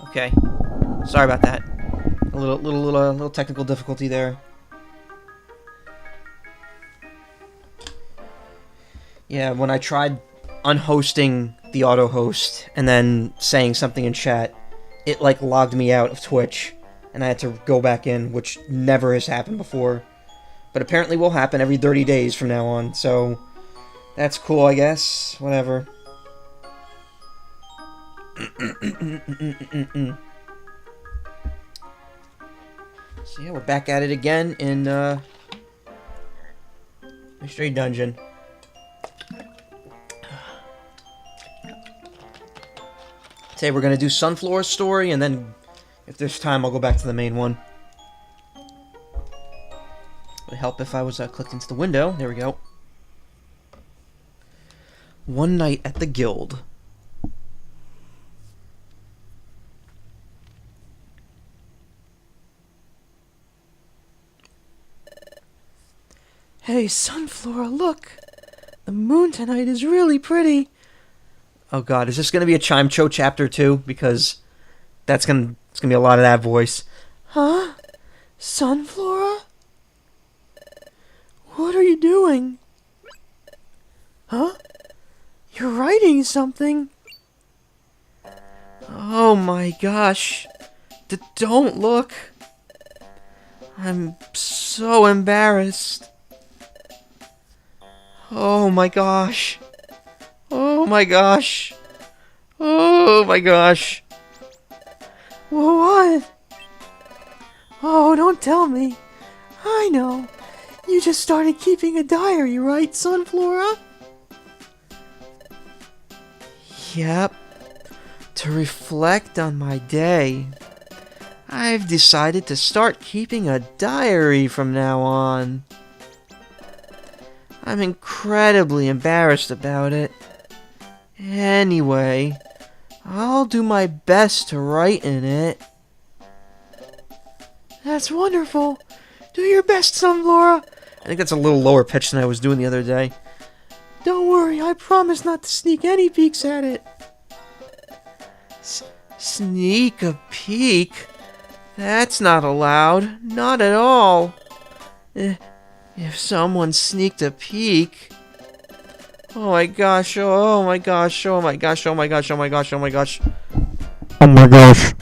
Okay. Sorry about that. A little technical difficulty there. Yeah, when I tried unhosting the auto host and then saying something in chat, it like logged me out of Twitch, and I had to go back in, which never has happened before. But apparently will happen every 30 days from now on, so that's cool, I guess. Whatever. So yeah, we're back at it again in Mystery Dungeon. Today we're gonna do Sunflora's story, and then if there's time, I'll go back to the main one. It would help if I was clicked into the window. There we go. One night at the guild. Hey, Sunflora, look! The moon tonight is really pretty. Oh god, is this gonna be a Chime Cho chapter 2? Because it's gonna be a lot of that voice. Huh? Sunflora? What are you doing? Huh? You're writing something. Oh my gosh. Don't look. I'm so embarrassed. Oh my gosh. Oh my gosh. Oh my gosh. What? Oh, don't tell me. I know. You just started keeping a diary, right, Sunflora? Yep. To reflect on my day, I've decided to start keeping a diary from now on. I'm incredibly embarrassed about it. Anyway, I'll do my best to write in it. That's wonderful. Do your best, Sunflora. I think that's a little lower pitch than I was doing the other day. Don't worry, I promise not to sneak any peeks at it. Sneak a peek? That's not allowed. Not at all. If someone sneaked a peek... Oh my gosh, oh my gosh, oh my gosh, oh my gosh, oh my gosh, oh my gosh. Oh my gosh.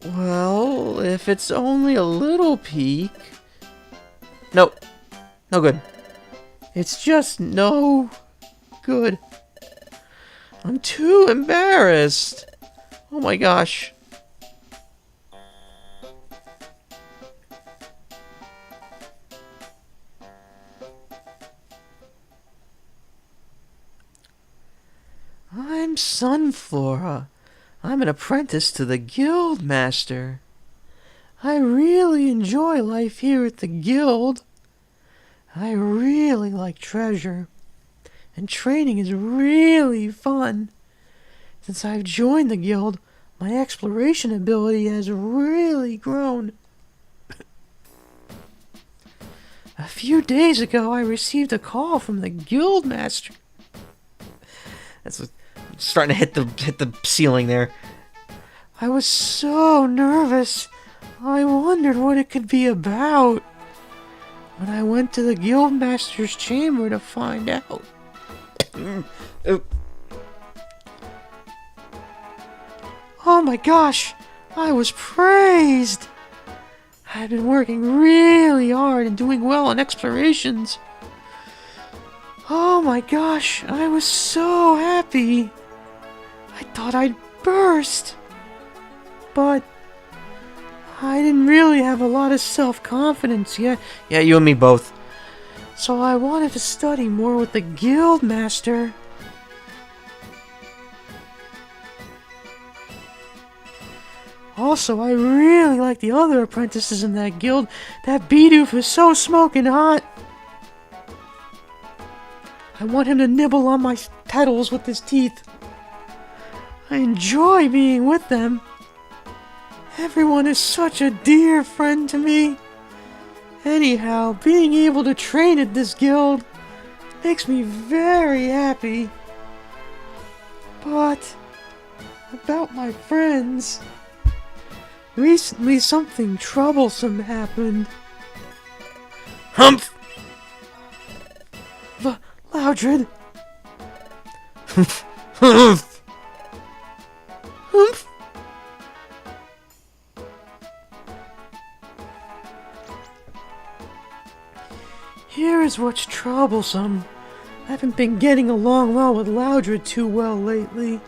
Well, if it's only a little peek... Nope. No good. It's just no good. I'm too embarrassed. Oh my gosh. I'm Sunflora. I'm an apprentice to the guild master. I really enjoy life here at the guild. I really like treasure. And training is really fun. Since I've joined the guild, my exploration ability has really grown. A few days ago, I received a call from the guild master. That's starting to hit the ceiling there. I was so nervous. I wondered what it could be about. When I went to the guildmaster's chamber to find out. Oh my gosh, I was praised. I've been working really hard and doing well on explorations. Oh my gosh, I was so happy. I thought I'd burst. But I didn't really have a lot of self-confidence yet. Yeah, you and me both. So I wanted to study more with the guild master. Also, I really like the other apprentices in that guild. That Bidoof is so smoking hot. I want him to nibble on my petals with his teeth. I enjoy being with them. Everyone is such a dear friend to me. Anyhow, being able to train at this guild makes me very happy. But about my friends. Recently something troublesome happened. Humph! Loudred. Humph! Humph. Here is what's troublesome. I haven't been getting along well with Loudred too well lately.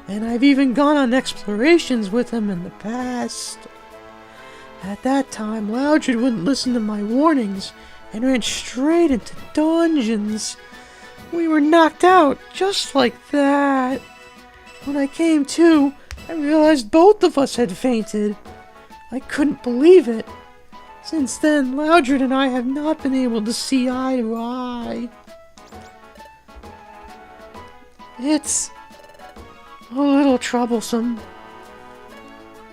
And I've even gone on explorations with him in the past. At that time, Loudred wouldn't listen to my warnings and ran straight into dungeons. We were knocked out just like that. When I came to, I realized both of us had fainted. I couldn't believe it. Since then, Loudred and I have not been able to see eye to eye. It's a little troublesome.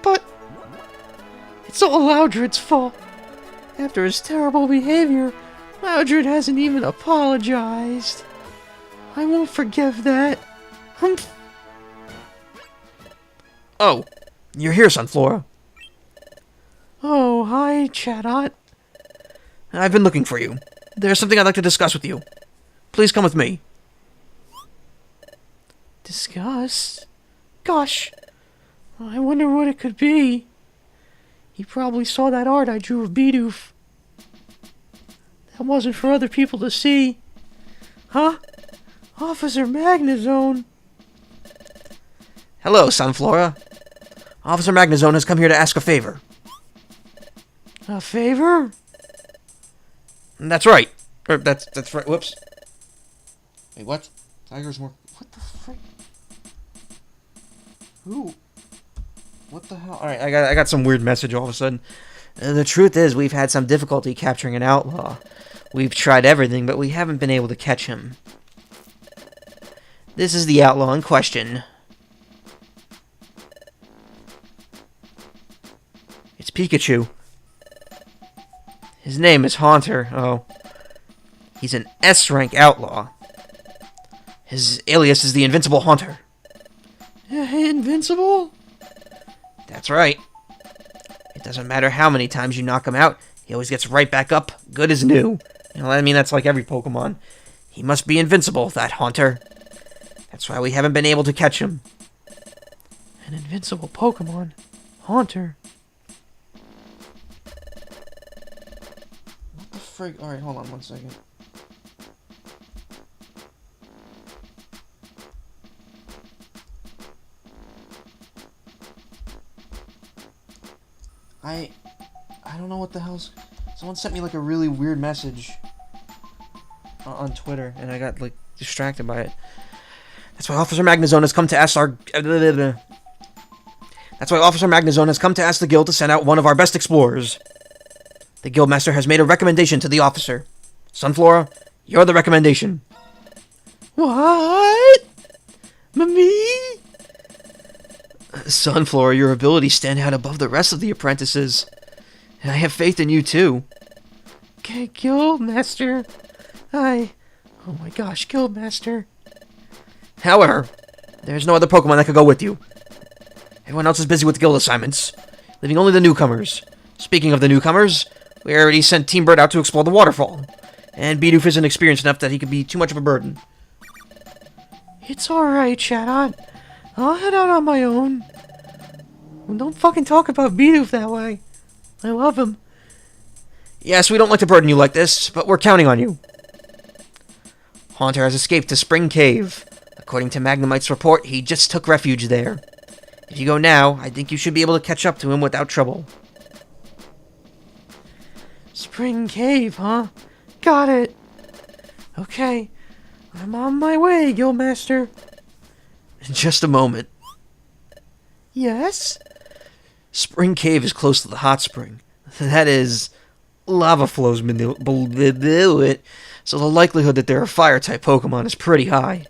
But it's all Loudred's fault. After his terrible behavior, Loudred hasn't even apologized. I won't forgive that. Humph. Oh, you're here, Sunflora. Oh, hi, Chatot. I've been looking for you. There's something I'd like to discuss with you. Please come with me. Discuss? Gosh, I wonder what it could be. He probably saw that art I drew of Bidoof. That wasn't for other people to see. Huh? Officer Magnezone. Hello, Sunflora. Officer Magnezone has come here to ask a favor. A favor? That's right. That's right. Whoops. Wait, what? Tiger's more... What the frick? Who? What the hell? Alright, I got some weird message all of a sudden. The truth is, we've had some difficulty capturing an outlaw. We've tried everything, but we haven't been able to catch him. This is the outlaw in question. It's Pikachu. His name is Haunter. Oh. He's an S-rank outlaw. His alias is the Invincible Haunter. Invincible? That's right. It doesn't matter how many times you knock him out, he always gets right back up, good as new. You know, I mean, that's like every Pokemon. He must be invincible, that Haunter. That's why we haven't been able to catch him. An invincible Pokemon. Haunter. What the frig? Alright, hold on one second. I don't know what the hell's... Someone sent me like a really weird message on Twitter, and I got like distracted by it. That's why Officer Magnezone has come to ask our... That's why Officer Magnezone has come to ask the guild to send out one of our best explorers. The guildmaster has made a recommendation to the officer. Sunflora, you're the recommendation. What? Me? Sunflora, your abilities stand out above the rest of the apprentices. And I have faith in you, too. Okay, Guildmaster. Oh my gosh, Guildmaster. However, there's no other Pokemon that could go with you. Everyone else is busy with guild assignments, leaving only the newcomers. Speaking of the newcomers, we already sent Team Bird out to explore the waterfall. And Bidoof isn't experienced enough that he could be too much of a burden. It's alright, Chatot. I'll head out on my own. Don't fucking talk about Bidoof that way. I love him. Yes, we don't like to burden you like this, but we're counting on you. Haunter has escaped to Spring Cave. According to Magnemite's report, he just took refuge there. If you go now, I think you should be able to catch up to him without trouble. Spring Cave, huh? Got it. Okay, I'm on my way, Guildmaster. In just a moment. Yes? Spring Cave is close to the hot spring. That is, lava flows below it, so the likelihood that there are fire-type Pokemon is pretty high.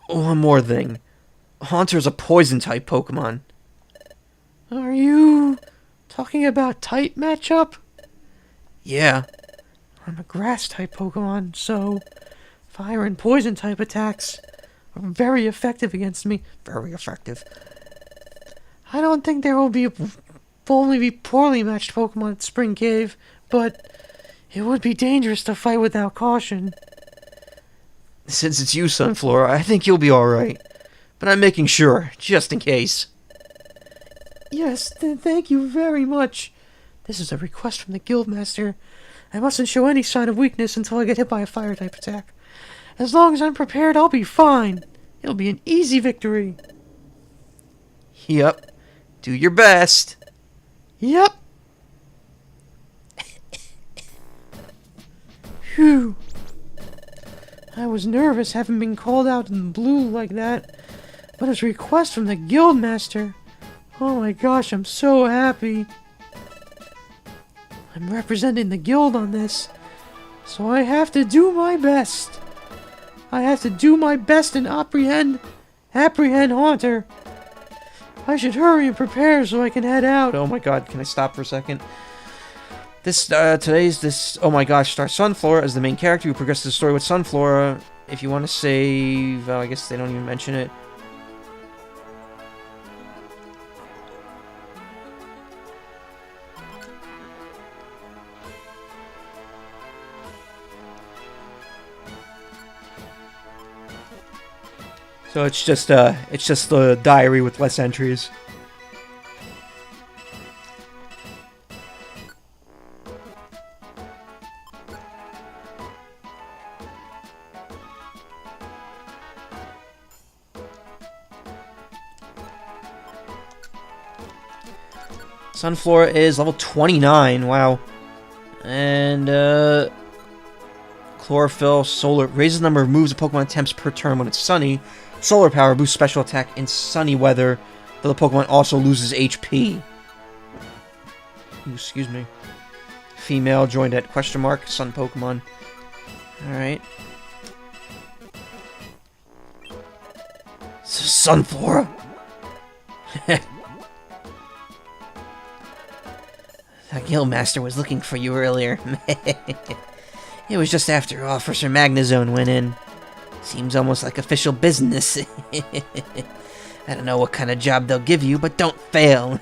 One more thing. Haunter's a poison-type Pokemon. Are you talking about type matchup? Yeah. I'm a grass-type Pokemon, so fire and poison-type attacks very effective against me. Very effective. I don't think there will only be poorly matched Pokemon at Spring Cave, but it would be dangerous to fight without caution. Since it's you, Sunflora, I think you'll be alright. But I'm making sure, just in case. Yes, thank you very much. This is a request from the Guildmaster. I mustn't show any sign of weakness until I get hit by a fire-type attack. As long as I'm prepared, I'll be fine. It'll be an easy victory. Yep. Do your best. Yep. Phew. I was nervous having been called out in the blue like that, but his request from the Guildmaster. Oh my gosh, I'm so happy. I'm representing the guild on this, so I have to do my best. I have to do my best and apprehend Haunter. I should hurry and prepare so I can head out. Oh my god, can I stop for a second? Oh my gosh, stars Sunflora as the main character who progresses the story with Sunflora. If you want to save, I guess they don't even mention it. So it's just the diary with less entries. Sunflora is level 29, wow. And, Chlorophyll, Solar, raises the number of moves a Pokemon attempts per turn when it's sunny. Solar Power boosts special attack in sunny weather, though the Pokemon also loses HP. Ooh, excuse me. Female joined at question mark, Sun Pokemon. Alright. Sunflora! The Guildmaster was looking for you earlier. It was just after Officer Magnezone went in. Seems almost like official business. I don't know what kind of job they'll give you, but don't fail.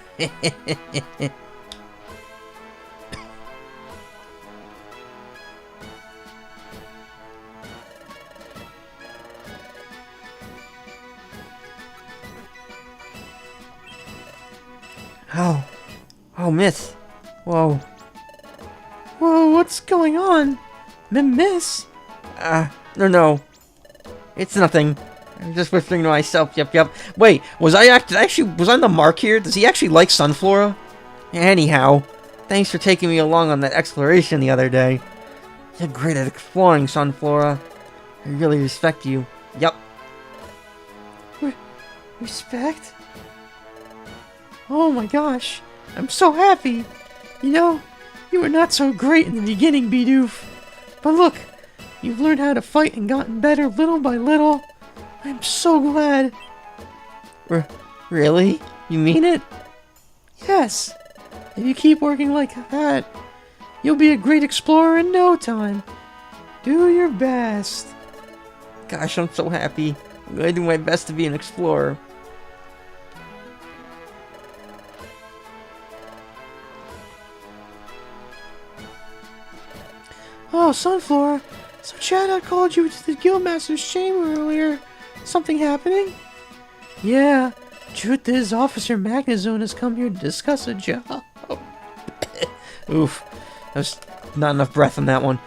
Oh, Miss. Whoa. Whoa, what's going on? Miss? No. It's nothing. I'm just whispering to myself, yep. Wait, was I on the mark here? Does he actually like Sunflora? Anyhow, thanks for taking me along on that exploration the other day. You're great at exploring, Sunflora. I really respect you. Yep. Respect? Oh my gosh, I'm so happy. You know, you were not so great in the beginning, Bidoof. But look, you've learned how to fight and gotten better little by little. I'm so glad. Really? You mean it? Yes. If you keep working like that, you'll be a great explorer in no time. Do your best. Gosh, I'm so happy. I'm gonna do my best to be an explorer. Oh, Sunflora. So Chad had called you to the Guildmaster's chamber earlier. Something happening? Yeah. Truth is, Officer Magnezone has come here to discuss a job. Oof. There's not enough breath on that one.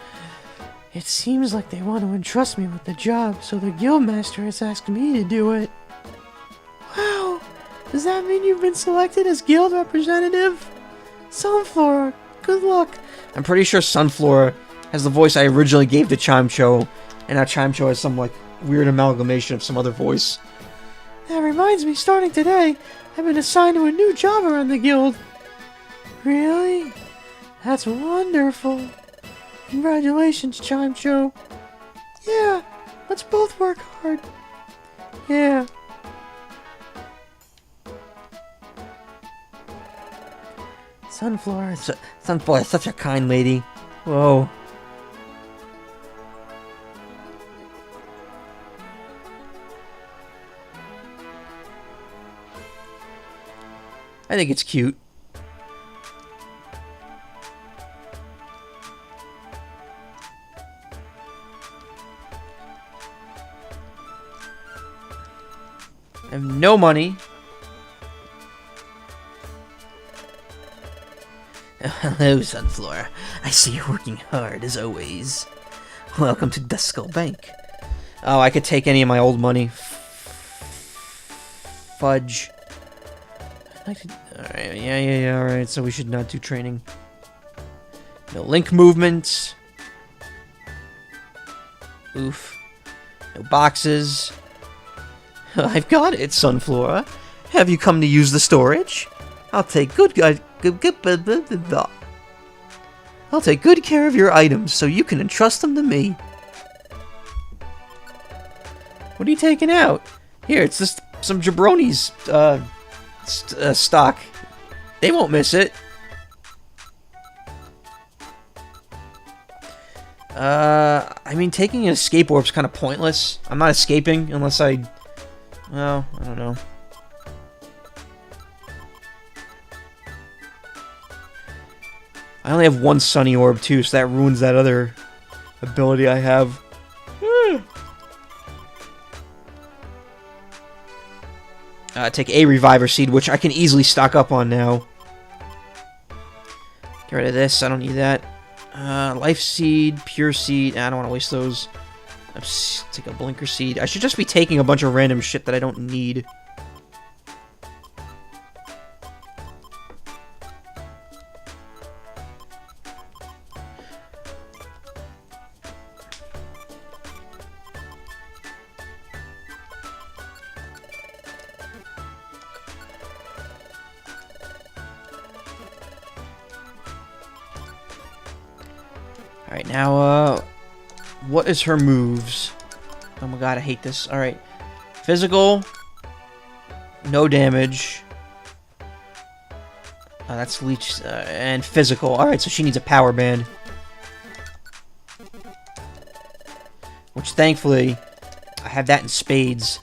It seems like they want to entrust me with the job, so the Guildmaster has asked me to do it. Wow. Does that mean you've been selected as Guild representative? Sunflora, good luck. I'm pretty sure Sunflora has the voice I originally gave to Chimecho, and now Chimecho has some, like, weird amalgamation of some other voice. That reminds me, starting today, I've been assigned to a new job around the guild. Really? That's wonderful. Congratulations, Chimecho. Yeah, let's both work hard. Yeah. Sunflora is such a kind lady. Whoa. I think it's cute. I have no money. Hello, Sunflower. I see you're working hard, as always. Welcome to Dust Skull Bank. Oh, I could take any of my old money. Fudge. Alright, yeah, alright, so we should not do training. No link movements. Oof. No boxes. I've got it, Sunflora. Have you come to use the storage? I'll take good care of your items so you can entrust them to me. What are you taking out? Here, it's just some jabronis stock. They won't miss it. I mean, taking an escape orb's kind of pointless. I'm not escaping unless well, I don't know. I only have one sunny orb too, so that ruins that other ability I have. Take a reviver seed, which I can easily stock up on now. Get rid of this, I don't need that. Life seed, pure seed, I don't want to waste those. Let's take a blinker seed. I should just be taking a bunch of random shit that I don't need. Alright, now, what is her moves? Oh my god, I hate this. Alright. Physical. No damage. That's leech. And physical. Alright, so she needs a power band. Which, thankfully, I have that in spades.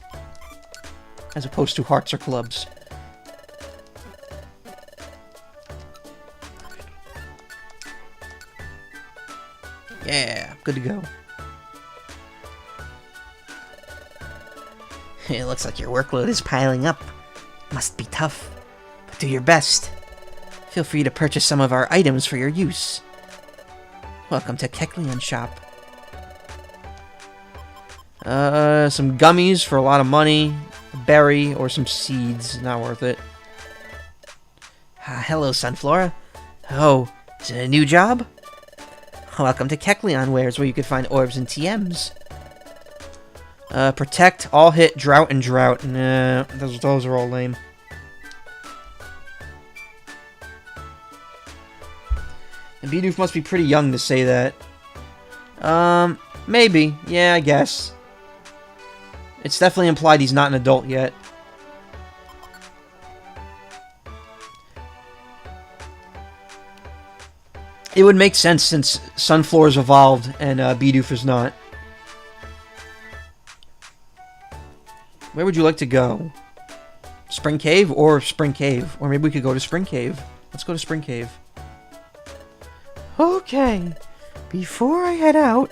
As opposed to hearts or clubs. Yeah, good to go. It looks like your workload is piling up. Must be tough, but do your best. Feel free to purchase some of our items for your use. Welcome to Kecleon Shop. Some gummies for a lot of money. A berry or some seeds. Not worth it. Hello, Sunflora. Oh, is it a new job? Welcome to Kecleon Wares, where you can find orbs and TMs. Protect, all hit, drought, and drought. Nah, those are all lame. And Bidoof must be pretty young to say that. Maybe. Yeah, I guess. It's definitely implied he's not an adult yet. It would make sense since Sunflora's evolved and Bidoof is not. Where would you like to go? Spring Cave or Spring Cave? Or maybe we could go to Spring Cave. Let's go to Spring Cave. Okay. Before I head out,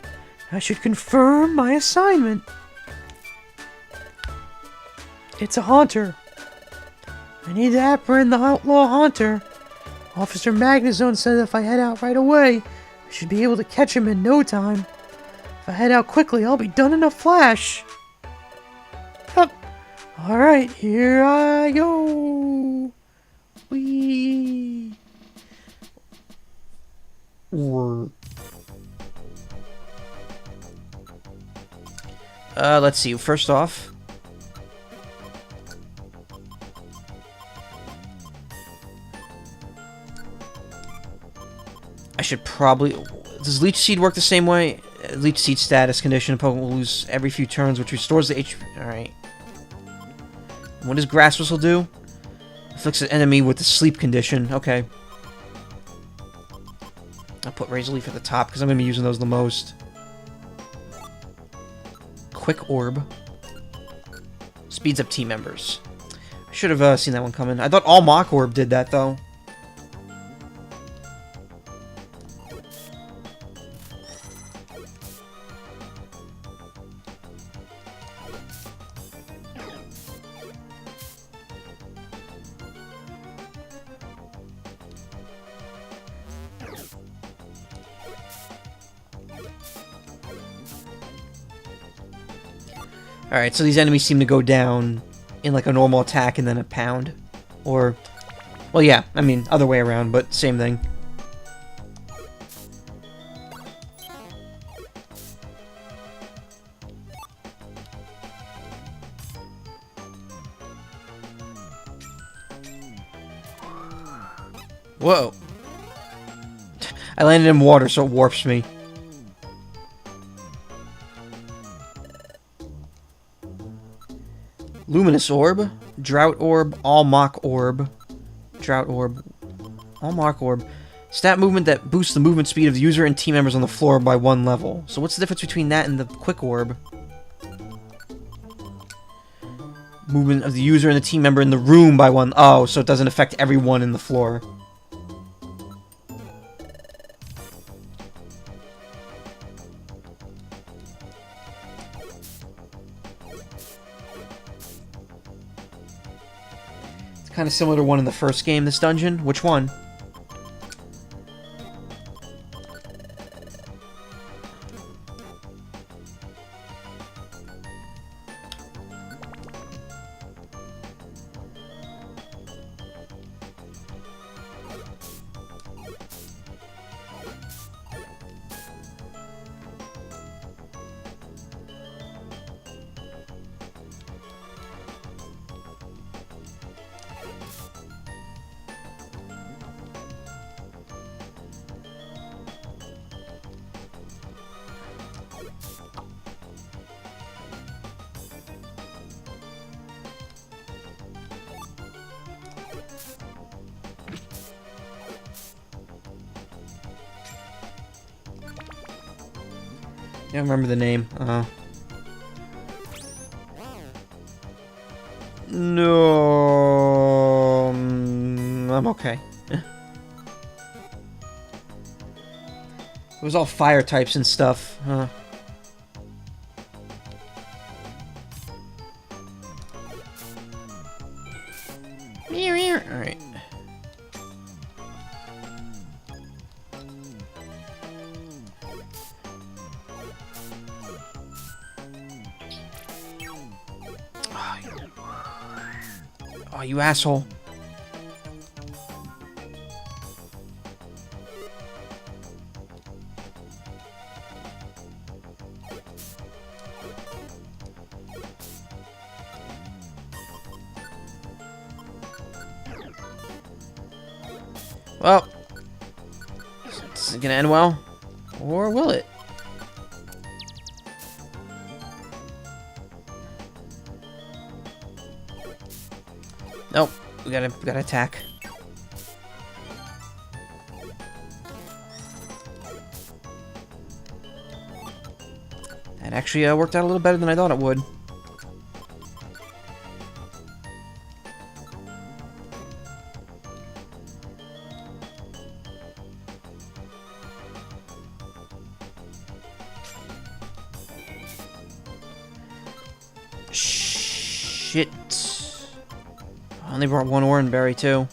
I should confirm my assignment. It's a haunter. I need to apprehend the outlaw haunter. Officer Magnezone said if I head out right away, I should be able to catch him in no time. If I head out quickly, I'll be done in a flash. Yup. Alright, here I go. Whee. Let's see. First off, I should probably... Does Leech Seed work the same way? Leech Seed status condition. Pokemon will lose every few turns, which restores the HP. Alright. What does Grass Whistle do? Afflicts an enemy with the sleep condition. Okay. I'll put Razor Leaf at the top because I'm going to be using those the most. Quick Orb. Speeds up team members. Should have seen that one coming. I thought all Mach Orb did that, though. Alright, so these enemies seem to go down in like a normal attack and then a pound. Or, well, yeah, I mean, other way around, but same thing. Whoa. I landed in water, so it warps me. Luminous Orb, Drought Orb, All Mach Orb, Drought Orb, All Mach Orb. Stat movement that boosts the movement speed of the user and team members on the floor by 1 level. So what's the difference between that and the Quick Orb? Movement of the user and the team member in the room by 1... Oh, so it doesn't affect everyone in the floor. Kind of similar to one in the first game, this dungeon. Which one? I don't remember the name. No, I'm okay. It was all fire types and stuff. Alright. Oh, you asshole. Well, is it gonna end well? Or will it? Nope, we gotta attack. That actually worked out a little better than I thought it would. Shit. I only brought one Oran Berry, too.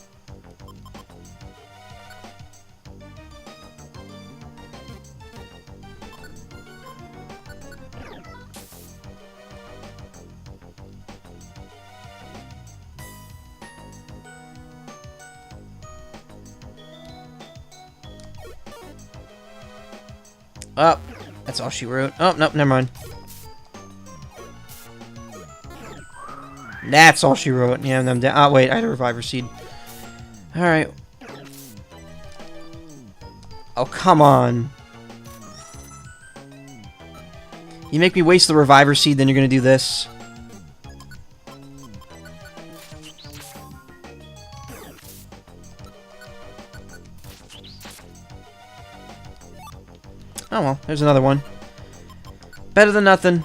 Oh, that's all she wrote. Oh, nope, never mind. That's all she wrote. Yeah, I'm down. Oh, wait, I had a Reviver Seed. Alright. Oh, come on. You make me waste the Reviver Seed, then you're gonna do this. Oh well, there's another one. Better than nothing.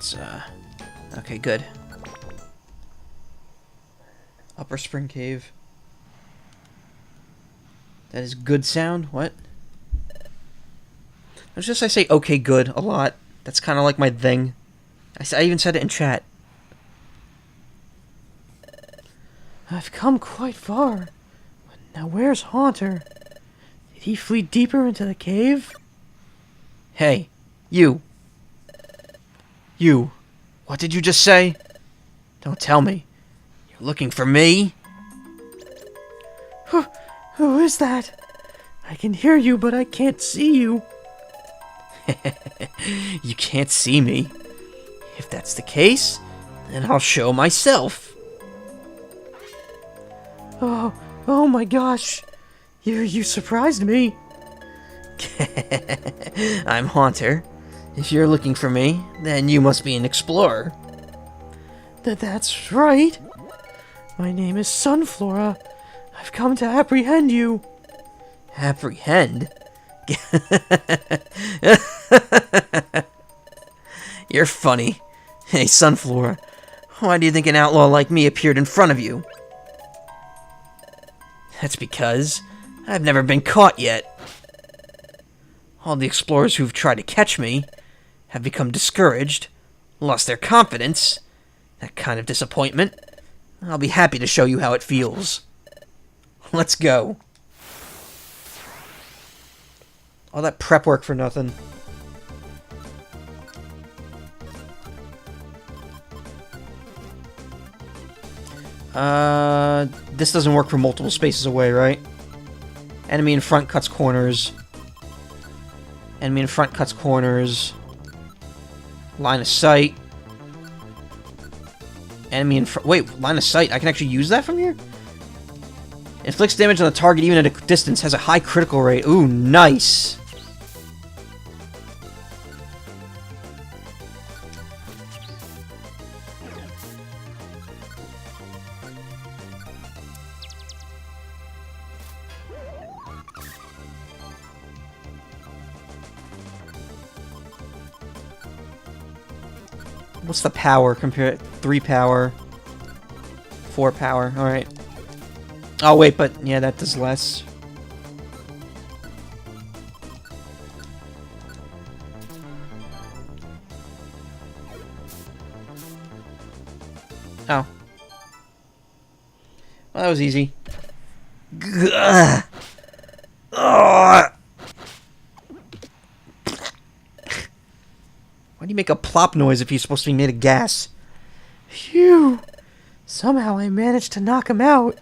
Let's, okay, good. Upper Spring Cave. That is good sound? What? It's just I say okay good a lot. That's kind of like my thing. I even said it in chat. I've come quite far. Now where's Haunter? Did he flee deeper into the cave? Hey, you. You. What did you just say? Don't tell me. You're looking for me? Who is that? I can hear you, but I can't see you. You can't see me. If that's the case, then I'll show myself. Oh my gosh. You surprised me. I'm Haunter. If you're looking for me, then you must be an explorer. That's right. My name is Sunflora. I've come to apprehend you. Apprehend? You're funny. Hey, Sunflora, why do you think an outlaw like me appeared in front of you? That's because I've never been caught yet. All the explorers who've tried to catch me have become discouraged, lost their confidence. That kind of disappointment. I'll be happy to show you how it feels. Let's go. All that prep work for nothing. This doesn't work for multiple spaces away, right? Enemy in front cuts corners. Enemy in front cuts corners. Line of sight. Enemy in front. Wait, line of sight. I can actually use that from here? Inflicts damage on the target even at a distance. Has a high critical rate. Ooh, nice. What's the power compared? 3 power, 4 power. All right. Oh wait, but yeah, that does less. Oh. Well, that was easy. Ugh. Ugh. Why do you make a plop noise if you're supposed to be made of gas? Phew! Somehow I managed to knock him out.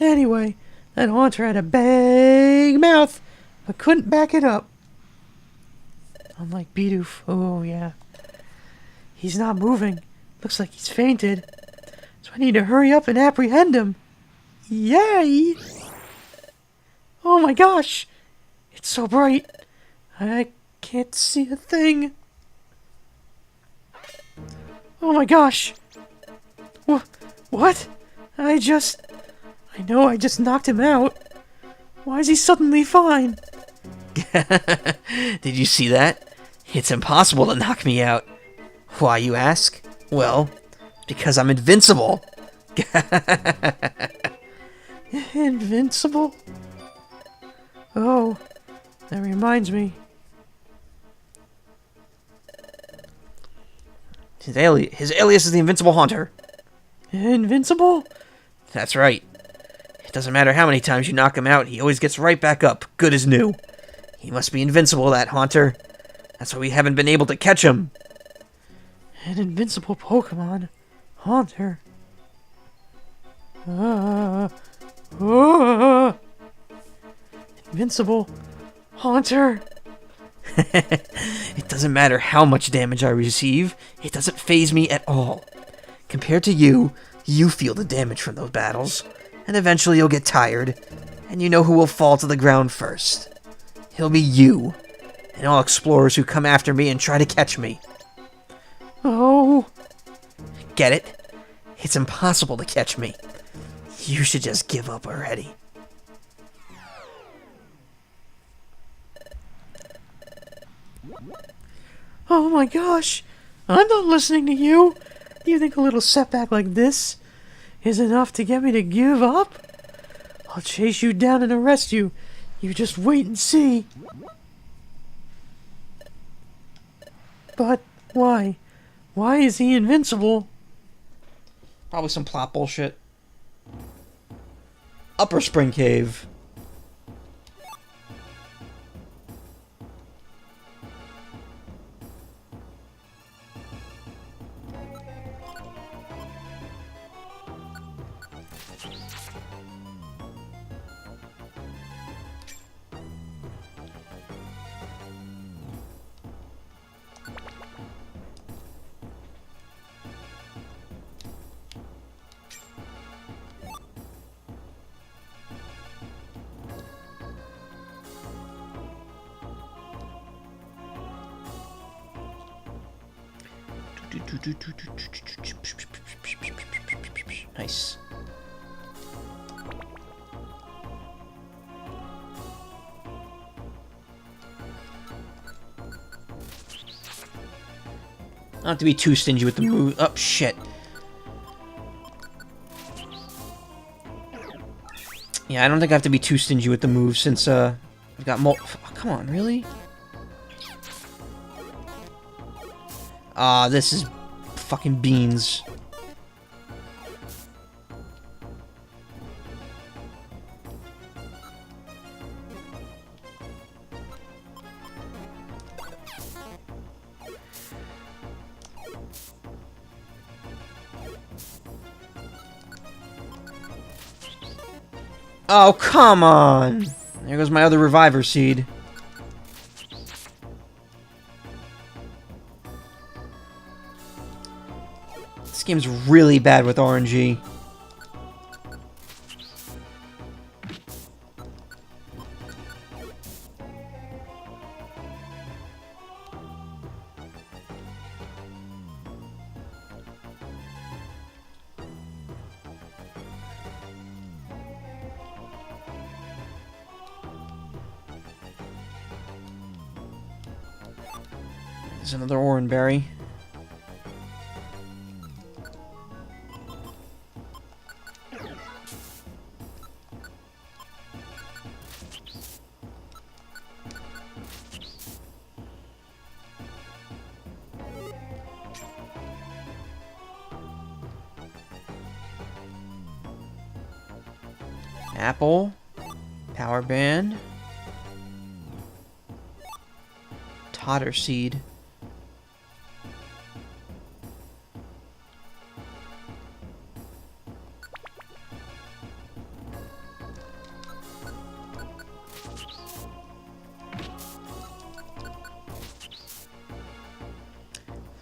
Anyway, that Haunter had a big mouth, but couldn't back it up. Unlike Bidoof. Oh, yeah. He's not moving. Looks like he's fainted. So I need to hurry up and apprehend him. Yay! Oh my gosh! It's so bright. I can't see a thing. Oh my gosh! What? I know I just knocked him out. Why is he suddenly fine? Did you see that? It's impossible to knock me out. Why, you ask? Well, because I'm invincible. Invincible? Oh, that reminds me. His alias is the Invincible Haunter. Invincible? That's right. It doesn't matter how many times you knock him out, he always gets right back up, good as new. He must be invincible, that Haunter. That's why we haven't been able to catch him. An invincible Pokemon. Haunter. Invincible. Haunter. It doesn't matter how much damage I receive, it doesn't faze me at all. Compared to you, you feel the damage from those battles, and eventually you'll get tired, and you know who will fall to the ground first. He'll be you, and all explorers who come after me and try to catch me. Oh. Get it? It's impossible to catch me. You should just give up already. Oh my gosh! I'm not listening to you. Do you think a little setback like this is enough to get me to give up? I'll chase you down and arrest you. You just wait and see. But why? Why is he invincible? Probably some plot bullshit. Upper Spring Cave. Nice. I don't have to be too stingy with the move. Oh, shit. Yeah, I don't think I have to be too stingy with the move since, I've got oh, come on, really? Ah, this is fucking beans. Oh, come on! There goes my other Reviver Seed. This game's really bad with RNG. There's another Oran Berry. Apple. Power Band. Totter Seed.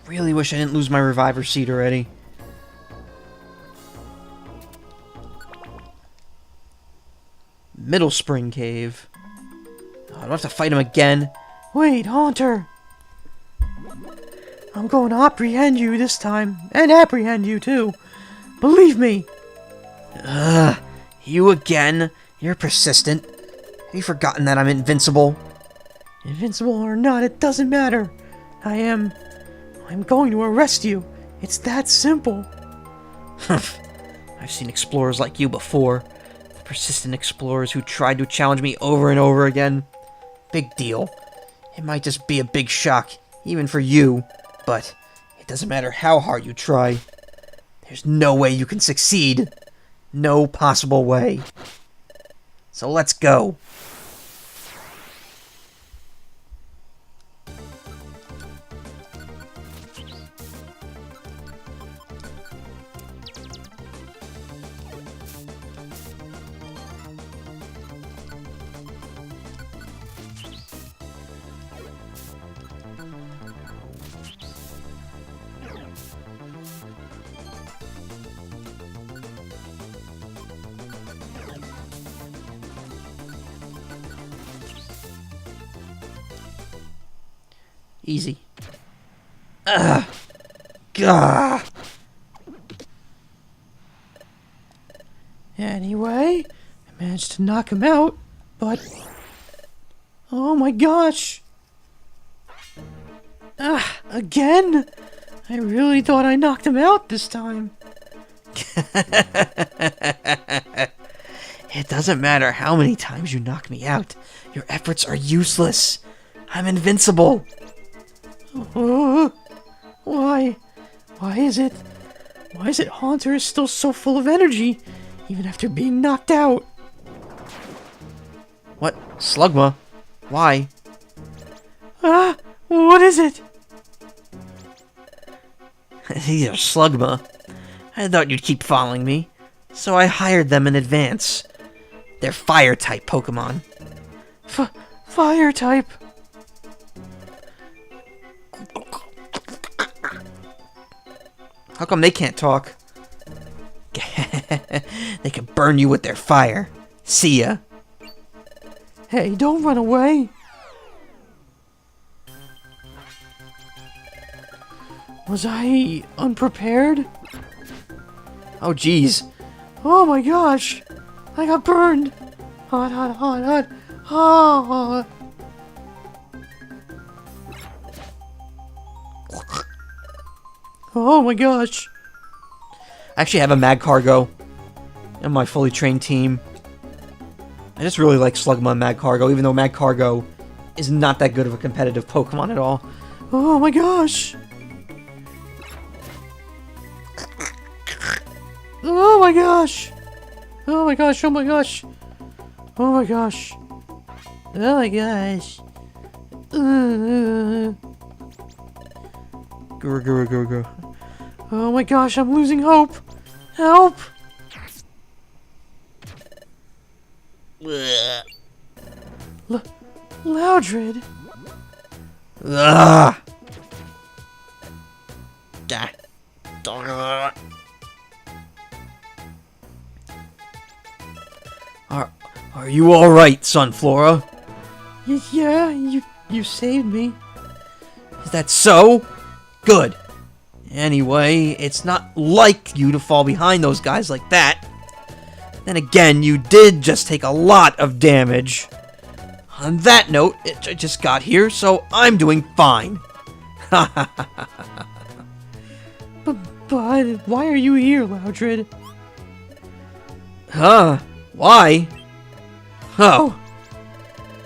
Really wish I didn't lose my Reviver Seed already. Middle Spring Cave. Oh, I don't have to fight him again. Wait, Haunter! I'm going to apprehend you this time, and apprehend you too. Believe me! Ugh, you again? You're persistent. Have you forgotten that I'm invincible? Invincible or not, it doesn't matter. I'm going to arrest you. It's that simple. I've seen explorers like you before. Persistent explorers who tried to challenge me over and over again. Big deal. It might just be a big shock, even for you, but it doesn't matter how hard you try. There's no way you can succeed. No possible way. So let's go. Easy. Ugh. Gah. Anyway, I managed to knock him out, but... Oh my gosh! Again? I really thought I knocked him out this time. It doesn't matter how many times you knock me out. Your efforts are useless. I'm invincible. Why? Why is it Haunter is still so full of energy, even after being knocked out? What? Slugma? Why? What is it? These are Slugma. I thought you'd keep following me, so I hired them in advance. They're Fire-type Pokemon. Fire type? How come they can't talk? They can burn you with their fire. See ya. Hey, don't run away. Was I unprepared? Oh, jeez. Oh my gosh! I got burned! Hot, hot, hot, hot, hot! Oh my gosh! I actually have a Magcargo in my fully trained team. I just really like Slugma and Magcargo, even though Magcargo is not that good of a competitive Pokemon at all. Oh my gosh! Oh my gosh! Oh my gosh, oh my gosh! Oh my gosh! Oh my gosh! Go. Oh my gosh, I'm losing hope! Help! Loudred! Ugh. Are you alright, Sunflora? Yeah, you saved me. Is that so? Good. Anyway, it's not like you to fall behind those guys like that. Then again, you did just take a lot of damage. On that note, I just got here, so I'm doing fine. But why are you here, Loudred? Huh? Why? Oh.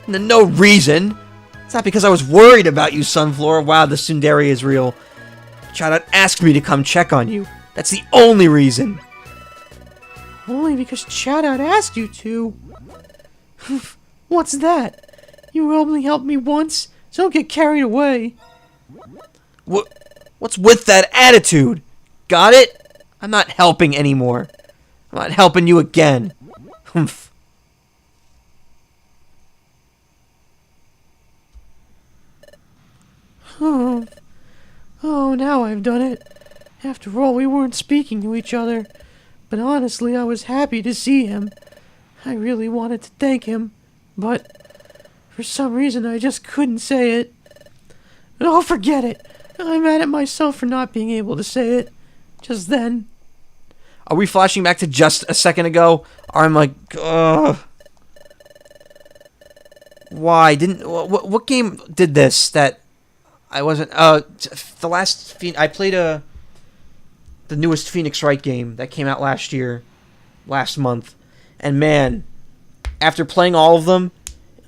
No reason. It's not because I was worried about you, Sunflora. Wow, the Tsundere is real. Chatot asked me to come check on you. That's the only reason. Only because Chatot asked you to. What's that? You only helped me once, so don't get carried away. What's with that attitude? Got it? I'm not helping anymore. I'm not helping you again. Humph. Oh, now I've done it. After all, we weren't speaking to each other. But honestly, I was happy to see him. I really wanted to thank him, but for some reason I just couldn't say it. Oh, forget it. I'm mad at myself for not being able to say it just then. Are we flashing back to just a second ago? Or I'm like, ugh. Why? What game did this that I wasn't, the last, I played the newest Phoenix Wright game that came out last month. And man, after playing all of them,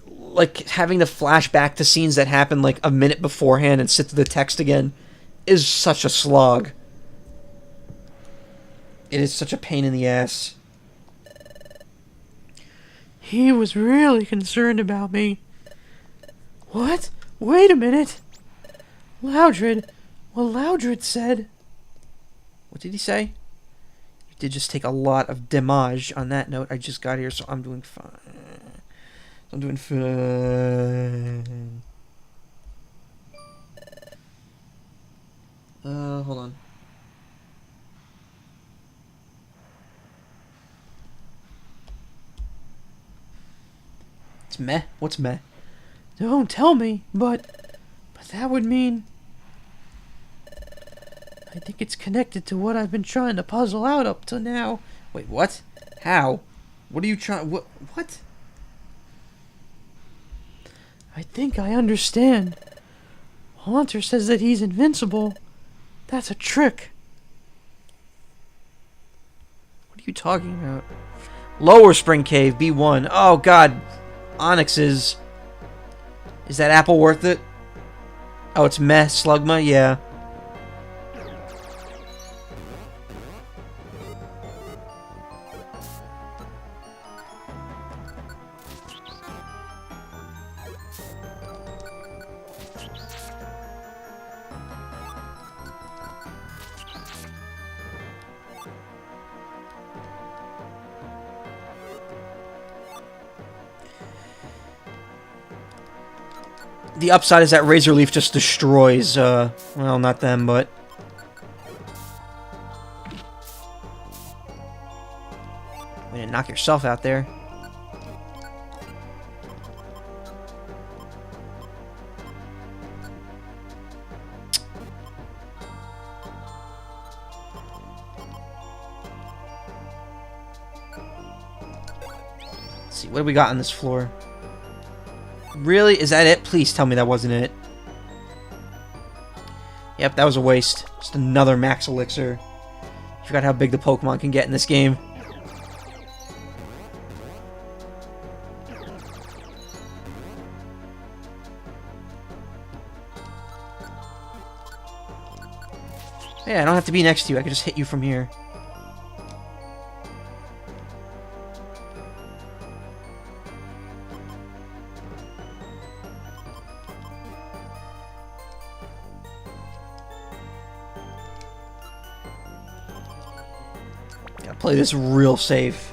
like, having to flash back to scenes that happened like a minute beforehand and sit through the text again is such a slog. It is such a pain in the ass. He was really concerned about me. What? Wait a minute. Loudred. Well, Loudred said... What did he say? You did just take a lot of damage. On that note, I just got here, so I'm doing fine. I'm doing fine. Hold on. It's meh? What's meh? Don't tell me, but that would mean... I think it's connected to what I've been trying to puzzle out up to now. Wait, what? How? What are you trying... What? I think I understand. Haunter says that he's invincible. That's a trick. What are you talking about? Lower Spring Cave, B1. Oh, God. Onyxes. Is that apple worth it? Oh, it's meh, Slugma? Yeah. The upside is that Razor Leaf just destroys, well, not them, but... Way to knock yourself out there. Let's see, what do we got on this floor? Really? Is that it? Please tell me that wasn't it. Yep, that was a waste. Just another max elixir. Forgot how big the Pokemon can get in this game. Yeah, I don't have to be next to you. I can just hit you from here. Gotta play this real safe.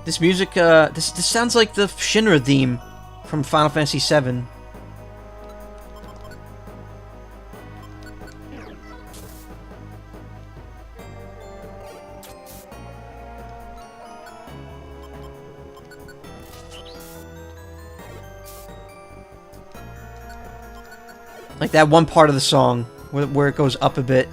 This music, this sounds like the Shinra theme from Final Fantasy VII. Like that one part of the song where it goes up a bit.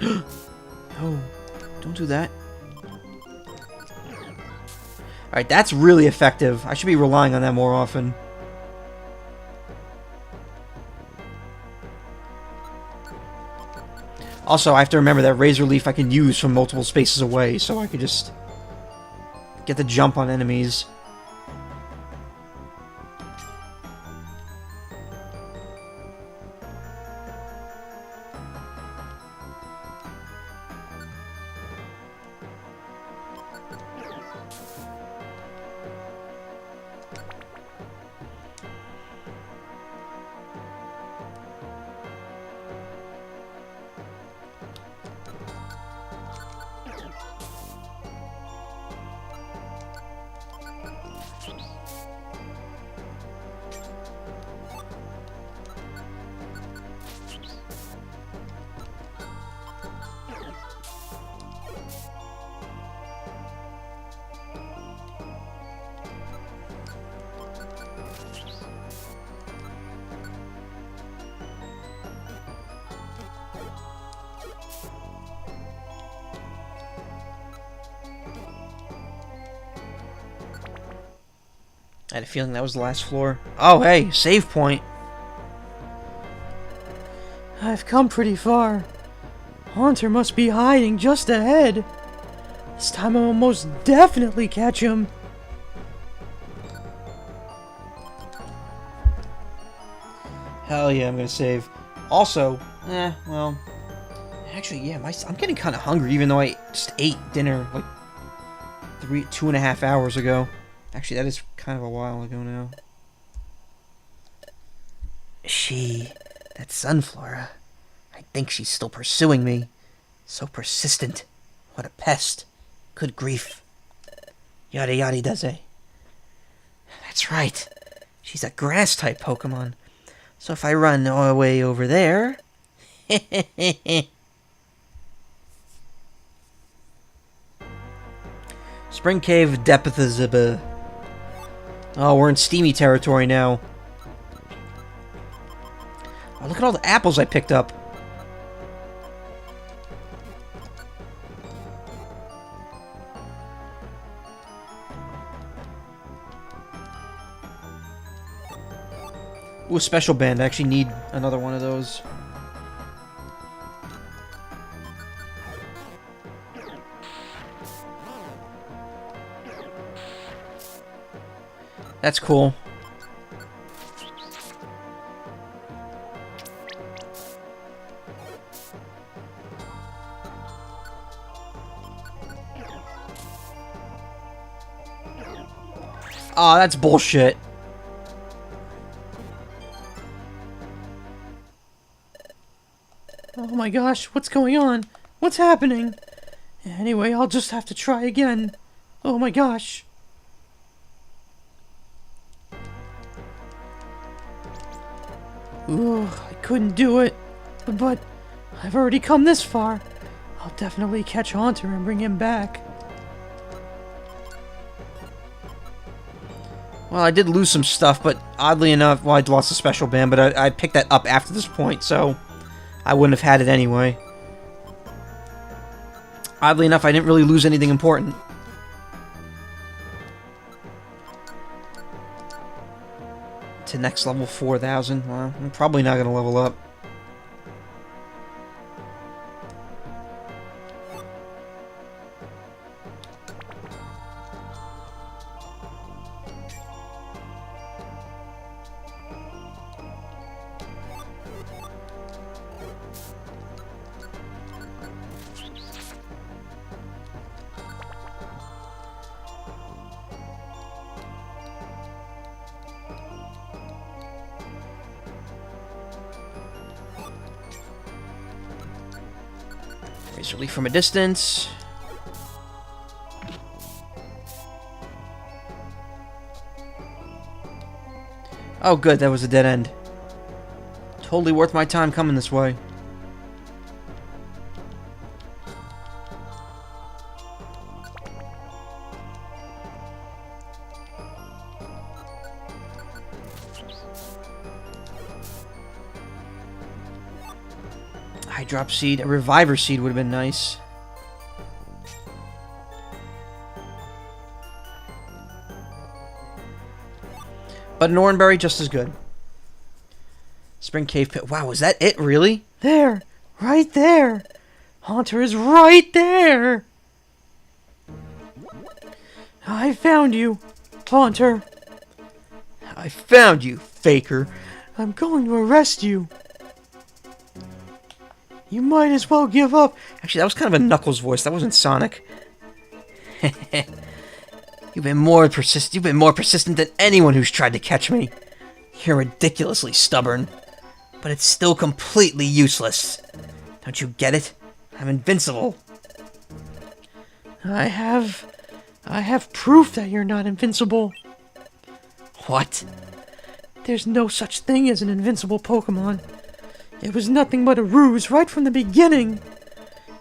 No, don't do that. Alright, that's really effective. I should be relying on that more often. Also, I have to remember that Razor Leaf I can use from multiple spaces away, so I could just get the jump on enemies. I had a feeling that was the last floor. Oh, hey, save point. I've come pretty far. Haunter must be hiding just ahead. This time I'll most definitely catch him. Hell yeah, I'm gonna save. Also, well... Actually, yeah, I'm getting kind of hungry, even though I just ate dinner, like, 2.5 hours ago. Actually, that is kind of a while ago now. That Sunflora, I think she's still pursuing me. So persistent. What a pest. Good grief. Yada yada does. That's right. She's a grass-type Pokemon. So if I run all the way over there... Spring Cave Depthizibah. Oh, we're in steamy territory now. Oh, look at all the apples I picked up. Ooh, a special band. I actually need another one of those. That's cool. Aw, that's bullshit. Oh my gosh, what's going on? What's happening? Anyway, I'll just have to try again. Oh my gosh. Ooh, I couldn't do it. But I've already come this far. I'll definitely catch Haunter and bring him back. Well, I did lose some stuff, but oddly enough, well, I lost a special band, but I picked that up after this point, so I wouldn't have had it anyway. Oddly enough, I didn't really lose anything important. To next level 4,000. Well, I'm probably not going to level up. Razor Leaf from a distance. Oh good, that was a dead end. Totally worth my time coming this way. Drop seed, a reviver seed would have been nice. But an Oranberry just as good. Spring Cave Pit. Wow, was that it really? There, right there. Haunter is right there. I found you, Haunter. I found you, faker. I'm going to arrest you. You might as well give up. Actually, that was kind of a Knuckles voice. That wasn't Sonic. You've been more persistent than anyone who's tried to catch me. You're ridiculously stubborn, but it's still completely useless. Don't you get it? I'm invincible. I have proof that you're not invincible. What? There's no such thing as an invincible Pokemon. It was nothing but a ruse right from the beginning.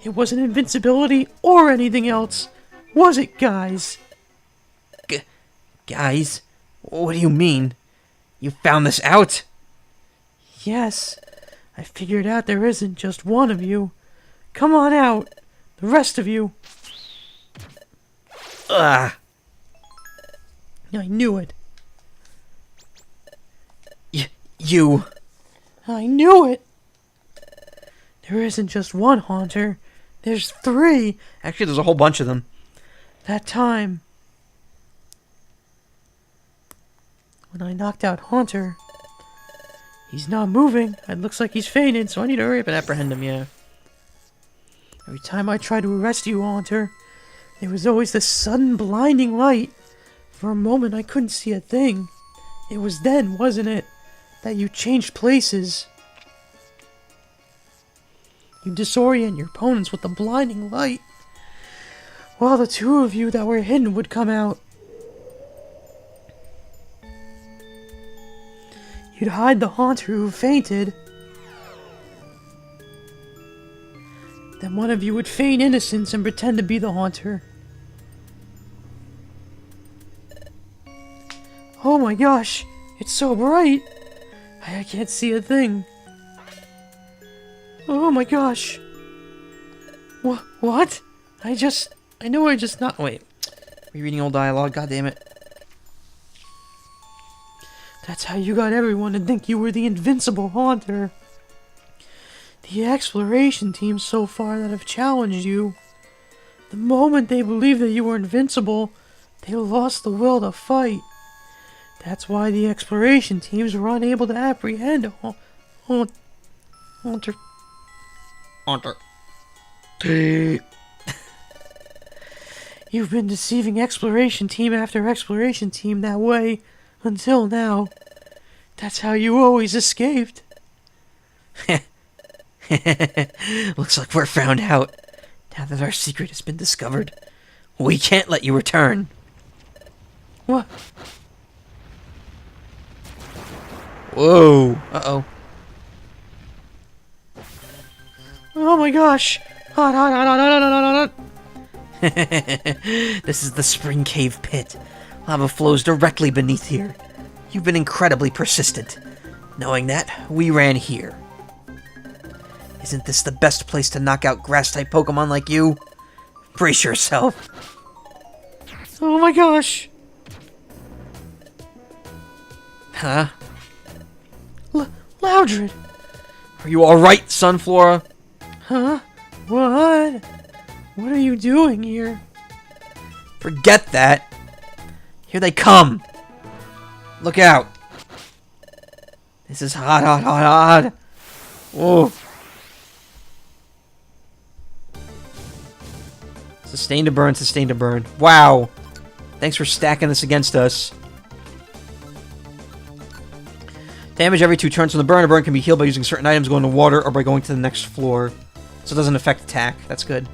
It wasn't invincibility or anything else, was it, guys? Guys? What do you mean? You found this out? Yes, I figured out there isn't just one of you. Come on out, the rest of you. Ugh. I knew it. You. I knew it. There isn't just one Haunter. There's 3. Actually, there's a whole bunch of them. That time, when I knocked out Haunter, he's not moving. It looks like he's fainted, so I need to hurry up and apprehend him, yeah. Every time I tried to arrest you, Haunter, there was always this sudden blinding light. For a moment, I couldn't see a thing. It was then, wasn't it, that you changed places? You disorient your opponents with the blinding light, while the 2 of you that were hidden would come out. You'd hide the Haunter who fainted. then one of you would feign innocence and pretend to be the haunter. Oh my gosh, it's so bright. I can't see a thing. Oh my gosh. What? I know I just not. Wait. Rereading old dialogue, god damn it. That's how you got everyone to think you were the invincible haunter. The exploration teams so far that have challenged you, the moment they believed that you were invincible, they lost the will to fight. That's why the exploration teams were unable to apprehend Haunter. You've been deceiving exploration team after exploration team that way until now. That's how you always escaped. Looks like we're found out. Now that our secret has been discovered, we can't let you return. What? Whoa. Uh-oh. Oh my gosh. Hot. This is the Spring Cave Pit. Lava flows directly beneath here. You've been incredibly persistent. Knowing that, we ran here. Isn't this the best place to knock out grass-type Pokemon like you? Brace yourself. Oh my gosh. Huh? Loudred. Are you alright, Sunflora? Huh? What? What are you doing here? Forget that. Here they come. Look out. This is hot. Whoa. Sustain to burn. Wow. Thanks for stacking this against us. Damage every 2 turns from the burn. A burn can be healed by using certain items, going to water, or by going to the next floor. So it doesn't affect attack. That's good.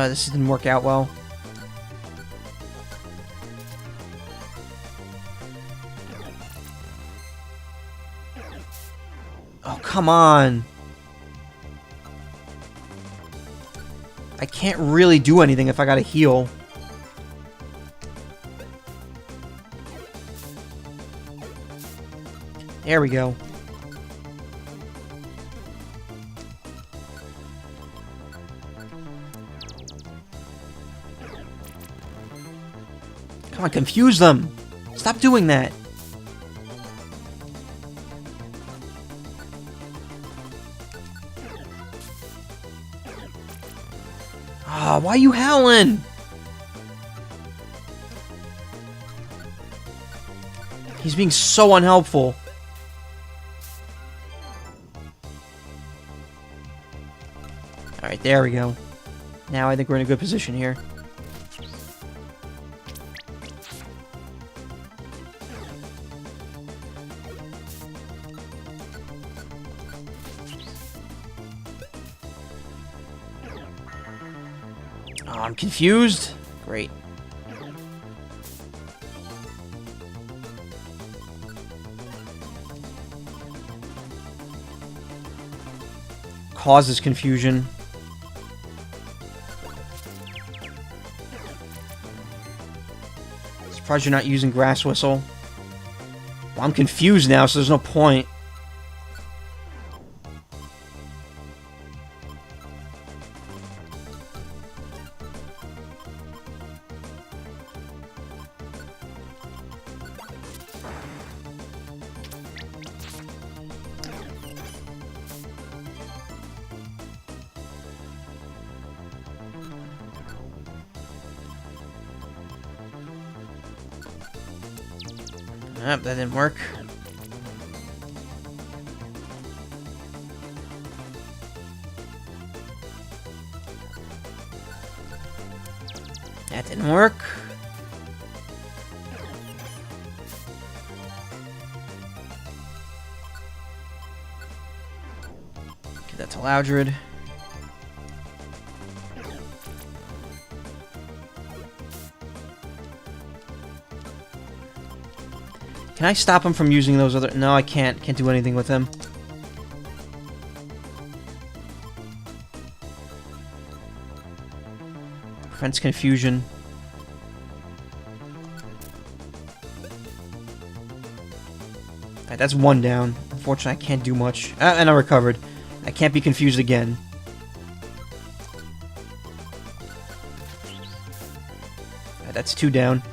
This didn't work out well. Oh, come on. I can't really do anything if I gotta heal. There we go. Come on, confuse them. Stop doing that. Ah, why are you howling? He's being so unhelpful. Alright, there we go. Now I think we're in a good position here. Oh, I'm confused. Great. Causes confusion. Surprised you're not using Grass Whistle. Well, I'm confused now, so there's no point. That didn't work. That didn't work. Give that to Loudred. Can I stop him from using those other... No, I can't. Can't do anything with him. Prevents confusion. Alright, that's one down. Unfortunately, I can't do much. And I recovered. I can't be confused again. Alright, that's two down.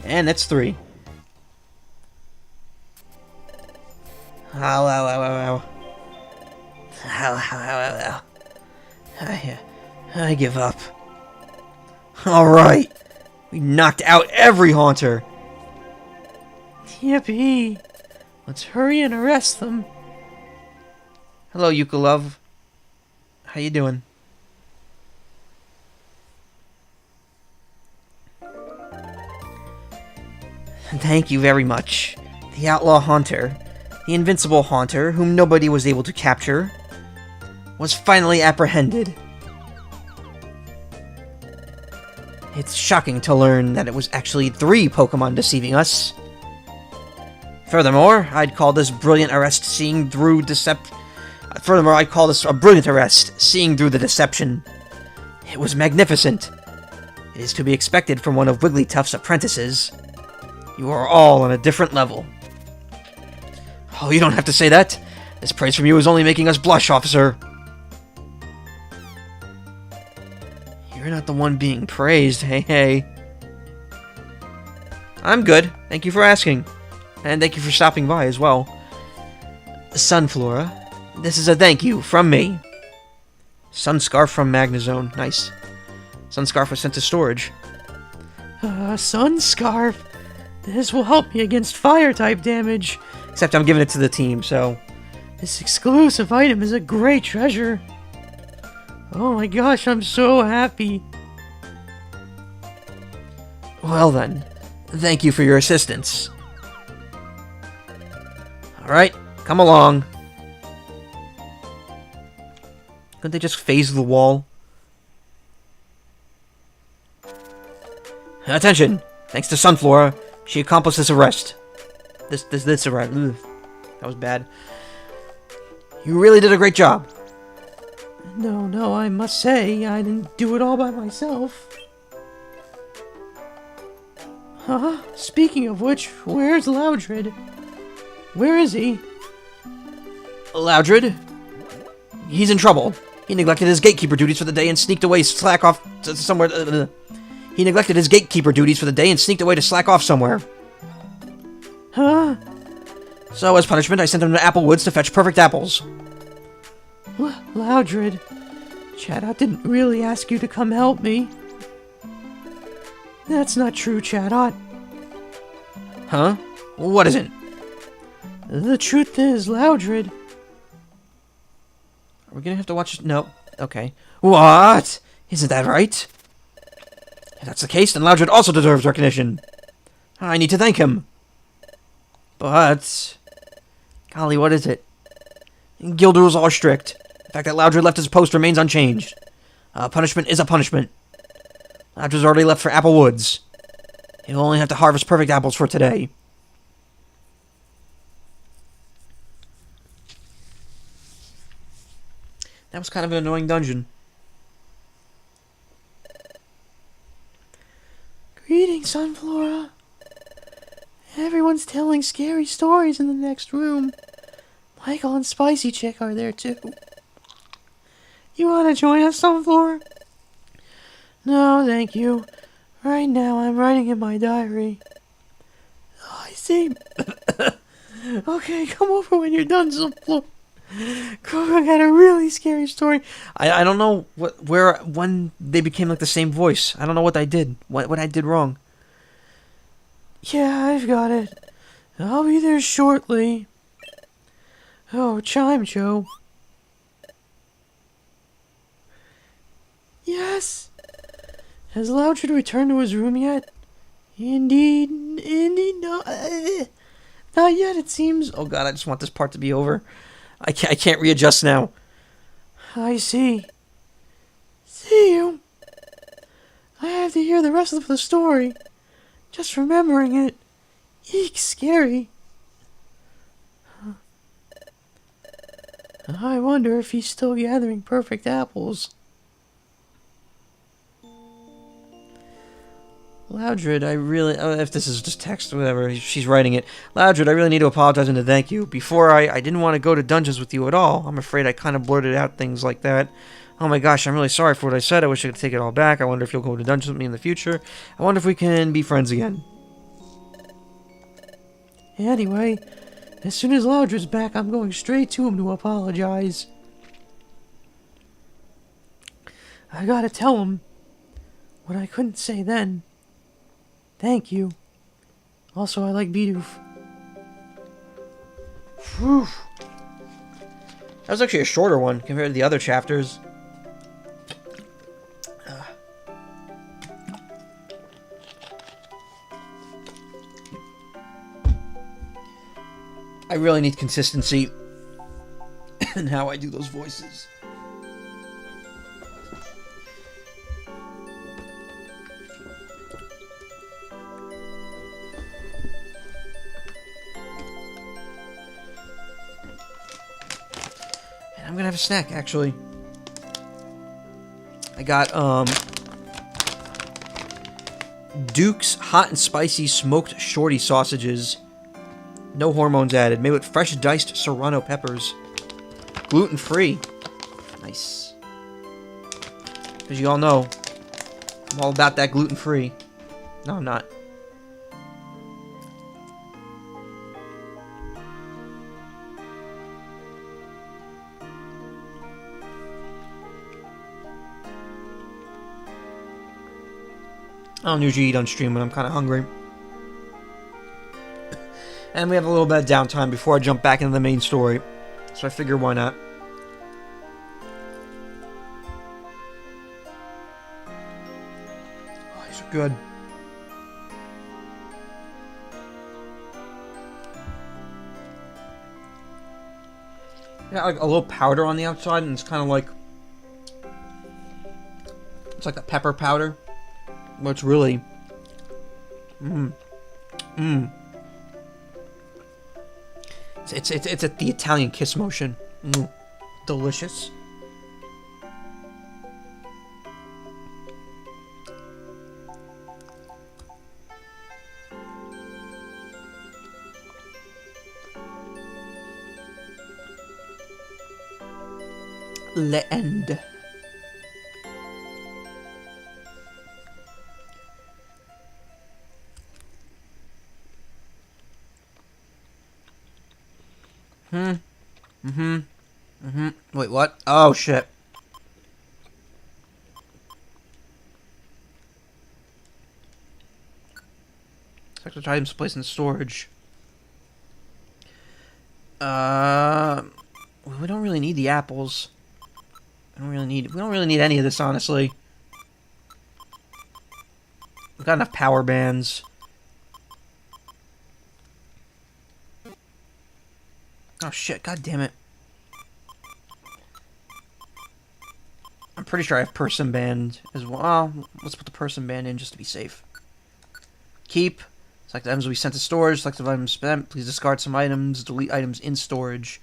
And that's three. Ow, ow, ow, ow, ow. Ow, ow, ow, ow, ow. I give up. Alright. We knocked out every Haunter. Yippee. Let's hurry and arrest them. Hello, Yuka Love. How you doing? Thank you very much. The Outlaw Haunter, the invincible Haunter, whom nobody was able to capture, was finally apprehended. It's shocking to learn that it was actually 3 Pokemon deceiving us. Furthermore, I'd call this brilliant arrest seeing through Furthermore, I'd call this a brilliant arrest, seeing through the deception. It was magnificent. It is to be expected from one of Wigglytuff's apprentices. You are all on a different level. Oh, you don't have to say that. This praise from you is only making us blush, officer. You're not the one being praised, hey. I'm good. Thank you for asking. And thank you for stopping by as well. Sunflora, this is a thank you from me. Sunscarf from Magnezone. Nice. Sunscarf was sent to storage. Sunscarf. This will help me against fire-type damage. Except I'm giving it to the team, so... This exclusive item is a great treasure. Oh my gosh, I'm so happy. Well then, thank you for your assistance. Alright, come along. Couldn't they just phase the wall? Attention! Thanks to Sunflora, she accomplished this arrest. This arrest. Ugh. That was bad. You really did a great job. No, I must say, I didn't do it all by myself. Huh? Speaking of which, where's Loudred? Where is he? Loudred? He's in trouble. He neglected his gatekeeper duties for the day and sneaked away slack off to somewhere. He neglected his gatekeeper duties for the day and sneaked away to slack off somewhere. Huh? So, as punishment, I sent him to Apple Woods to fetch perfect apples. Loudred, Chatot didn't really ask you to come help me. That's not true, Chatot. Huh? What isn't? The truth is, Loudred. Are we gonna have to watch... No. Okay. What? Isn't that right? If that's the case, then Loudred also deserves recognition. I need to thank him. But... Golly, what is it? Guild rules are strict. The fact that Loudred left his post remains unchanged. Punishment is a punishment. Loudred's already left for Apple Woods. He'll only have to harvest perfect apples for today. That was kind of an annoying dungeon. Greetings, Sunflora. Everyone's telling scary stories in the next room. Michael and Spicy Chick are there too. You want to join us, Sunflora? No, thank you. Right now I'm writing in my diary. Oh, I see. Okay, come over when you're done, Sunflora. I got a really scary story. I don't know when they became like the same voice. I don't know what I did. What I did wrong. Yeah, I've got it. I'll be there shortly. Oh, Chime Joe. Yes. Has Loudred returned to his room yet? Indeed, no. Not yet, it seems. Oh god, I just want this part to be over. I can't readjust now. I see. See you. I have to hear the rest of the story. Just remembering it. Eek, scary. I wonder if he's still gathering perfect apples. Loudred, I really... if this is just text or whatever, she's writing it. Loudred, I really need to apologize and to thank you. Before, I didn't want to go to dungeons with you at all. I'm afraid I kind of blurted out things like that. Oh my gosh, I'm really sorry for what I said. I wish I could take it all back. I wonder if you'll go to dungeons with me in the future. I wonder if we can be friends again. Anyway, as soon as Loudred's back, I'm going straight to him to apologize. I gotta tell him what I couldn't say then. Thank you. Also, I like Bidoof. Whew. That was actually a shorter one compared to the other chapters. I really need consistency in how I do those voices. And I'm gonna have a snack, actually. I got, Duke's Hot and Spicy Smoked Shorty Sausages. No hormones added. Made with fresh diced serrano peppers. Gluten-free. Nice. As you all know, I'm all about that gluten-free. No, I'm not. I don't usually eat on stream when I'm kind of hungry. And we have a little bit of downtime before I jump back into the main story. So I figure why not. Oh, these are good. Yeah, like a little powder on the outside, and it's kind of like... It's like a pepper powder. But it's really... It's the Italian kiss motion. Delicious. Le end. Wait, what? Oh, shit. Select items placed in storage. We don't really need the apples. We don't really need any of this, honestly. We've got enough power bands. Oh shit, god damn it. I'm pretty sure I have person band as well. Oh, let's put the person band in just to be safe. Keep. Select items will be sent to storage. Select items spent. Please discard some items. Delete items in storage.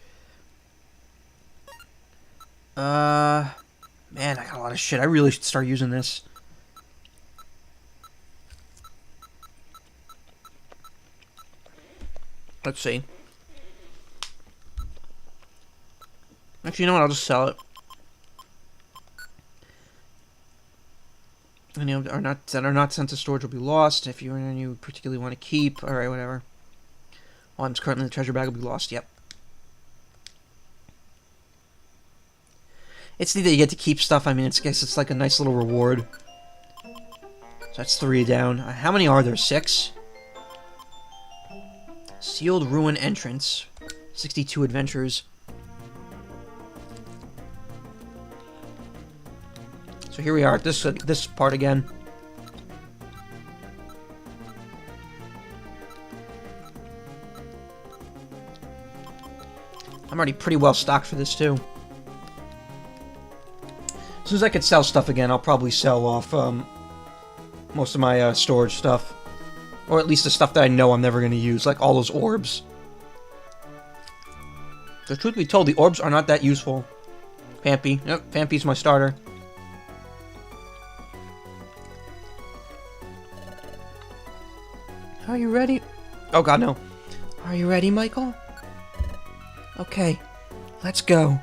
Man, I got a lot of shit. I really should start using this. Let's see. Actually, you know what? I'll just sell it. Any of that are not sent to storage will be lost. If you and you particularly want to keep, all right, whatever. Items currently in the treasure bag will be lost. Yep. It's neat that you get to keep stuff. I mean, I guess it's like a nice little reward. So that's 3 down. How many are there? 6? Sealed Ruin Entrance. 62 adventures. So here we are at this part again. I'm already pretty well stocked for this too. As soon as I could sell stuff again, I'll probably sell off most of my storage stuff. Or at least the stuff that I know I'm never going to use, like all those orbs. The truth be told, the orbs are not that useful. Phanpy. Yep, Phanpy's my starter. Are you ready? Oh god, no. Are you ready, Michael? Okay, let's go.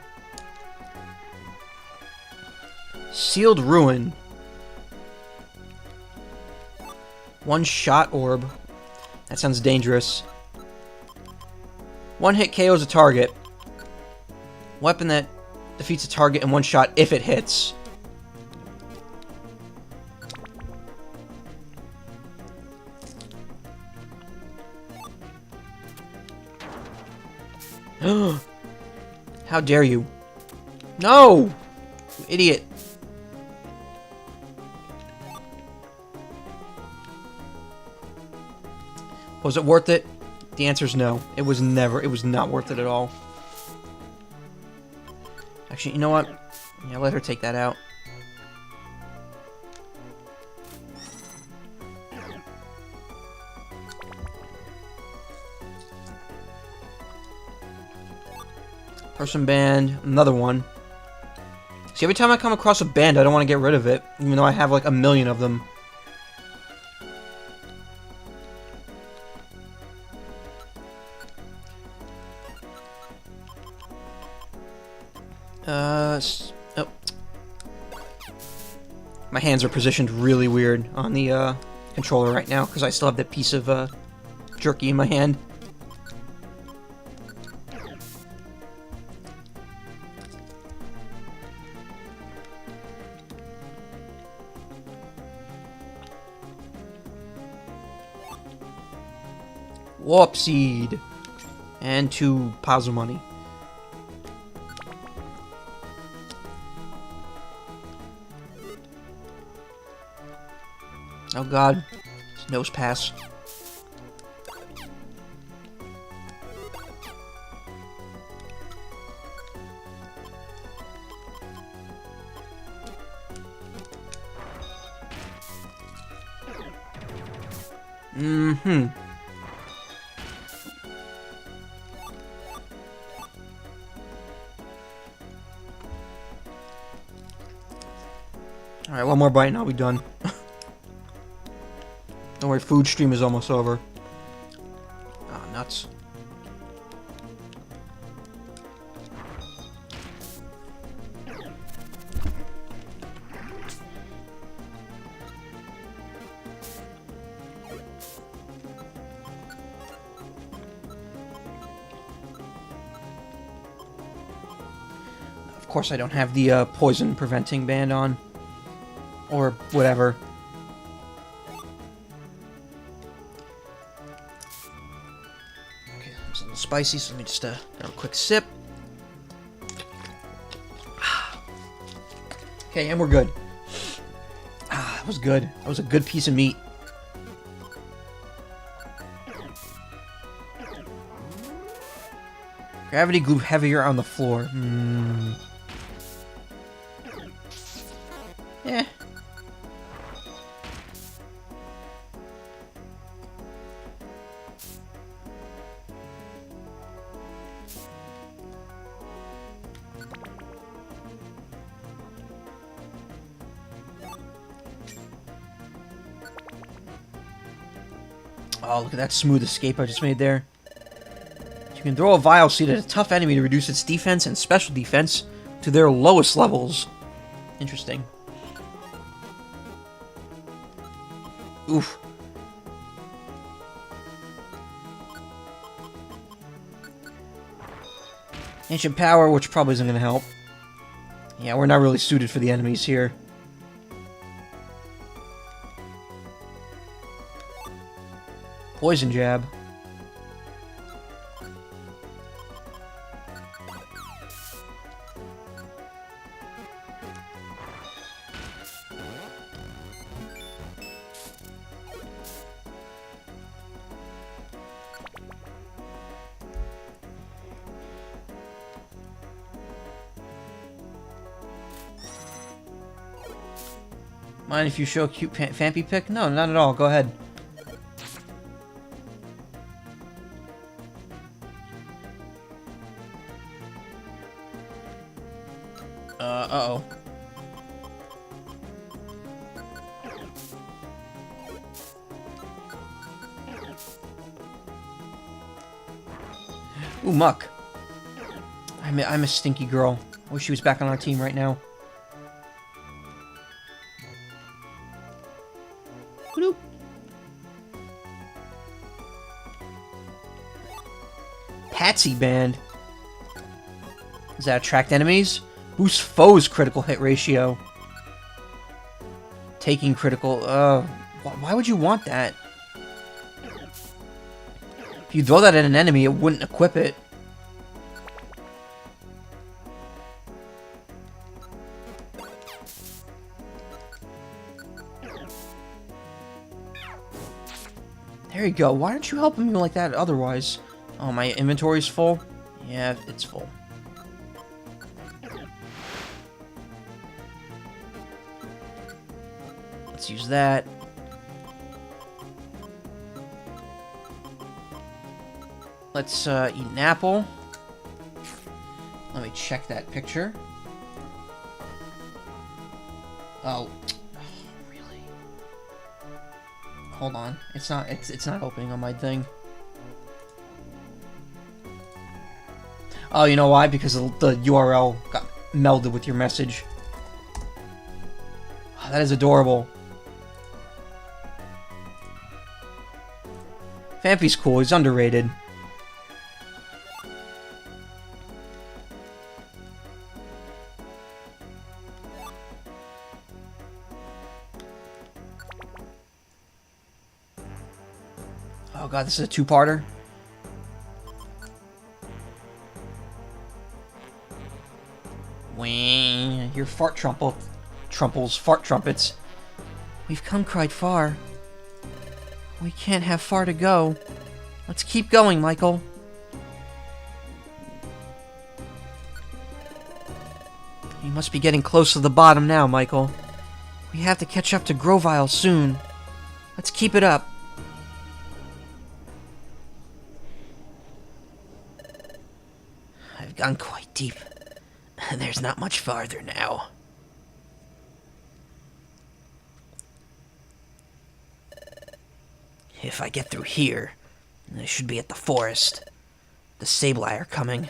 Sealed Ruin. One-shot orb. That sounds dangerous. One hit KOs a target. Weapon that defeats a target in one shot if it hits. How dare you? No! You idiot. Was it worth it? The answer is no. It was not worth it at all. Actually, you know what? Yeah, let her take that out. Person band, another one. See, every time I come across a band, I don't want to get rid of it, even though I have like 1,000,000 of them. Oh. My hands are positioned really weird on the controller right now because I still have that piece of jerky in my hand. Warp Seed. And 2 piles of money. Oh god. Nose pass. Mm-hmm. Alright, one more bite and I'll be done. Don't worry, food stream is almost over. Ah, oh, nuts. Of course I don't have the poison preventing band on. Or whatever. Okay, it's a little spicy, so let me just have a quick sip. Okay, and we're good. That was good. That was a good piece of meat. Gravity glue heavier on the floor. Eh. Oh, look at that smooth escape I just made there. You can throw a Vile Seed at a tough enemy to reduce its defense and special defense to their lowest levels. Interesting. Oof. Ancient Power, which probably isn't going to help. Yeah, we're not really suited for the enemies here. Poison Jab. Mind if you show a cute Phanpy pic? No, not at all. Go ahead. Uh-oh. Ooh, Muck. I'm a stinky girl. I wish she was back on our team right now. Bloop. Patsy Band. Does that attract enemies? Boost foes' critical hit ratio. Taking critical... why would you want that? If you throw that at an enemy, it wouldn't equip it. There you go. Why aren't you helping me like that otherwise? Oh, my inventory's full? Yeah, it's full. Let's use that. Let's eat an apple. Let me check that picture. Oh, really? Hold on. It's not opening on my thing. Oh, you know why? Because the URL got melded with your message. Oh, that is adorable. Phanpy's cool. He's underrated. Oh god, this is a two-parter? Wing, your fart trumples, fart trumpets. We've come quite far. We can't have far to go. Let's keep going, Michael. You must be getting close to the bottom now, Michael. We have to catch up to Grovyle soon. Let's keep it up. I've gone quite deep. There's not much farther now. If I get through here, I should be at the forest. The Sableye are coming.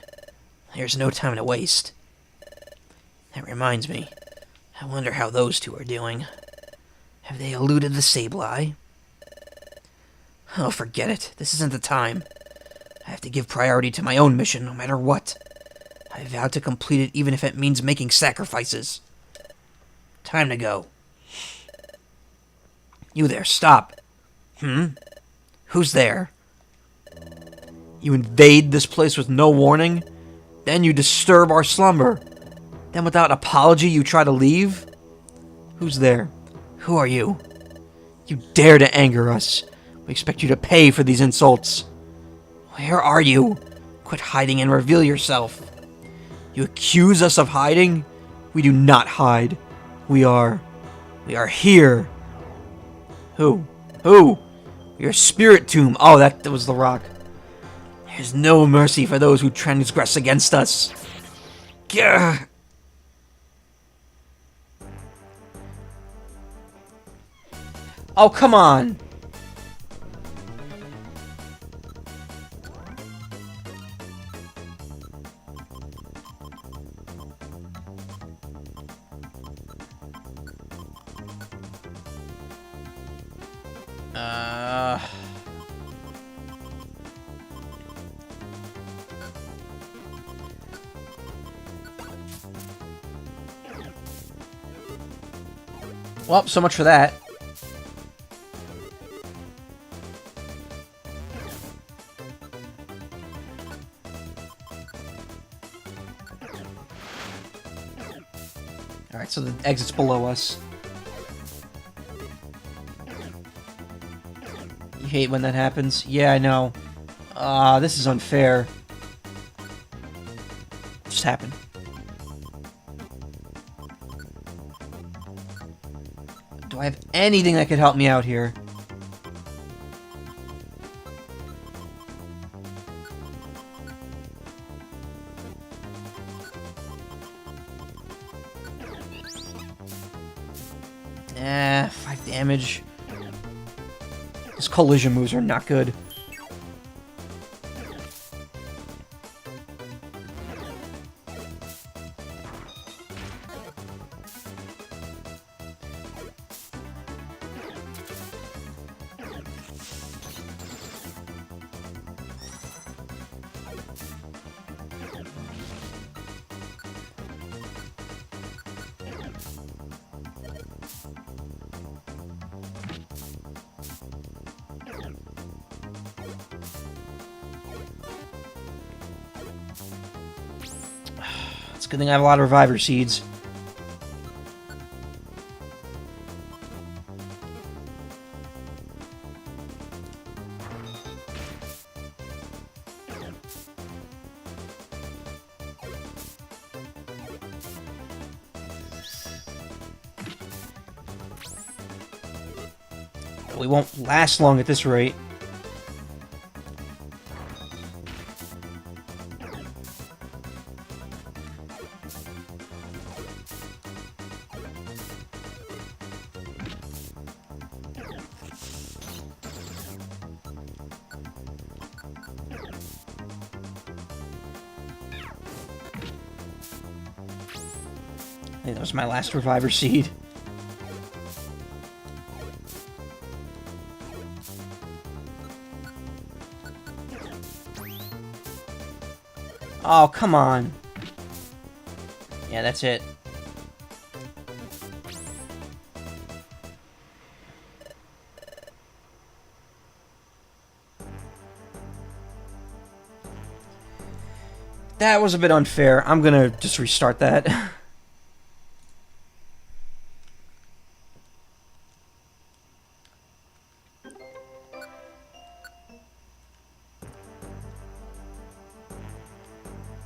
There's no time to waste. That reminds me. I wonder how those two are doing. Have they eluded the Sableye? Oh, forget it. This isn't the time. I have to give priority to my own mission, no matter what. I vowed to complete it even if it means making sacrifices. Time to go. You there, stop. Who's there? You invade this place with no warning? Then you disturb our slumber. Then without apology you try to leave? Who's there? Who are you? You dare to anger us. We expect you to pay for these insults. Where are you? Quit hiding and reveal yourself. You accuse us of hiding? We do not hide. We are here. Who? Your spirit tomb. Oh, that was the rock. There's no mercy for those who transgress against us. Gah! Oh, come on. Well, so much for that. Alright, so the exit's below us. You hate when that happens? Yeah, I know. This is unfair. What just happened? Do Do I have anything that could help me out here? Eh, 5 damage. His collision moves are not good. It's a good thing I have a lot of Reviver Seeds. We won't last long at this rate. I think that was my last Reviver Seed. Oh, come on. Yeah, that's it. That was a bit unfair. I'm gonna just restart that.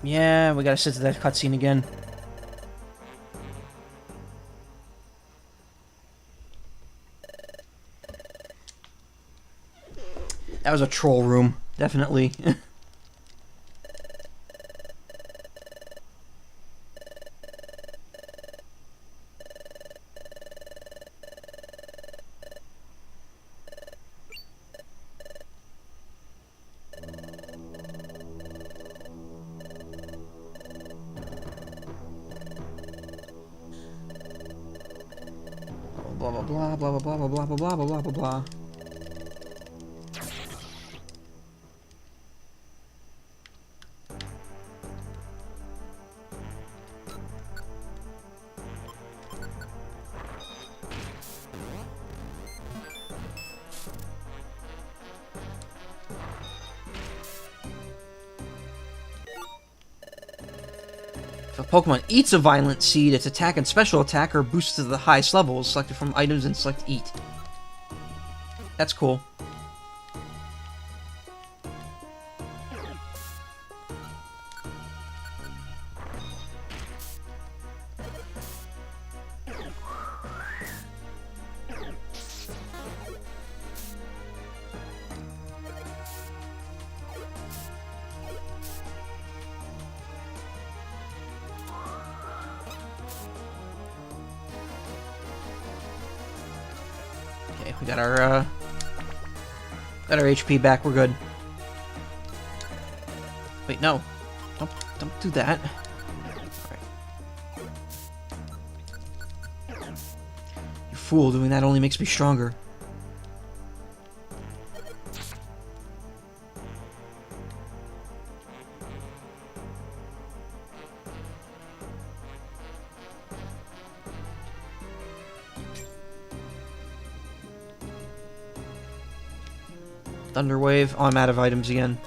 Yeah, we gotta sit to that cutscene again. That was a troll room, definitely. Blah blah blah blah blah blah blah blah blah blah blah blah. If a Pokemon eats a Violent Seed, its attack and special attack are boosted to the highest levels, selected from items and select Eat. That's cool. Okay, we got our HP back. We're good. Wait, no, don't do that. All right. You fool! Doing that only makes me stronger. Thunder Wave. Oh, I'm out of items again.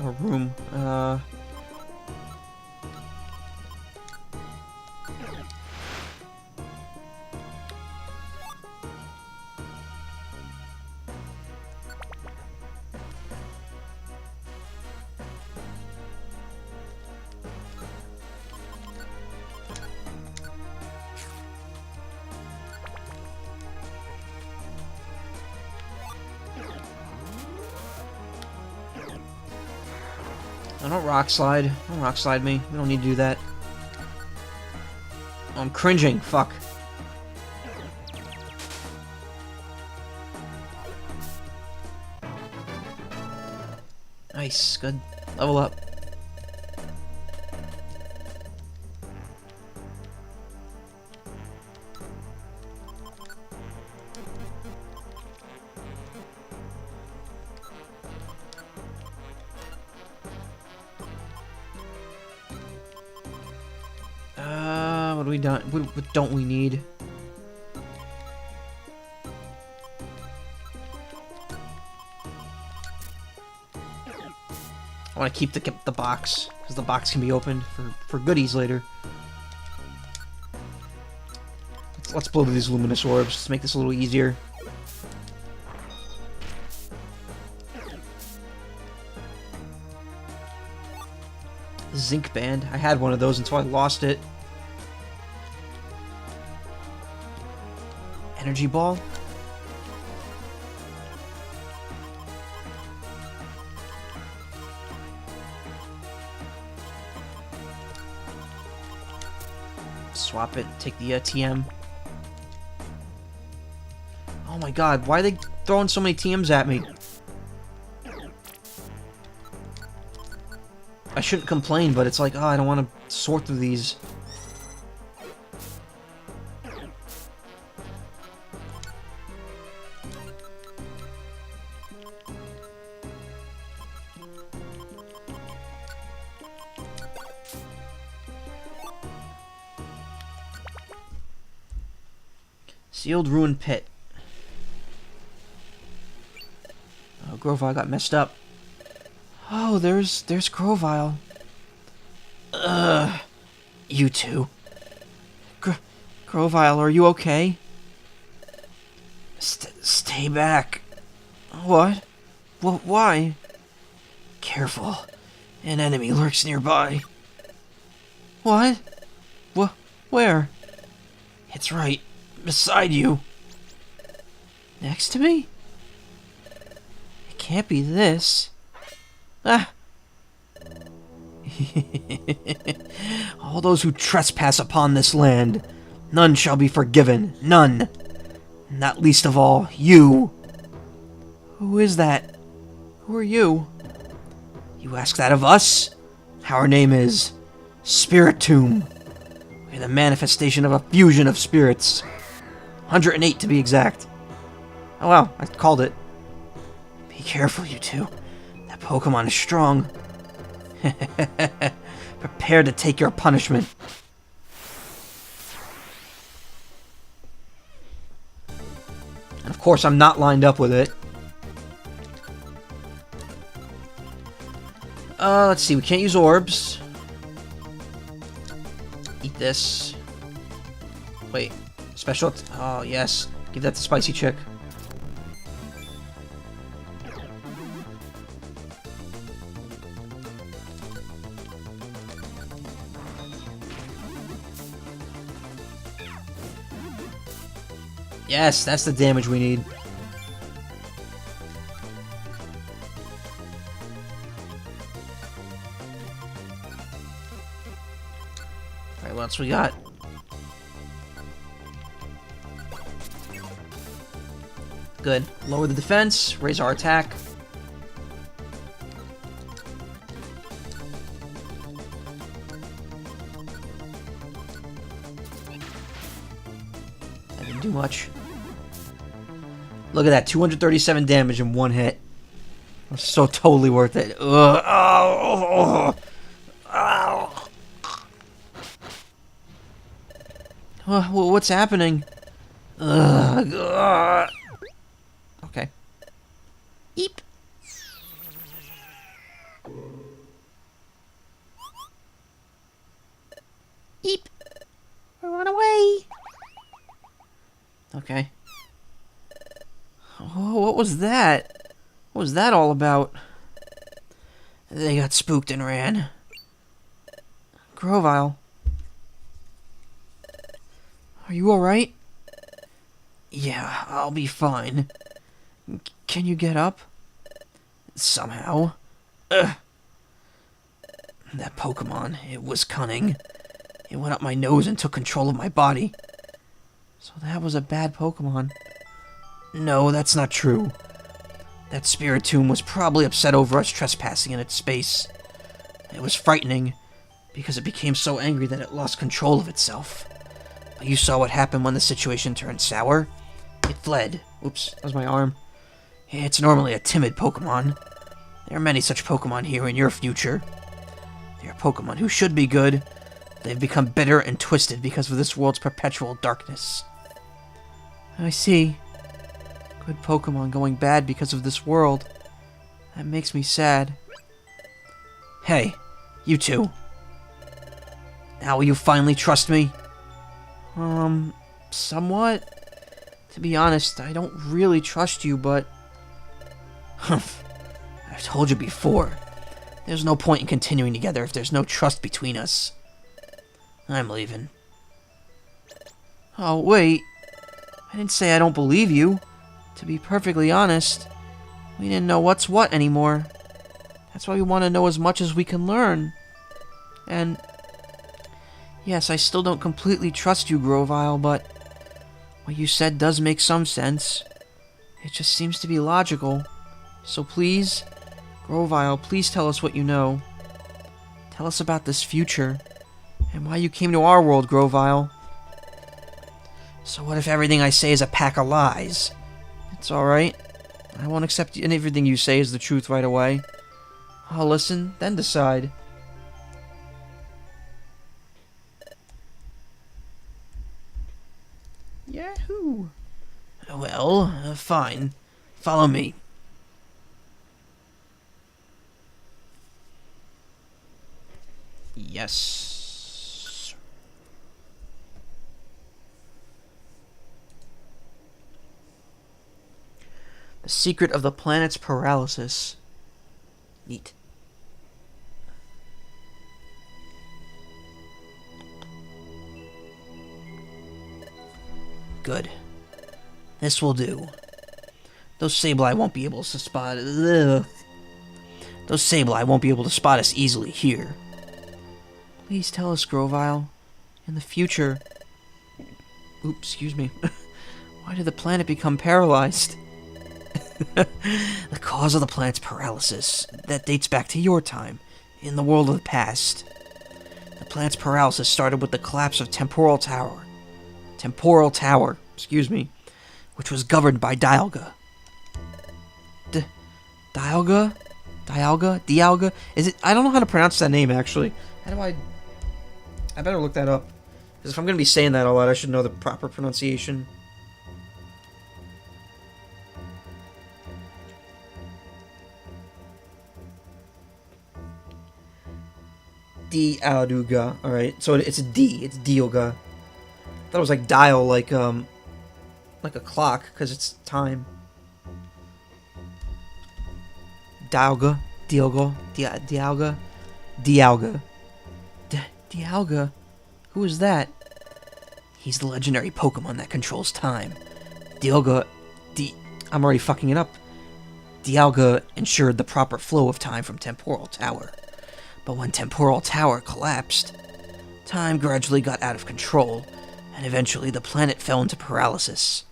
Or room. Oh, don't rock slide. Don't rock slide me. We don't need to do that. Oh, I'm cringing. Fuck. Nice. Good. Level up. What do we done? What don't we need? I want to keep the box, because the box can be opened for goodies later. Let's blow through these luminous orbs to make this a little easier. Zinc band. I had one of those until I lost it. Energy ball. Swap it, take the TM. Oh my god, why are they throwing so many TMs at me? I shouldn't complain, but it's like, oh, I don't want to sort through these. Sealed ruined pit. Oh, Grovyle got messed up. Oh, there's Grovyle. Ugh. You two. Grovyle, are you okay? Stay back. What? Why? Careful. An enemy lurks nearby. What? Where? It's right. Beside you. Next to me? It can't be this. Ah! All those who trespass upon this land, none shall be forgiven. None. Not least of all, you. Who is that? Who are you? You ask that of us? Our name is Spiritomb. We're the manifestation of a fusion of spirits. 108 to be exact. Oh wow, I called it. Be careful, you two. That Pokemon is strong. Prepare to take your punishment. And of course, I'm not lined up with it. Let's see, we can't use orbs. Eat this. Wait. Special... Oh, yes. Give that to Spicy Chick. Yes, that's the damage we need. Alright, what else we got? Good. Lower the defense, raise our attack. That didn't do much. Look at that, 237 damage in one hit. That's so totally worth it. Ugh. Oh, oh, oh. What's happening? Ugh. Ugh. Okay. Eep. Eep. Run away. Okay. Oh, what was that? What was that all about? They got spooked and ran. Grovyle. Are you alright? Yeah, I'll be fine. Can you get up? Somehow. Ugh. That Pokemon, it was cunning. It went up my nose and took control of my body. So that was a bad Pokemon. No, that's not true. That Spiritomb was probably upset over us trespassing in its space. It was frightening, because it became so angry that it lost control of itself. But you saw what happened when the situation turned sour? It fled. Oops, that was my arm. It's normally a timid Pokemon. There are many such Pokemon here in your future. They are Pokemon who should be good. They've become bitter and twisted because of this world's perpetual darkness. I see. Good Pokemon going bad because of this world. That makes me sad. Hey, you two. Now will you finally trust me? Somewhat. To be honest, I don't really trust you, but... Humph. I've told you before. There's no point in continuing together if there's no trust between us. I'm leaving. Oh, wait. I didn't say I don't believe you. To be perfectly honest, we didn't know what's what anymore. That's why we want to know as much as we can learn. And... yes, I still don't completely trust you, Grovyle, but... what you said does make some sense. It just seems to be logical. So please, Grovyle, please tell us what you know. Tell us about this future. And why you came to our world, Grovyle. So what if everything I say is a pack of lies? It's alright. I won't accept everything you say as the truth right away. I'll listen, then decide. Yahoo! Well, fine. Follow me. Yes. The secret of the planet's paralysis. Neat. Good. This will do. Those Sableye won't be able to spot... Ugh. Those Sableye won't be able to spot us easily here. Please tell us, Grovyle. In the future... oops, excuse me. Why did the planet become paralyzed? The cause of the planet's paralysis, that dates back to your time, in the world of the past. The planet's paralysis started with the collapse of Temporal Tower, which was governed by Dialga. Dialga? Dialga? Is it? I don't know how to pronounce that name, actually. How do I better look that up. Because if I'm going to be saying that a lot, I should know the proper pronunciation. Dialga. Alright, so it's a D. It's Dialga. I thought it was like dial, like a clock, because it's time. Dialga. Dialga. Who is that? He's the legendary Pokemon that controls time. I'm already fucking it up. Dialga ensured the proper flow of time from Temporal Tower. But when Temporal Tower collapsed, time gradually got out of control, and eventually the planet fell into paralysis.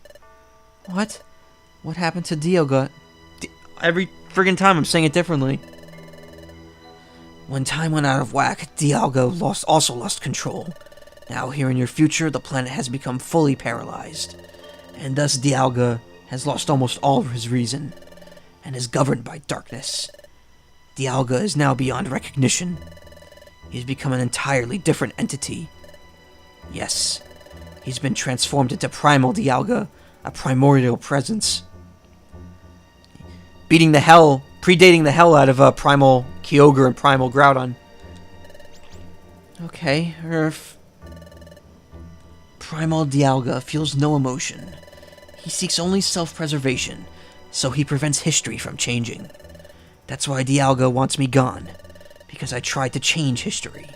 What? What happened to Dialga? Every friggin' time I'm saying it differently. When time went out of whack, Dialga also lost control. Now here in your future, the planet has become fully paralyzed, and thus Dialga has lost almost all of his reason, and is governed by darkness. Dialga is now beyond recognition. He's become an entirely different entity. Yes, he's been transformed into Primal Dialga, a primordial presence. Predating the hell out of Primal Kyogre and Primal Groudon. Okay, Primal Dialga feels no emotion. He seeks only self-preservation, so he prevents history from changing. That's why Dialga wants me gone, because I tried to change history.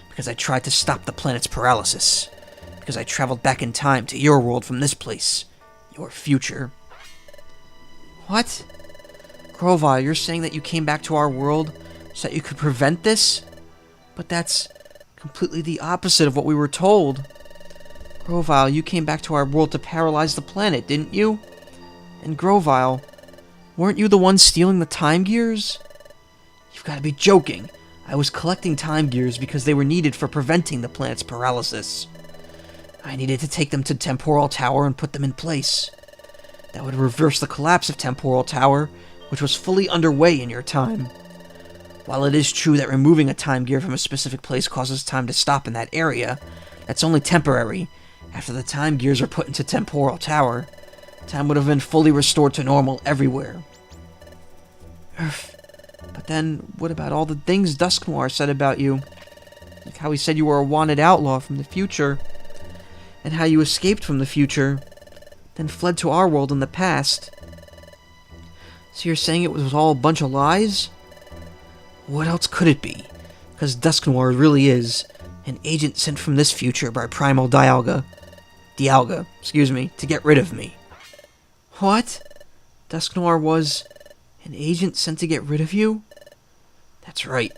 Because I tried to stop the planet's paralysis. Because I traveled back in time to your world from this place. Your future. What? Grovyle, you're saying that you came back to our world so that you could prevent this? But that's completely the opposite of what we were told. Grovyle, you came back to our world to paralyze the planet, didn't you? And Grovyle, weren't you the one stealing the time gears? You've got to be joking. I was collecting time gears because they were needed for preventing the planet's paralysis. I needed to take them to Temporal Tower and put them in place. That would reverse the collapse of Temporal Tower, which was fully underway in your time. While it is true that removing a time gear from a specific place causes time to stop in that area, that's only temporary. After the time gears are put into Temporal Tower, time would have been fully restored to normal everywhere. But then, what about all the things Dusknoir said about you? Like how he said you were a wanted outlaw from the future, and how you escaped from the future, then fled to our world in the past. So you're saying it was all a bunch of lies? What else could it be? Because Dusknoir really is an agent sent from this future by Primal Dialga, to get rid of me. What? Dusknoir was an agent sent to get rid of you? That's right.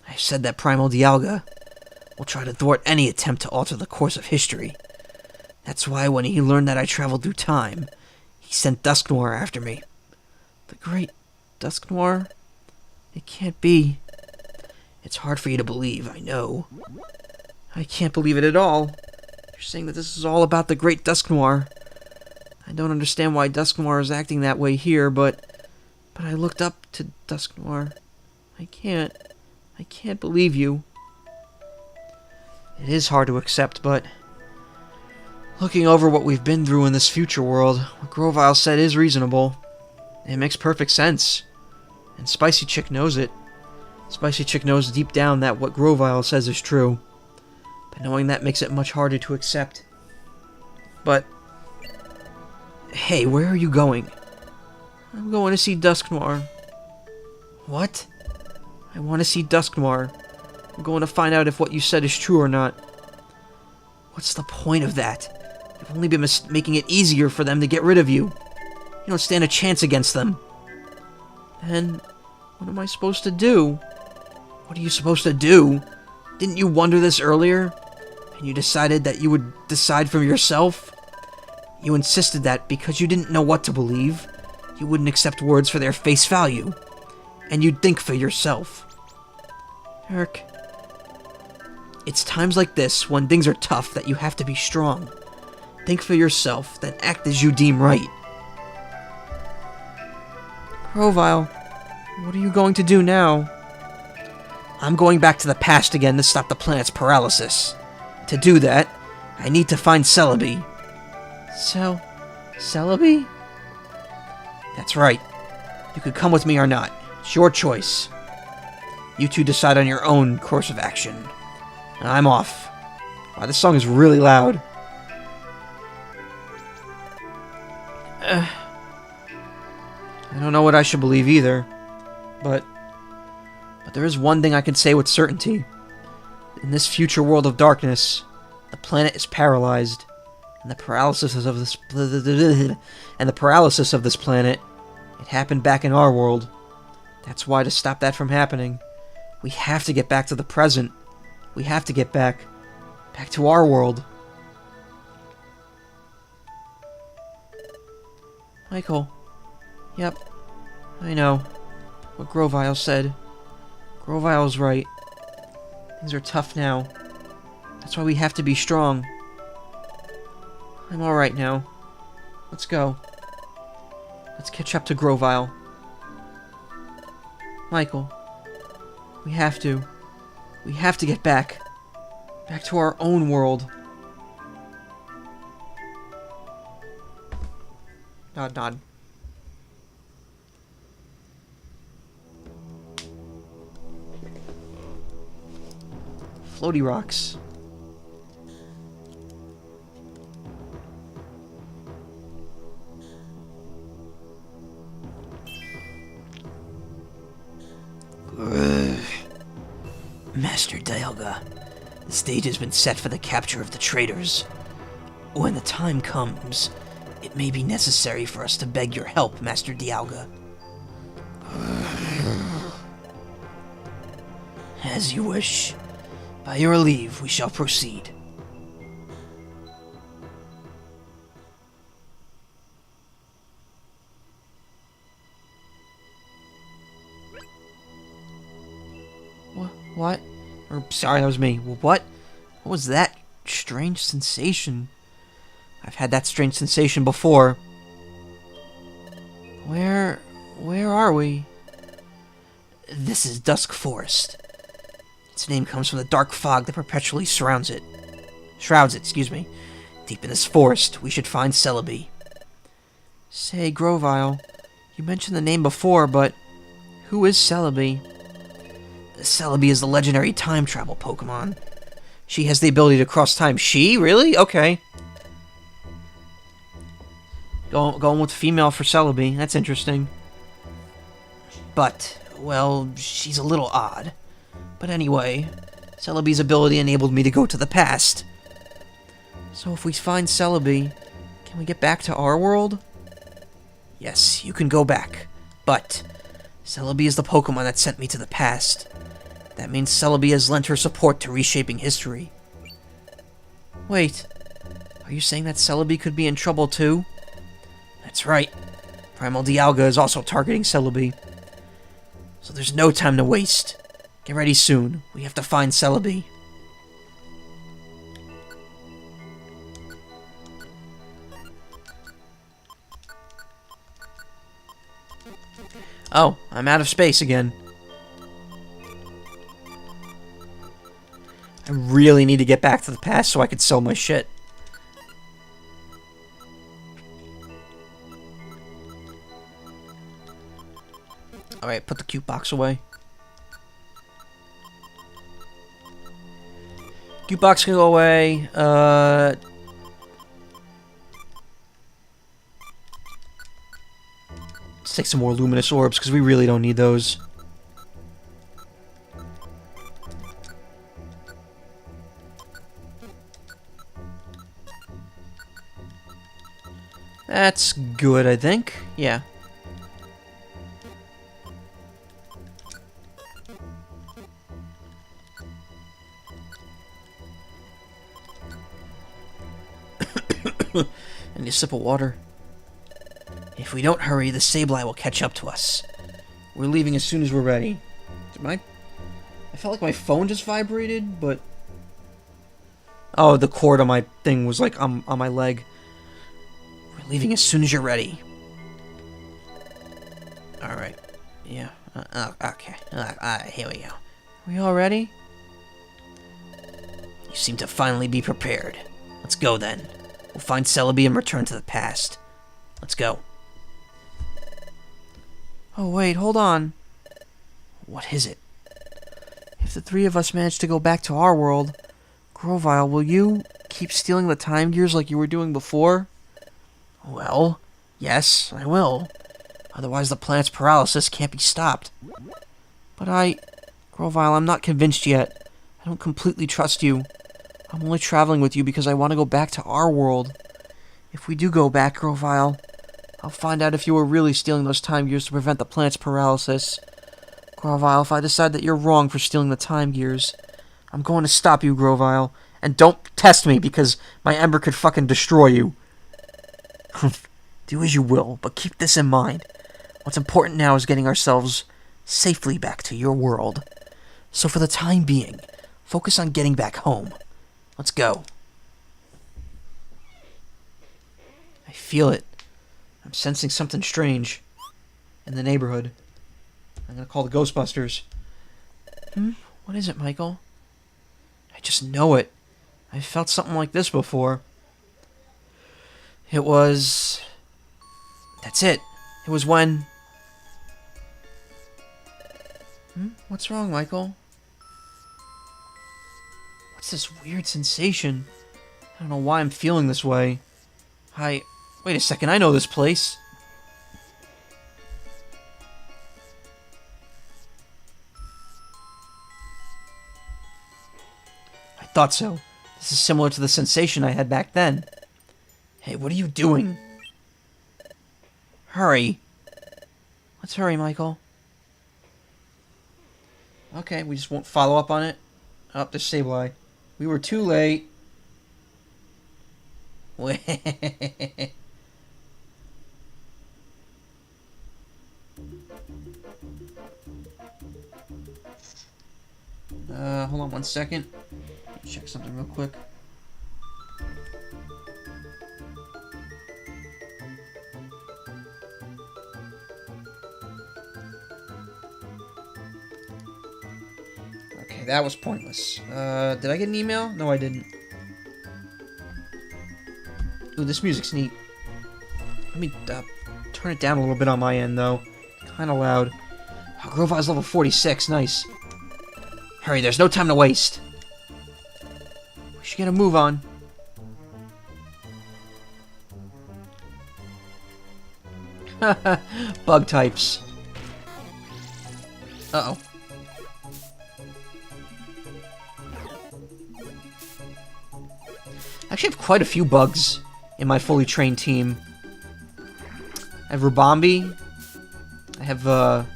I've said that Primal Dialga will try to thwart any attempt to alter the course of history. That's why when he learned that I traveled through time, he sent Dusknoir after me. The great Dusknoir? It can't be. It's hard for you to believe, I know. I can't believe it at all. You're saying that this is all about the great Dusknoir. I don't understand why Dusknoir is acting that way here, but I looked up to Dusknoir. I can't believe you. It is hard to accept, but looking over what we've been through in this future world, what Grovyle said is reasonable. It makes perfect sense. And Spicy Chick knows it. Spicy Chick knows deep down that what Grovyle says is true. But knowing that makes it much harder to accept. But hey, where are you going? I'm going to see Dusknoir. What? I want to see Dusknoir. I'm going to find out if what you said is true or not. What's the point of that? You've only been making it easier for them to get rid of you. You don't stand a chance against them. Then, what am I supposed to do? What are you supposed to do? Didn't you wonder this earlier? And you decided that you would decide for yourself? You insisted that because you didn't know what to believe, you wouldn't accept words for their face value. And you'd think for yourself. Eric, it's times like this, when things are tough, that you have to be strong. Think for yourself, then act as you deem right. Grovyle, what are you going to do now? I'm going back to the past again to stop the planet's paralysis. To do that, I need to find Celebi. Celebi? That's right. You could come with me or not. It's your choice. You two decide on your own course of action. And I'm off. Wow, this song is really loud. I don't know what I should believe either. But there is one thing I can say with certainty. In this future world of darkness, the planet is paralyzed. And the paralysis of this planet, it happened back in our world. That's why, to stop that from happening, we have to get back to the present. We have to get back to our world. Michael. Yep. I know. What Grovyle said. Grovyle's right. Things are tough now. That's why we have to be strong. I'm alright now. Let's go. Let's catch up to Grovyle. Michael. We have to. We have to get back. Back to our own world. Nod, nod. Floaty rocks. Master Dialga, the stage has been set for the capture of the traitors. When the time comes, it may be necessary for us to beg your help, Master Dialga. As you wish. By your leave, we shall proceed. What? Or, sorry, that was me. What? What was that strange sensation? I've had that strange sensation before. Where are we? This is Dusk Forest. Its name comes from the dark fog that perpetually shrouds it. Deep in this forest, we should find Celebi. Say, Grovyle, you mentioned the name before, but who is Celebi? Celebi is the legendary time travel Pokemon. She has the ability to cross time. She? Really? Okay. Going with female for Celebi. That's interesting. But, well, she's a little odd. But anyway, Celebi's ability enabled me to go to the past. So if we find Celebi, can we get back to our world? Yes, you can go back. But Celebi is the Pokemon that sent me to the past. That means Celebi has lent her support to reshaping history. Wait, are you saying that Celebi could be in trouble too? That's right. Primal Dialga is also targeting Celebi. So there's no time to waste. Get ready soon. We have to find Celebi. Oh, I'm out of space again. I really need to get back to the past so I can sell my shit. Alright, put the cute box away. Cute box can go away. Let's take some more luminous orbs, because we really don't need those. That's good, I think. Yeah. I need a sip of water. If we don't hurry, the Sableye will catch up to us. We're leaving as soon as we're ready. I felt like my phone just vibrated, but... Oh, the cord on my thing was like on my leg. We're leaving as soon as you're ready. Alright. Yeah. Okay. Here we go. We all ready? You seem to finally be prepared. Let's go then. We'll find Celebi and return to the past. Let's go. Oh wait, hold on. What is it? If the three of us manage to go back to our world, Grovyle, will you keep stealing the time gears like you were doing before? Well, yes, I will. Otherwise the planet's paralysis can't be stopped. But Grovyle, I'm not convinced yet. I don't completely trust you. I'm only traveling with you because I want to go back to our world. If we do go back, Grovyle, I'll find out if you were really stealing those time gears to prevent the planet's paralysis. Grovyle, if I decide that you're wrong for stealing the time gears, I'm going to stop you, Grovyle. And don't test me, because my Ember could fucking destroy you. Do as you will, but keep this in mind. What's important now is getting ourselves safely back to your world. So for the time being, focus on getting back home. Let's go. I feel it. I'm sensing something strange in the neighborhood. I'm gonna call the Ghostbusters. What is it, Michael? I just know it. I've felt something like this before. It was... That's it. It was when... What's wrong, Michael? What's this weird sensation? I don't know why I'm feeling this way. Wait a second, I know this place. I thought so. This is similar to the sensation I had back then. Hey, what are you doing? Hurry. Let's hurry, Michael. Okay, we just won't follow up on it. Up to Sableye. We were too late. Hold on 1 second. Check something real quick. Okay, that was pointless. Did I get an email? No, I didn't. Ooh, this music's neat. Let me turn it down a little bit on my end, though. Kind of loud. Oh, Grovile's level 46. Nice. Hurry, there's no time to waste. We should get a move on. Bug types. Uh-oh. I actually have quite a few bugs in my fully trained team. I have Rubombi. I have,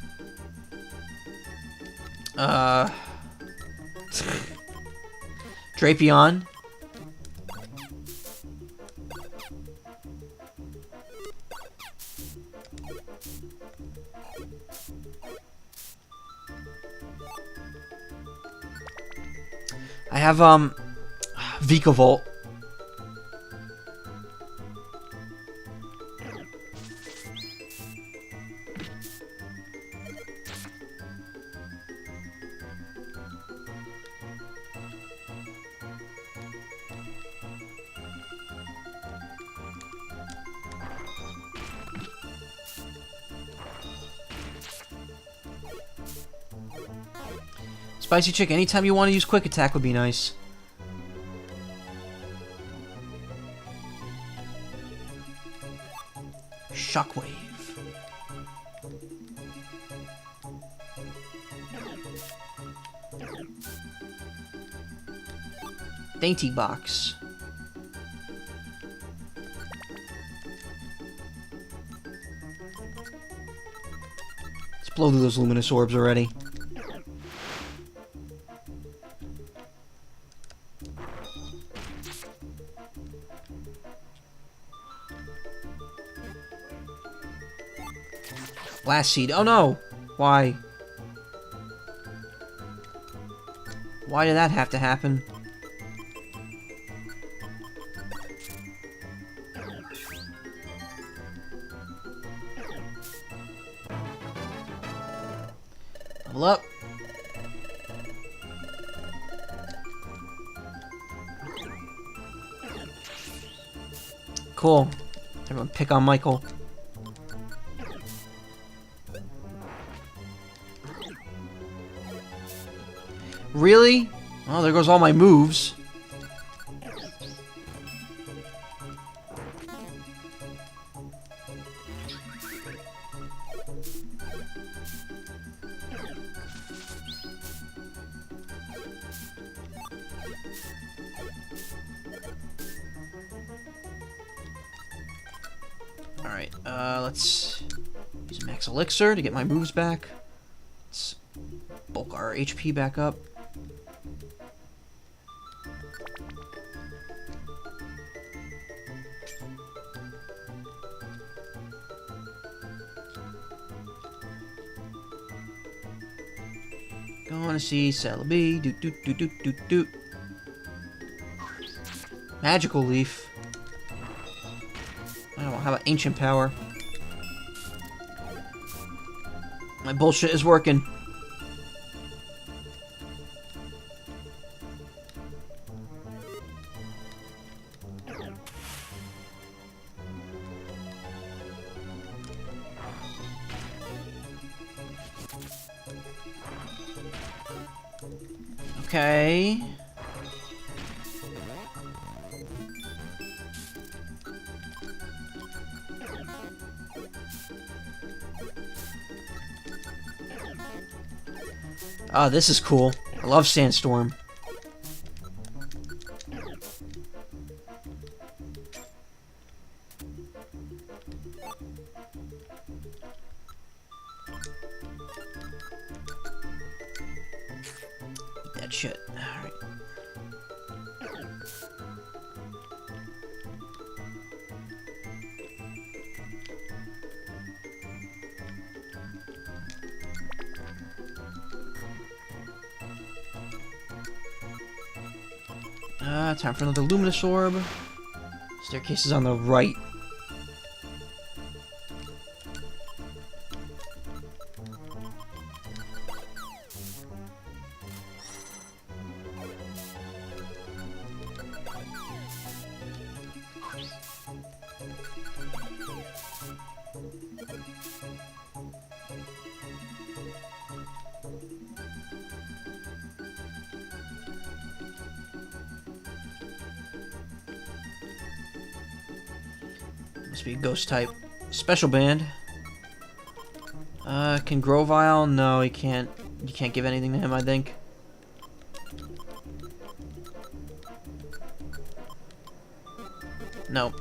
Drapion. I have, Vikavolt. Spicy Chick, anytime you want to use Quick Attack would be nice. Shockwave. Dainty Box. Let's blow through those luminous orbs already. Blast Seed. Oh no! Why? Why did that have to happen? Level up. Cool. Everyone pick on Michael. Really? Oh, there goes all my moves. Alright, let's use Max Elixir to get my moves back. Let's bulk our HP back up. Going to see Celebi. Doot doot doot doot doot doot. Magical Leaf. I don't know, how about Ancient Power? My bullshit is working. Okay. Ah, this is cool. I love Sandstorm. shit. Alright. Time for another luminous orb. Staircase is on the right. Must be a ghost type. Special band. Can Grovyle? No, he can't. You can't give anything to him, I think. No.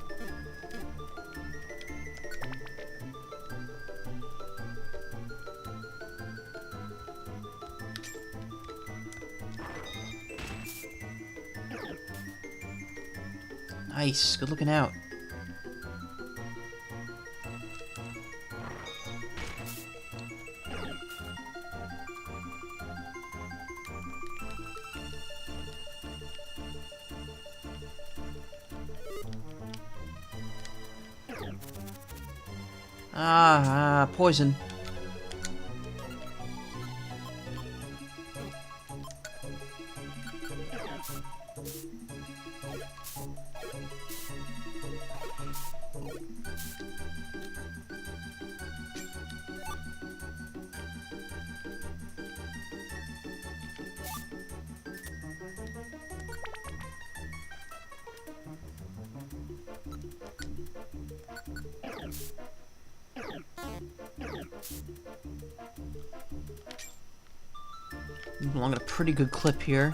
Nice. Good looking out. Poison. Moving along at a pretty good clip here.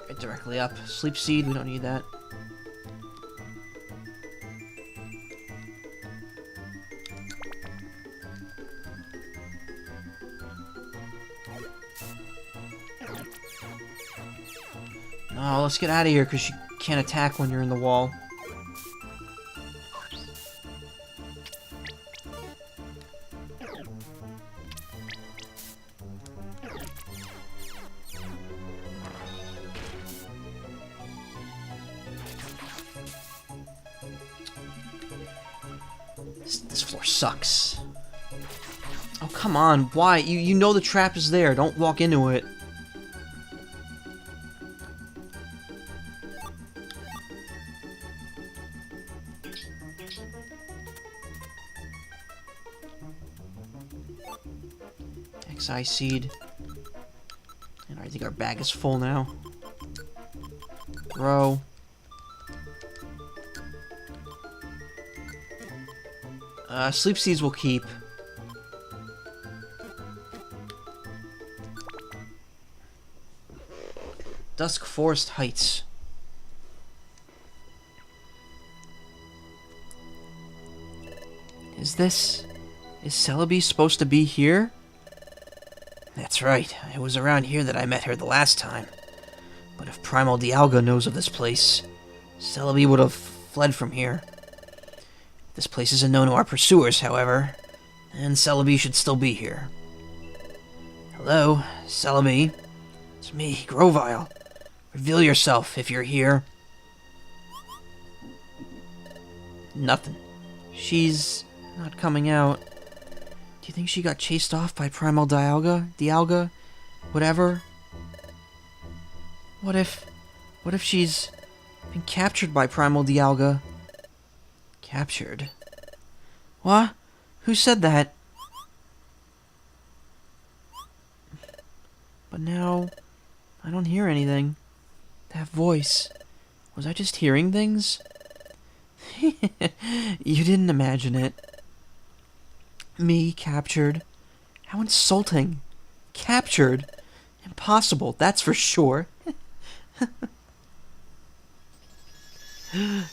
Right directly up. Sleep Seed, we don't need that. No, let's get out of here because you can't attack when you're in the wall. This floor sucks. Oh, come on. Why? You know the trap is there. Don't walk into it. XI Seed. And I think our bag is full now. Grow. Sleep Seeds will keep. Dusk Forest Heights. Is Celebi supposed to be here? That's right. It was around here that I met her the last time. But if Primal Dialga knows of this place, Celebi would have fled from here. This place isn't known to our pursuers, however, and Celebi should still be here. Hello, Celebi. It's me, Grovyle. Reveal yourself if you're here. Nothing. She's not coming out. Do you think she got chased off by Primal Dialga? Whatever? What if she's been captured by Primal Dialga? Captured? What? Who said that? But now, I don't hear anything. That voice. Was I just hearing things? You didn't imagine it. Me captured? How insulting. Captured? Impossible, that's for sure.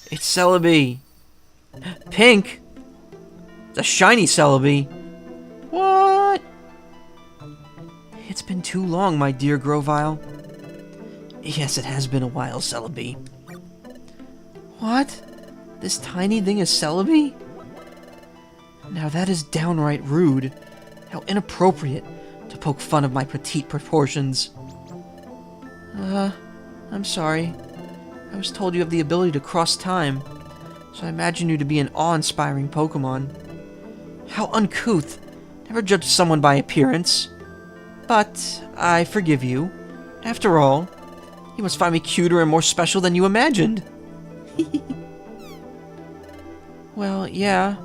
It's Celebi. Pink? The shiny Celebi. What? too long, my dear Grovyle. Yes, it has been a while, Celebi. What? This tiny thing is Celebi? Now that is downright rude. How inappropriate to poke fun of my petite proportions. I'm sorry. I was told you have the ability to cross time, so I imagine you to be an awe-inspiring Pokemon. How uncouth. Never judge someone by appearance. But I forgive you. After all, you must find me cuter and more special than you imagined. Well, yeah.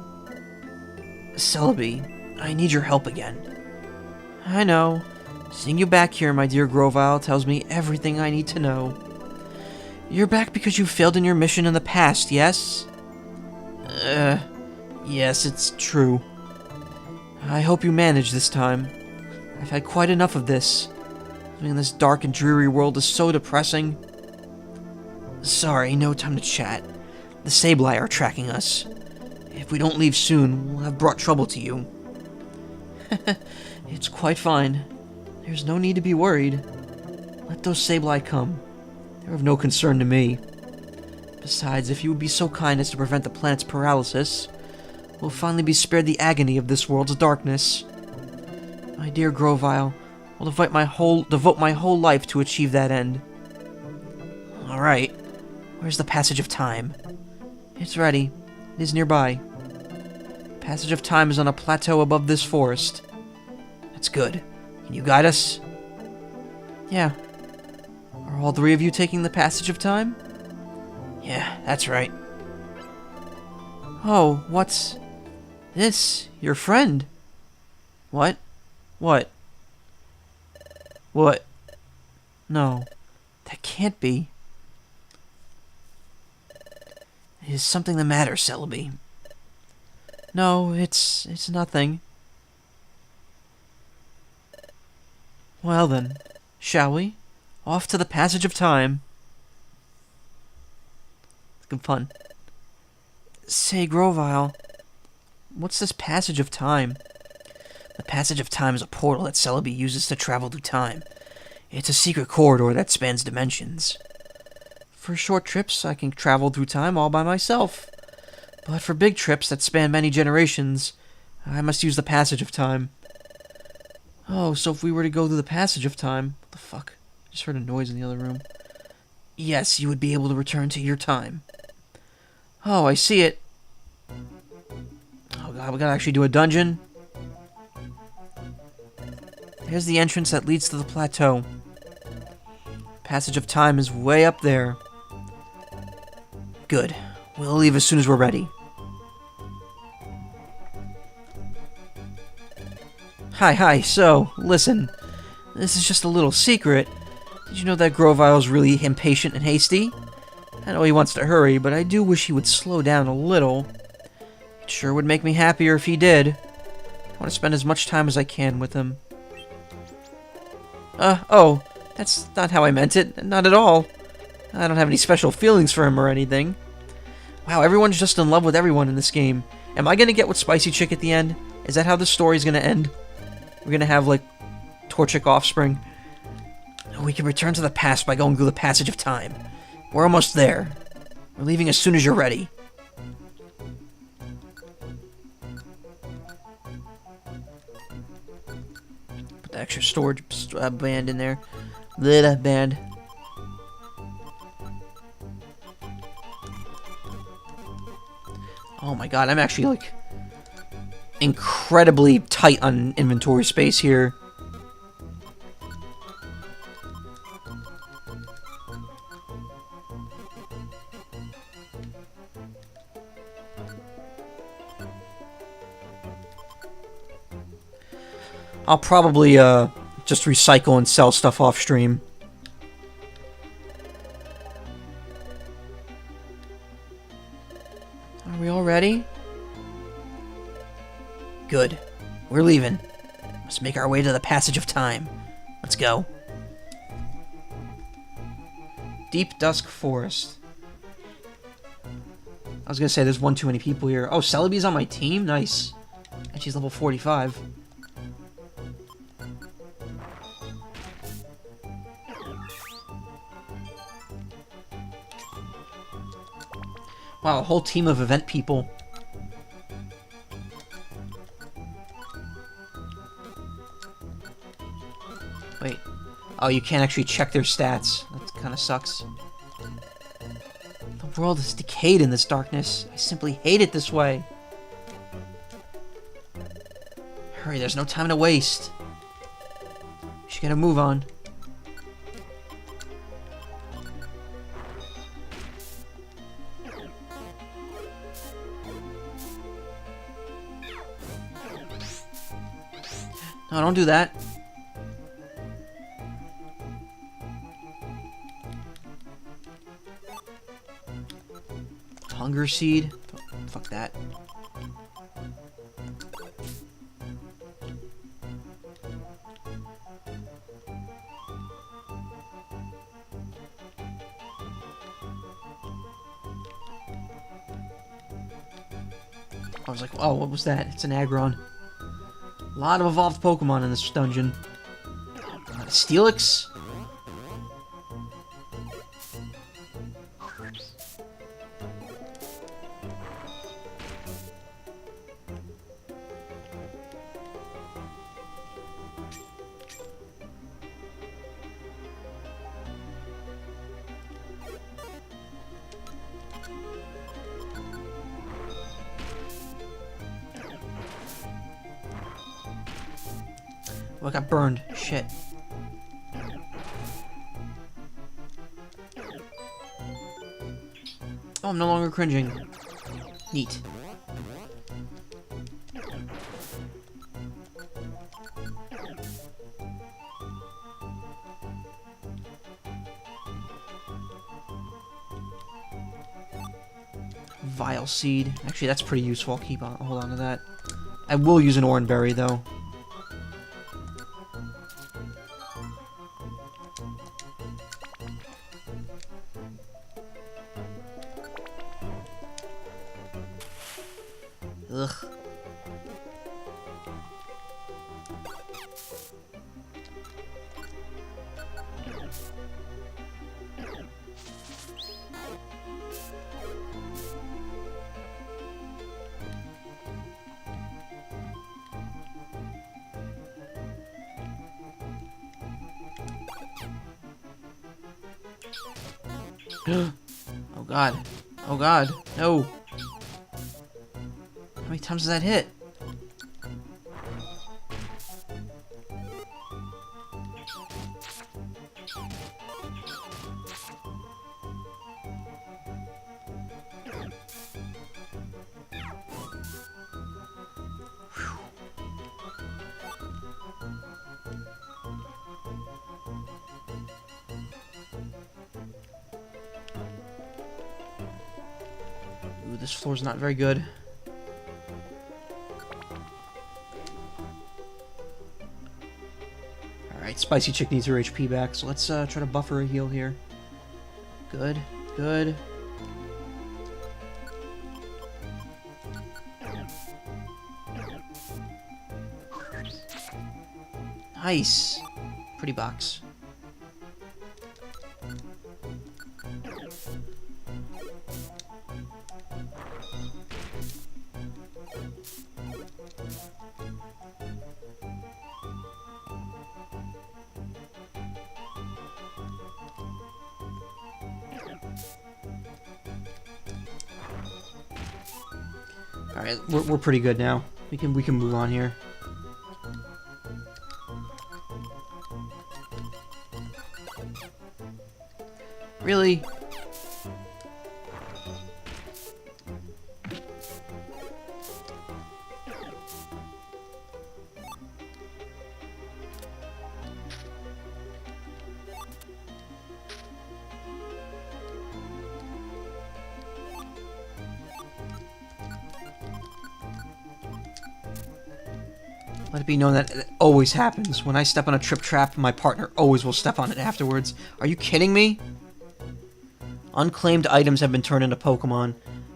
Celebi, I need your help again. I know. Seeing you back here, my dear Grovyle, tells me everything I need to know. You're back because you failed in your mission in the past, yes? Yes, it's true. I hope you manage this time. I've had quite enough of this. Living in this dark and dreary world is so depressing. Sorry, no time to chat. The Sableye are tracking us. If we don't leave soon, we'll have brought trouble to you. It's quite fine. There's no need to be worried. Let those Sableye come. They're of no concern to me. Besides, if you would be so kind as to prevent the planet's paralysis, we'll finally be spared the agony of this world's darkness. My dear Grovyle, I'll devote my whole life to achieve that end. Alright. Where's the Passage of Time? It's ready. It is nearby. Passage of Time is on a plateau above this forest. That's good. Can you guide us? Yeah. Are all three of you taking the Passage of Time? Yeah, that's right. Oh, what's this? Your friend? What? What? What? No, that can't be. Is something the matter, Celebi? No, it's nothing. Well then, shall we? Off to the Passage of Time. It's good fun. Say, Grovyle, what's this Passage of Time? The Passage of Time is a portal that Celebi uses to travel through time. It's a secret corridor that spans dimensions. For short trips, I can travel through time all by myself. But for big trips that span many generations, I must use the Passage of Time. Oh, so if we were to go through the Passage of Time... What the fuck? I just heard a noise in the other room. Yes, you would be able to return to your time. Oh, I see it. Oh god, we gotta actually do a dungeon. Here's the entrance that leads to the plateau. Passage of Time is way up there. Good. We'll leave as soon as we're ready. Hi, so, listen. This is just a little secret. Did you know that Grovyle's really impatient and hasty? I know he wants to hurry, but I do wish he would slow down a little. It sure would make me happier if he did. I want to spend as much time as I can with him. Oh, that's not how I meant it. Not at all. I don't have any special feelings for him or anything. Wow, everyone's just in love with everyone in this game. Am I gonna get with Spicy Chick at the end? Is that how the story's gonna end? We're gonna have, like, Torchic offspring? We can return to the past by going through the Passage of Time. We're almost there. We're leaving as soon as you're ready. Put the extra storage band in there. Little band. Oh my god, I'm actually, like, incredibly tight on inventory space here. I'll probably, just recycle and sell stuff off stream. Are we all ready? Good. We're leaving. Let's make our way to the Passage of Time. Let's go. Deep Dusk Forest. I was gonna say there's one too many people here. Oh, Celebi's on my team? Nice. And she's level 45. Wow, a whole team of event people. Wait. Oh, you can't actually check their stats. That kind of sucks. The world is decayed in this darkness. I simply hate it this way. Hurry, there's no time to waste. We should get a move on. No, don't do that. Hunger seed? Fuck that. I was like, oh, what was that? It's an Aggron. A lot of evolved Pokemon in this dungeon. Steelix? Oh, I got burned. Shit. Oh, I'm no longer cringing. Neat. Vile Seed. Actually, that's pretty useful. I'll keep on. Hold on to that. I will use an Oran Berry, though. Ugh. Oh god. Oh god. No. How many times does that hit? Ooh, this floor's not very good. Alright, Spicy Chick needs her HP back, so let's try to buffer a heal here. Good, good. Nice! Pretty box. Alright, we're pretty good now. We can move on here. Really? Let it be known that it always happens. When I step on a trip trap, my partner always will step on it afterwards. Are you kidding me? Unclaimed items have been turned into Pokemon.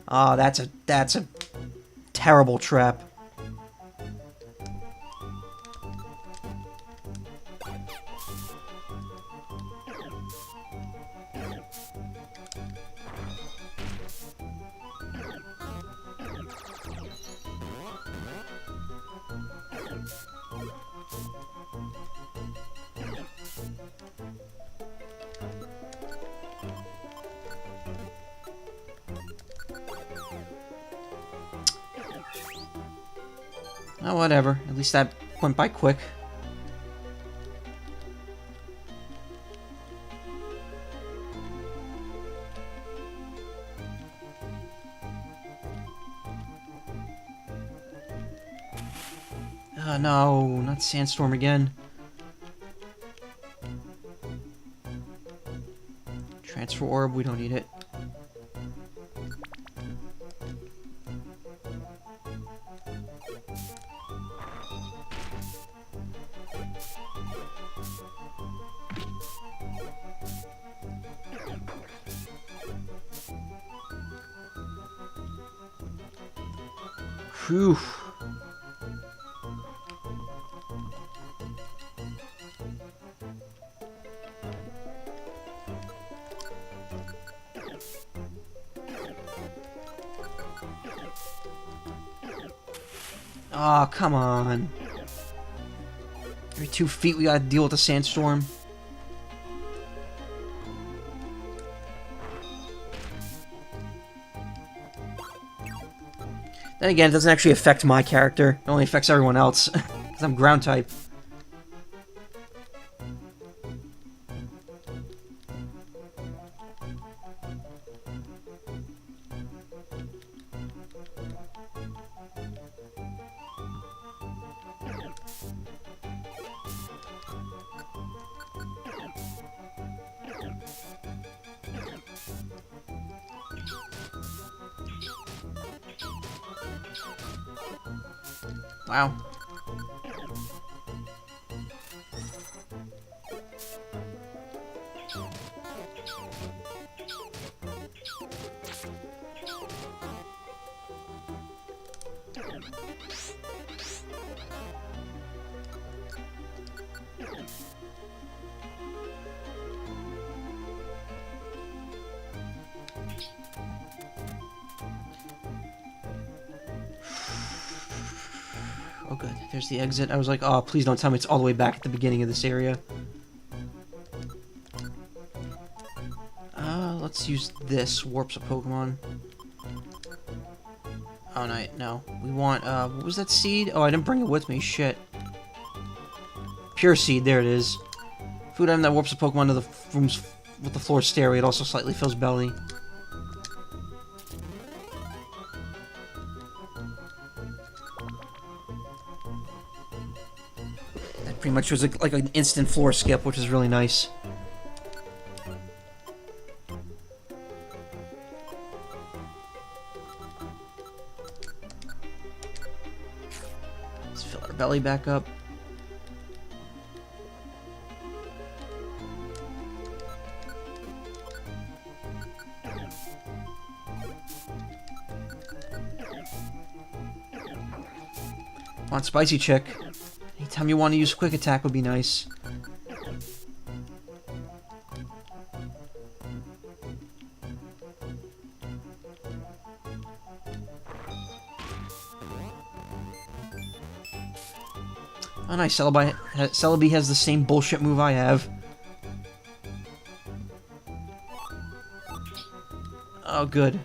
Ah, that's a terrible trap. Oh, whatever. At least that went by quick. Oh, no, not Sandstorm again. Transfer Orb, we don't need it. Whew. Oh, come on. Every 2 feet we gotta deal with a sandstorm. Then again, it doesn't actually affect my character. It only affects everyone else. Because I'm ground type. Wow. Oh, good. There's the exit. I was like, oh, please don't tell me it's all the way back at the beginning of this area. Let's use this. Warps a Pokemon. Oh, no. We want, what was that seed? Oh, I didn't bring it with me. Shit. Pure Seed. There it is. Food item that warps a Pokemon to the rooms with the floor stairway. It also slightly fills belly. Pretty much was like an instant floor skip, which is really nice. Let's fill our belly back up. Come on, Spicy Chick. Anytime you want to use Quick Attack would be nice. Oh nice, Celebi has the same bullshit move I have. Oh good.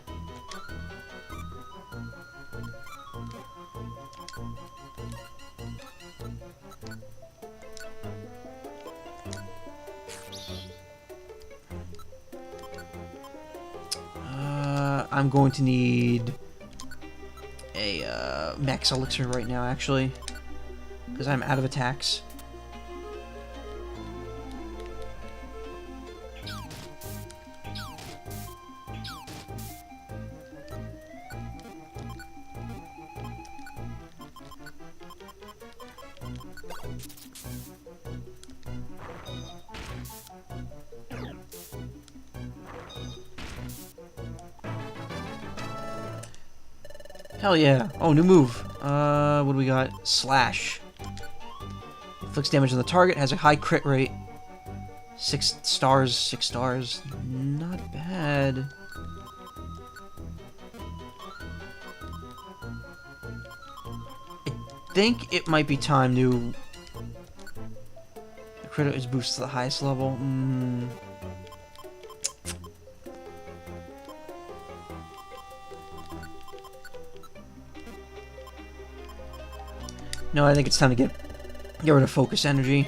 I'm going to need a Max Elixir right now, actually, because I'm out of attacks. Hell yeah. Oh, new move. What do we got? Slash. Inflicts damage on the target, has a high crit rate. 6 stars, 6 stars. Not bad. I think it might be time to... The crit is boosted to the highest level. No, I think it's time to get rid of focus energy.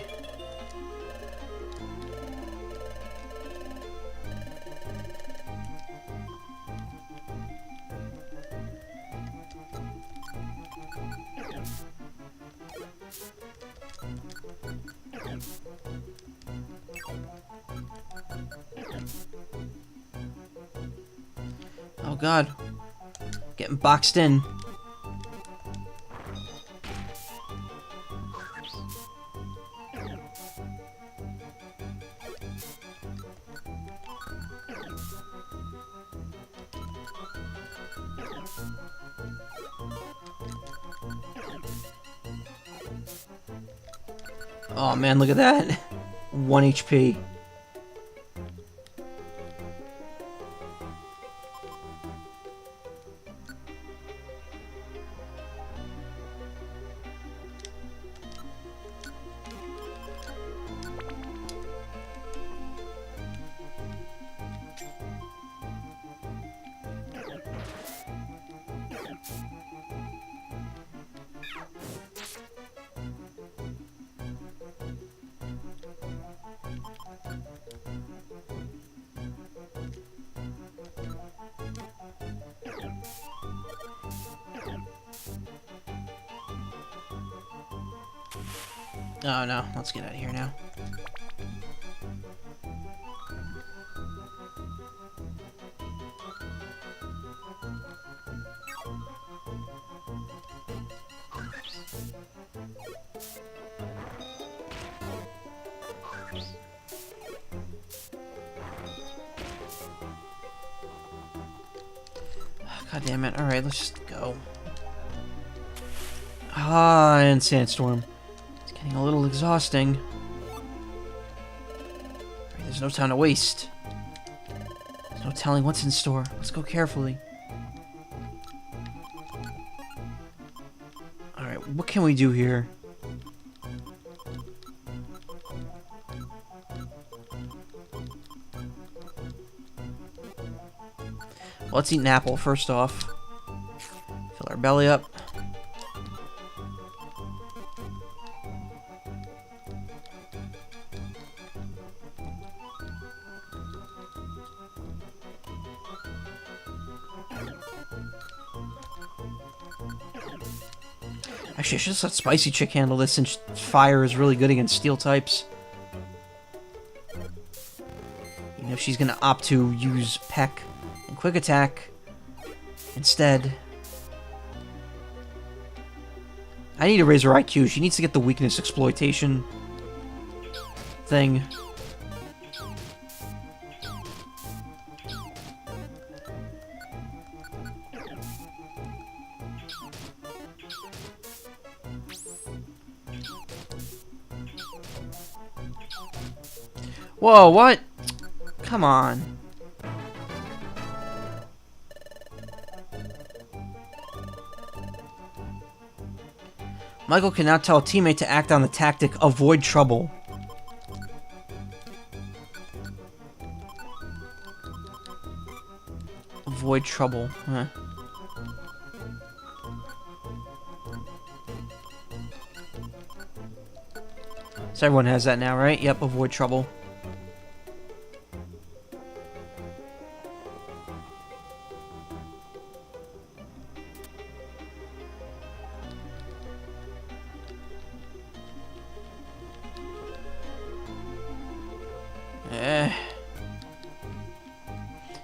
Oh god. Getting boxed in. Oh man, look at that. 1 HP. Oh no, let's get out of here now. God damn it. Alright, let's just go. Ah, and Sandstorm. It's getting a little exhausting. Right, there's no time to waste. There's no telling what's in store. Let's go carefully. Alright, what can we do here? Well, let's eat an apple first off. Fill our belly up. Actually, I should just let Spicy Chick handle this since fire is really good against steel types. Even if she's gonna opt to use Peck and Quick Attack instead. I need to raise her IQ. She needs to get the weakness exploitation thing. Whoa, what? Come on. Michael can now tell a teammate to act on the tactic avoid trouble. Avoid trouble, huh? So everyone has that now, right? Yep, avoid trouble.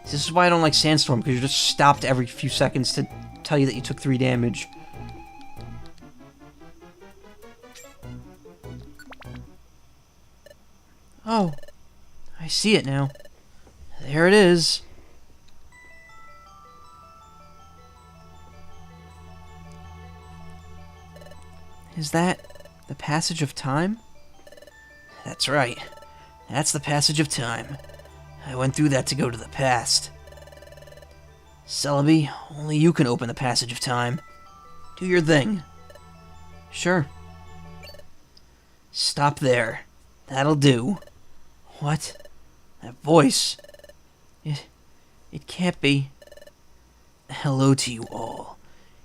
This is why I don't like Sandstorm, because you're just stopped every few seconds to tell you that you took 3 damage. Oh, I see it now. There it is. Is that the passage of time? That's right. That's the passage of time. I went through that to go to the past. Celebi, only you can open the passage of time. Do your thing. Sure. Stop there. That'll do. What? That voice. It can't be. Hello to you all.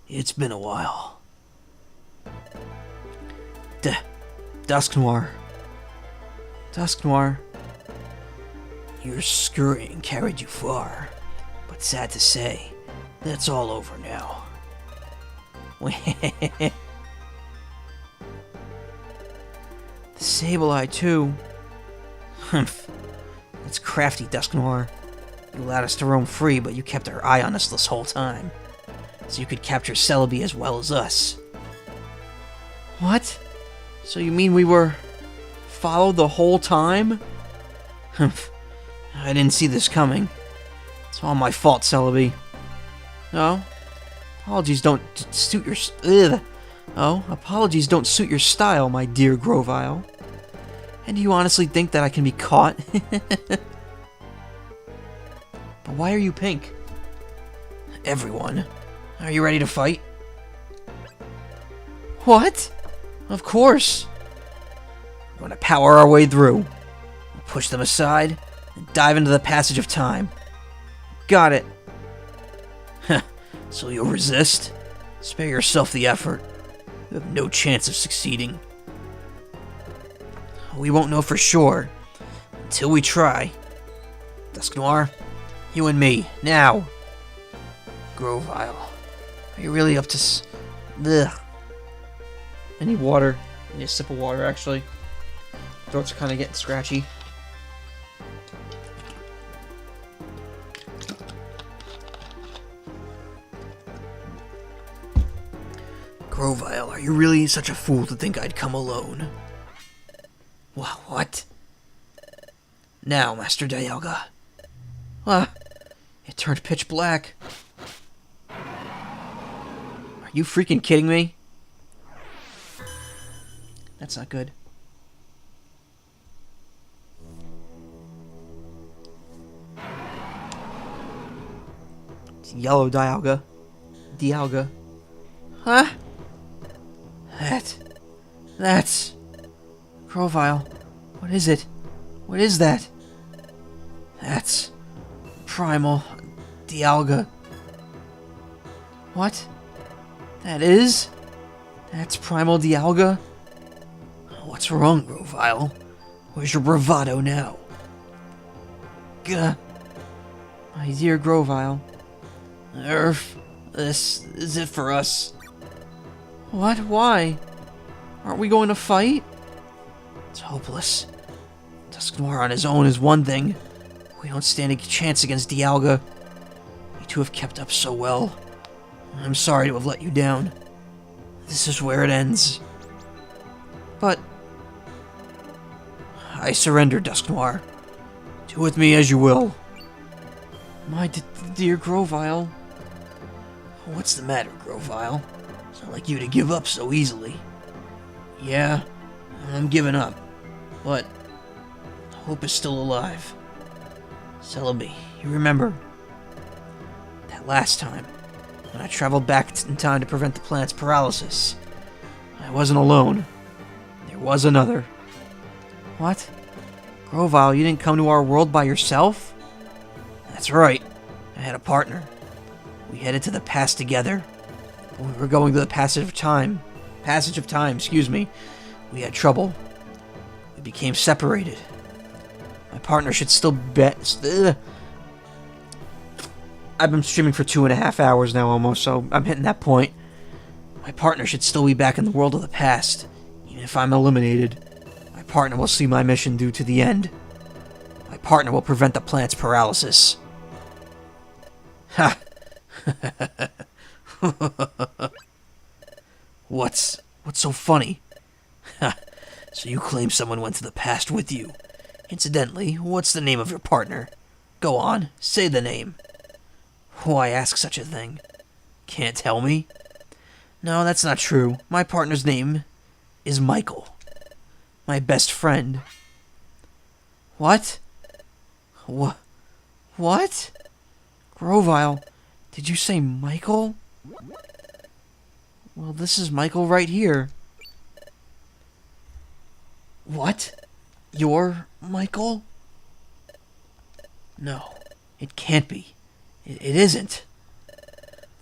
It's been a while. Dusknoir. Dusknoir. Your scurrying carried you far, but sad to say, that's all over now. The Sableye, too. Humph. That's crafty, Dusknoir. You allowed us to roam free, but you kept our eye on us this whole time. So you could capture Celebi as well as us. What? So you mean we were followed the whole time? Humph. I didn't see this coming. It's all my fault, Celebi. Oh? Apologies don't suit your... Ugh. Oh, apologies don't suit your style, my dear Grovyle. And do you honestly think that I can be caught? But why are you pink? Everyone, are you ready to fight? What? Of course. We're going to power our way through. We'll push them aside and dive into the passage of time. Got it. So you'll resist? Spare yourself the effort. You have no chance of succeeding. We won't know for sure until we try. Dusknoir, you and me, now. Grovyle, are you really up to Ugh. I need water. I need a sip of water, actually. Throat's kind of getting scratchy. Grovyle, are you really such a fool to think I'd come alone? What? Now, Master Dialga. It turned pitch black. Are you freaking kidding me? That's not good. It's yellow Dialga. Dialga. Huh? That's... Grovyle. What is it? What is that? That's... Primal... Dialga. What? That is? That's Primal Dialga? What's wrong, Grovyle? Where's your bravado now? Gah. My dear Grovyle. Earth, this is it for us. What? Why? Aren't we going to fight? It's hopeless. Dusknoir on his own is one thing. We don't stand a chance against Dialga. You two have kept up so well. I'm sorry to have let you down. This is where it ends. But... I surrender, Dusknoir. Do with me as you will. My dear Grovyle. What's the matter, Grovyle? It's not like you to give up so easily. Yeah, I'm giving up. But hope is still alive. Celebi, you remember that last time when I traveled back in time to prevent the planet's paralysis? I wasn't alone. There was another. What? Grovyle, you didn't come to our world by yourself? That's right. I had a partner. We headed to the past together. When we were going to the passage of time, excuse me, we had trouble. We became separated. My partner should still I've been streaming for 2.5 hours now almost, so I'm hitting that point. My partner should still be back in the world of the past. Even if I'm eliminated, my partner will see my mission through to the end. My partner will prevent the planet's paralysis. Ha! What's so funny? So you claim someone went to the past with you. Incidentally, what's the name of your partner? Go on, say the name. Why ask such a thing? Can't tell me? No, that's not true. My partner's name is Michael. My best friend. What? What? Grovyle, did you say Michael? Well, this is Michael right here. What? You're Michael? No, it can't be. It isn't.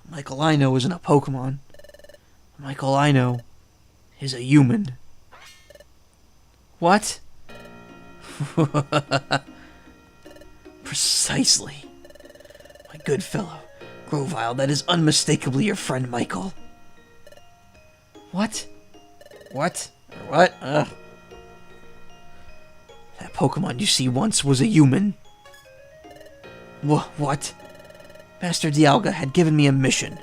Michael I know isn't a Pokemon. Michael I know is a human. What? Precisely. My good fellow, Grovyle, that is unmistakably your friend Michael. What? What? What? Ugh. That Pokemon you see once was a human. What? Master Dialga had given me a mission.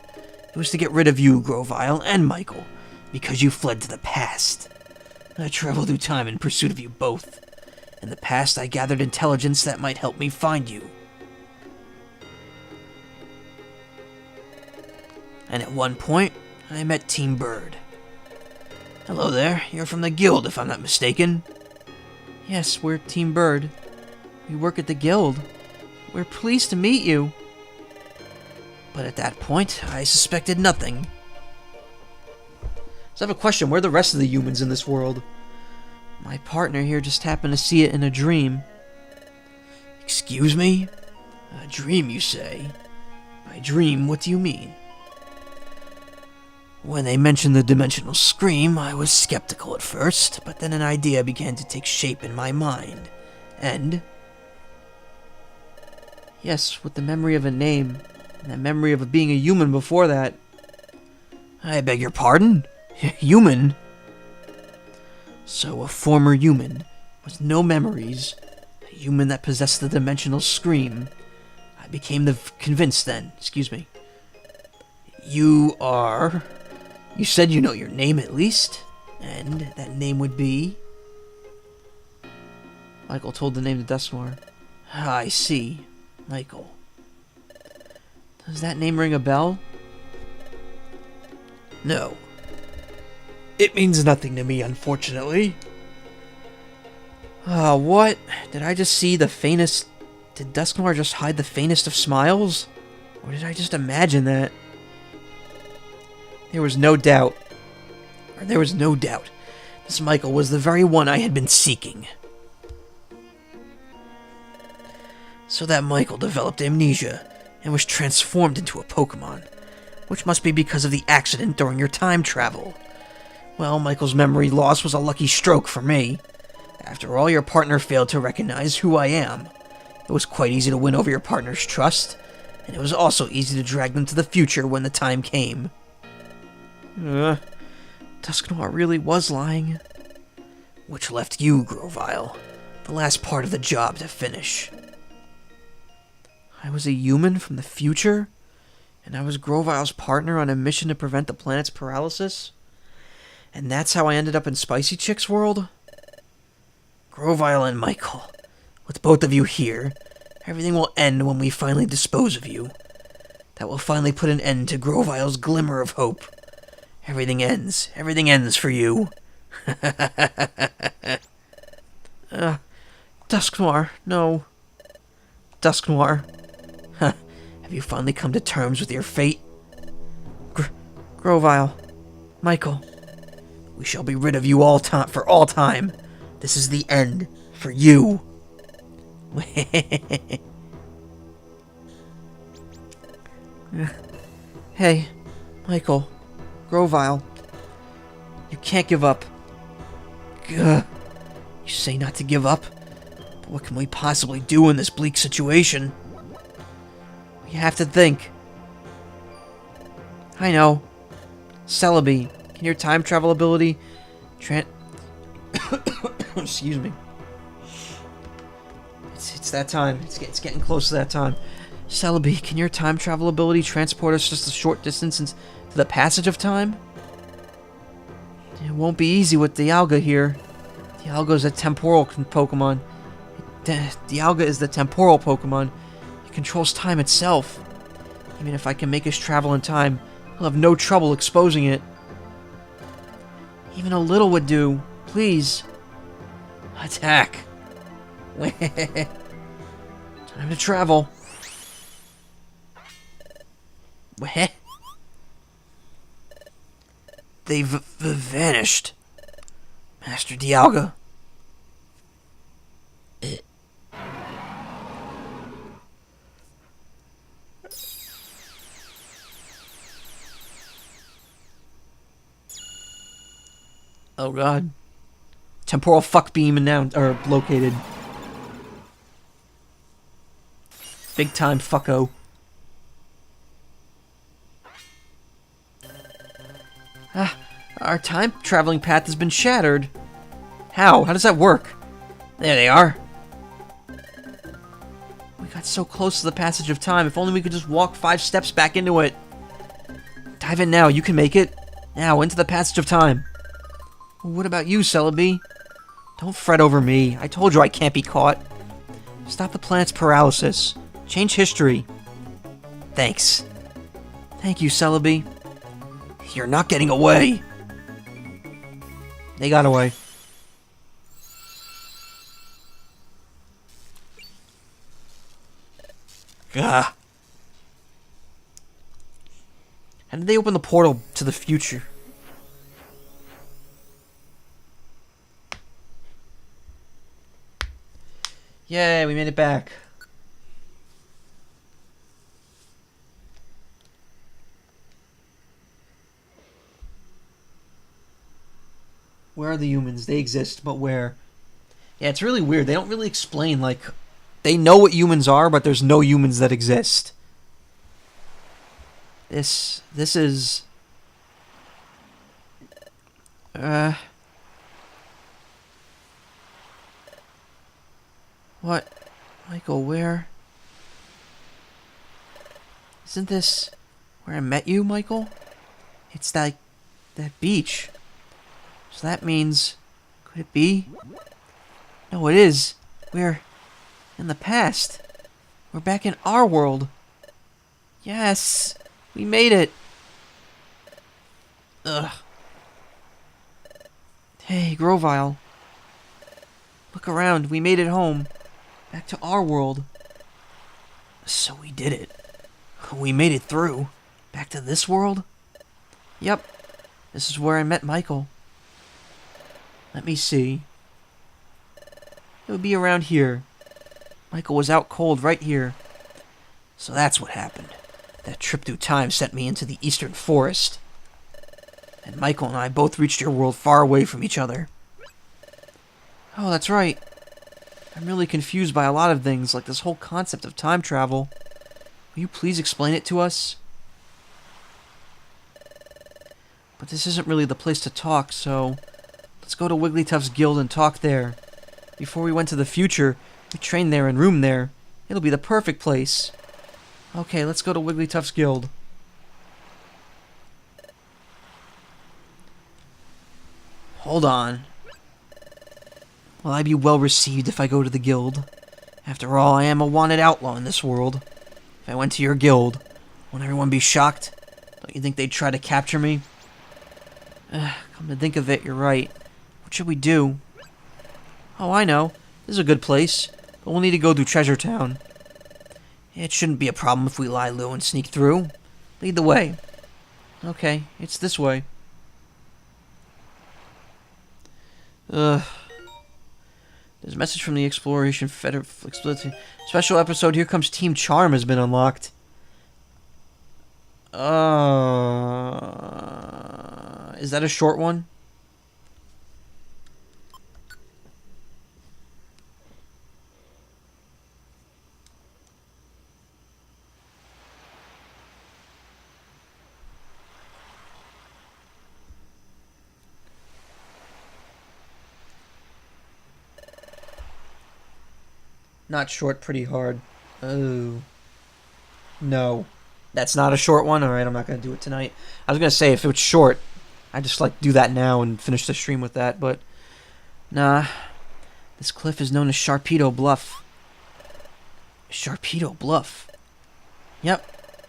It was to get rid of you, Grovyle, and Michael, because you fled to the past. I traveled through time in pursuit of you both. In the past, I gathered intelligence that might help me find you. And at one point, I met Team Bird. Hello there, you're from the guild, if I'm not mistaken. Yes, we're Team Bird. We work at the guild. We're pleased to meet you. But at that point, I suspected nothing. So I have a question. Where are the rest of the humans in this world? My partner here just happened to see it in a dream. Excuse me? A dream, you say? By dream, what do you mean? When they mentioned the dimensional scream, I was skeptical at first, but then an idea began to take shape in my mind. And... yes, with the memory of a name, and the memory of being a human before that. I beg your pardon? Human? So a former human, with no memories, a human that possessed the dimensional scream. I became convinced then, excuse me. You said you know your name at least, and that name would be... Michael told the name to Dusknoir. I see, Michael. Does that name ring a bell? No. It means nothing to me, unfortunately. What? Did I just see the faintest... Did Dusknoir just hide the faintest of smiles? Or did I just imagine that? There was no doubt. This Michael was the very one I had been seeking. So that Michael developed amnesia and was transformed into a Pokemon, which must be because of the accident during your time travel. Well, Michael's memory loss was a lucky stroke for me. After all, your partner failed to recognize who I am. It was quite easy to win over your partner's trust, and it was also easy to drag them to the future when the time came. Dusknoir really was lying. Which left you, Grovyle, the last part of the job to finish. I was a human from the future, and I was Grovyle's partner on a mission to prevent the planet's paralysis? And that's how I ended up in Spicy Chick's world? Grovyle and Michael, with both of you here, everything will end when we finally dispose of you. That will finally put an end to Grovyle's glimmer of hope. Everything ends for you. Dusknoir, no. Dusknoir. Have you finally come to terms with your fate? Grovyle. Michael. We shall be rid of you for all time. This is the end for you. Hey, Michael. Grovyle. You can't give up. Gah. You say not to give up? But what can we possibly do in this bleak situation? We have to think. I know. Celebi, can your time travel ability excuse me. It's that time. It's getting close to that time. Celebi, can your time travel ability transport us just a short distance to the passage of time? It won't be easy with Dialga here. Dialga's a temporal Pokemon. Dialga is the temporal Pokemon. It controls time itself. Even if I can make us travel in time, I'll have no trouble exposing it. Even a little would do. Please. Attack. Time to travel. They've vanished. Master Dialga. Oh God. Temporal fuck beam announced or located. Big time fucko. Our time traveling path has been shattered. How? How does that work? There they are. We got so close to the passage of time. If only we could just walk 5 steps back into it. Dive in now. You can make it. Now, into the passage of time. What about you, Celebi? Don't fret over me. I told you I can't be caught. Stop the planet's paralysis. Change history. Thanks. Thank you, Celebi. You're not getting away. They got away. Gah. How did they open the portal to the future? Yay, we made it back. Where are the humans? They exist, but where? Yeah, it's really weird. They don't really explain, like... They know what humans are, but there's no humans that exist. This is... What? Michael, where? Isn't this where I met you, Michael? It's that beach. So that means... Could it be? No, it is. We're in the past. We're back in our world. Yes! We made it! Ugh. Hey, Grovyle. Look around. We made it home. Back to our world. So we did it. We made it through. Back to this world? Yep. This is where I met Michael. Let me see. It would be around here. Michael was out cold right here. So that's what happened. That trip through time sent me into the Eastern Forest. And Michael and I both reached your world far away from each other. Oh, that's right. I'm really confused by a lot of things, like this whole concept of time travel. Will you please explain it to us? But this isn't really the place to talk, so... Let's go to Wigglytuff's guild and talk there. Before we went to the future, we trained there and roomed there. It'll be the perfect place. Okay, let's go to Wigglytuff's guild. Hold on. Will I be well received if I go to the guild? After all, I am a wanted outlaw in this world. If I went to your guild, won't everyone be shocked? Don't you think they'd try to capture me? Come to think of it, you're right. What should we do? Oh, I know. This is a good place, but we'll need to go through Treasure Town. It shouldn't be a problem if we lie low and sneak through. Lead the way. Okay, it's this way. There's a message from the Exploration Special episode, Here Comes Team Charm, has been unlocked. Is that a short one? Not short, pretty hard. Oh. No. That's not a short one? Alright, I'm not going to do it tonight. I was going to say, if it was short, I'd just, like, do that now and finish the stream with that, but... Nah. This cliff is known as Sharpedo Bluff. Sharpedo Bluff? Yep.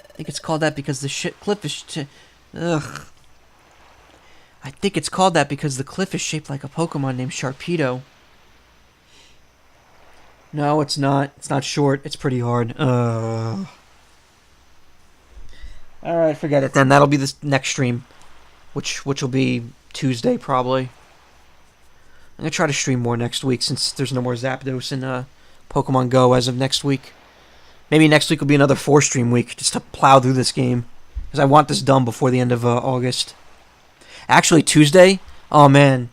I think it's called that because the cliff is... Ugh. I think it's called that because the cliff is shaped like a Pokemon named Sharpedo. No, it's not. It's not short. It's pretty hard. Alright, forget it then. That'll be the next stream. Which will be Tuesday, probably. I'm going to try to stream more next week since there's no more Zapdos in Pokemon Go as of next week. Maybe next week will be another 4-stream week just to plow through this game. Because I want this done before the end of August. Actually, Tuesday? Oh, man.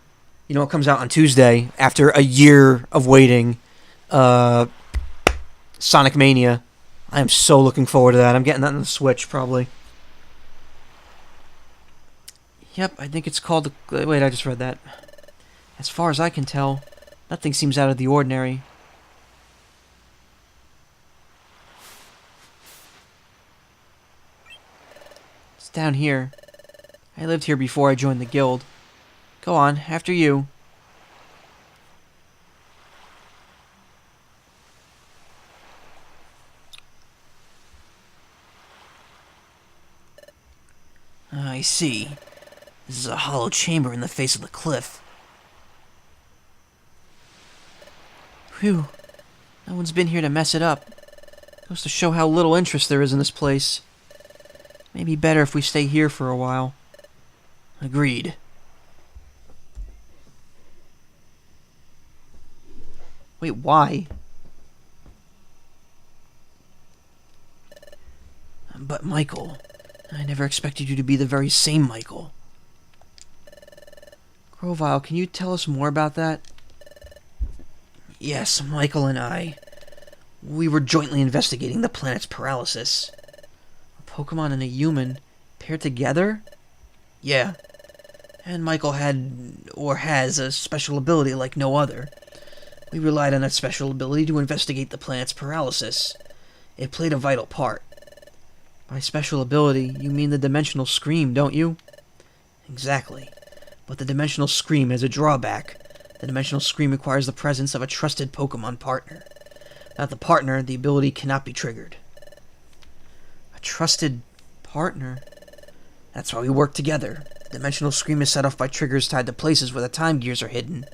You know, it comes out on Tuesday after a year of waiting. Sonic Mania. I am so looking forward to that. I'm getting that on the Switch, probably. Yep, I think it's called the... Wait, I just read that. As far as I can tell, nothing seems out of the ordinary. It's down here. I lived here before I joined the guild. Go on, after you. I see. This is a hollow chamber in the face of the cliff. Phew. No one's been here to mess it up. Goes to show how little interest there is in this place. Maybe better if we stay here for a while. Agreed. Wait, why? But Michael, I never expected you to be the very same Michael. Grovyle, can you tell us more about that? Yes, Michael and I. We were jointly investigating the planet's paralysis. A Pokemon and a human paired together? Yeah. And Michael had, or has, a special ability like no other. We relied on that special ability to investigate the planet's paralysis. It played a vital part. By special ability, you mean the Dimensional Scream, don't you? Exactly. But the Dimensional Scream has a drawback. The Dimensional Scream requires the presence of a trusted Pokemon partner. Without the partner, the ability cannot be triggered. A trusted partner? That's why we work together. The Dimensional Scream is set off by triggers tied to places where the Time Gears are hidden.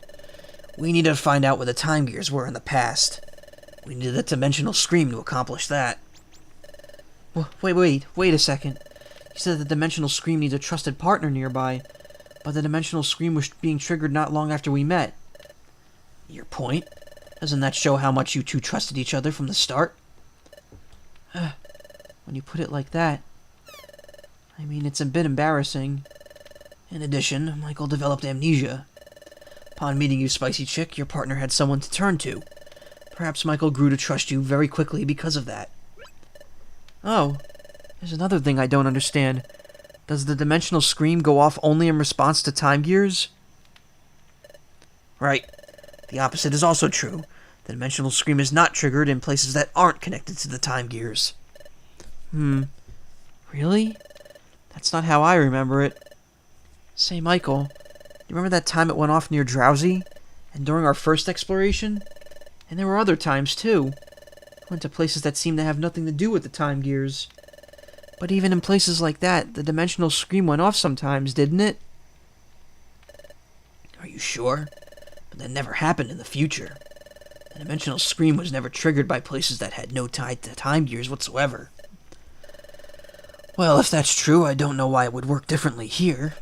We needed to find out where the Time Gears were in the past. We needed the Dimensional Scream to accomplish that. Wait a second. You said the Dimensional Scream needs a trusted partner nearby, but the Dimensional Scream was being triggered not long after we met. Your point? Doesn't that show how much you two trusted each other from the start? When you put it like that, I mean, it's a bit embarrassing. In addition, Michael developed amnesia. Upon meeting you, Spicy Chick, your partner had someone to turn to. Perhaps Michael grew to trust you very quickly because of that. Oh, there's another thing I don't understand. Does the Dimensional Scream go off only in response to Time Gears? Right. The opposite is also true. The Dimensional Scream is not triggered in places that aren't connected to the Time Gears. Really? That's not how I remember it. Say, Michael, you remember that time it went off near Drowsy? And during our first exploration? And there were other times, too. Went to places that seemed to have nothing to do with the Time Gears. But even in places like that, the Dimensional Scream went off sometimes, didn't it? Are you sure? But that never happened in the future. The Dimensional Scream was never triggered by places that had no tie to Time Gears whatsoever. Well, if that's true, I don't know why it would work differently here.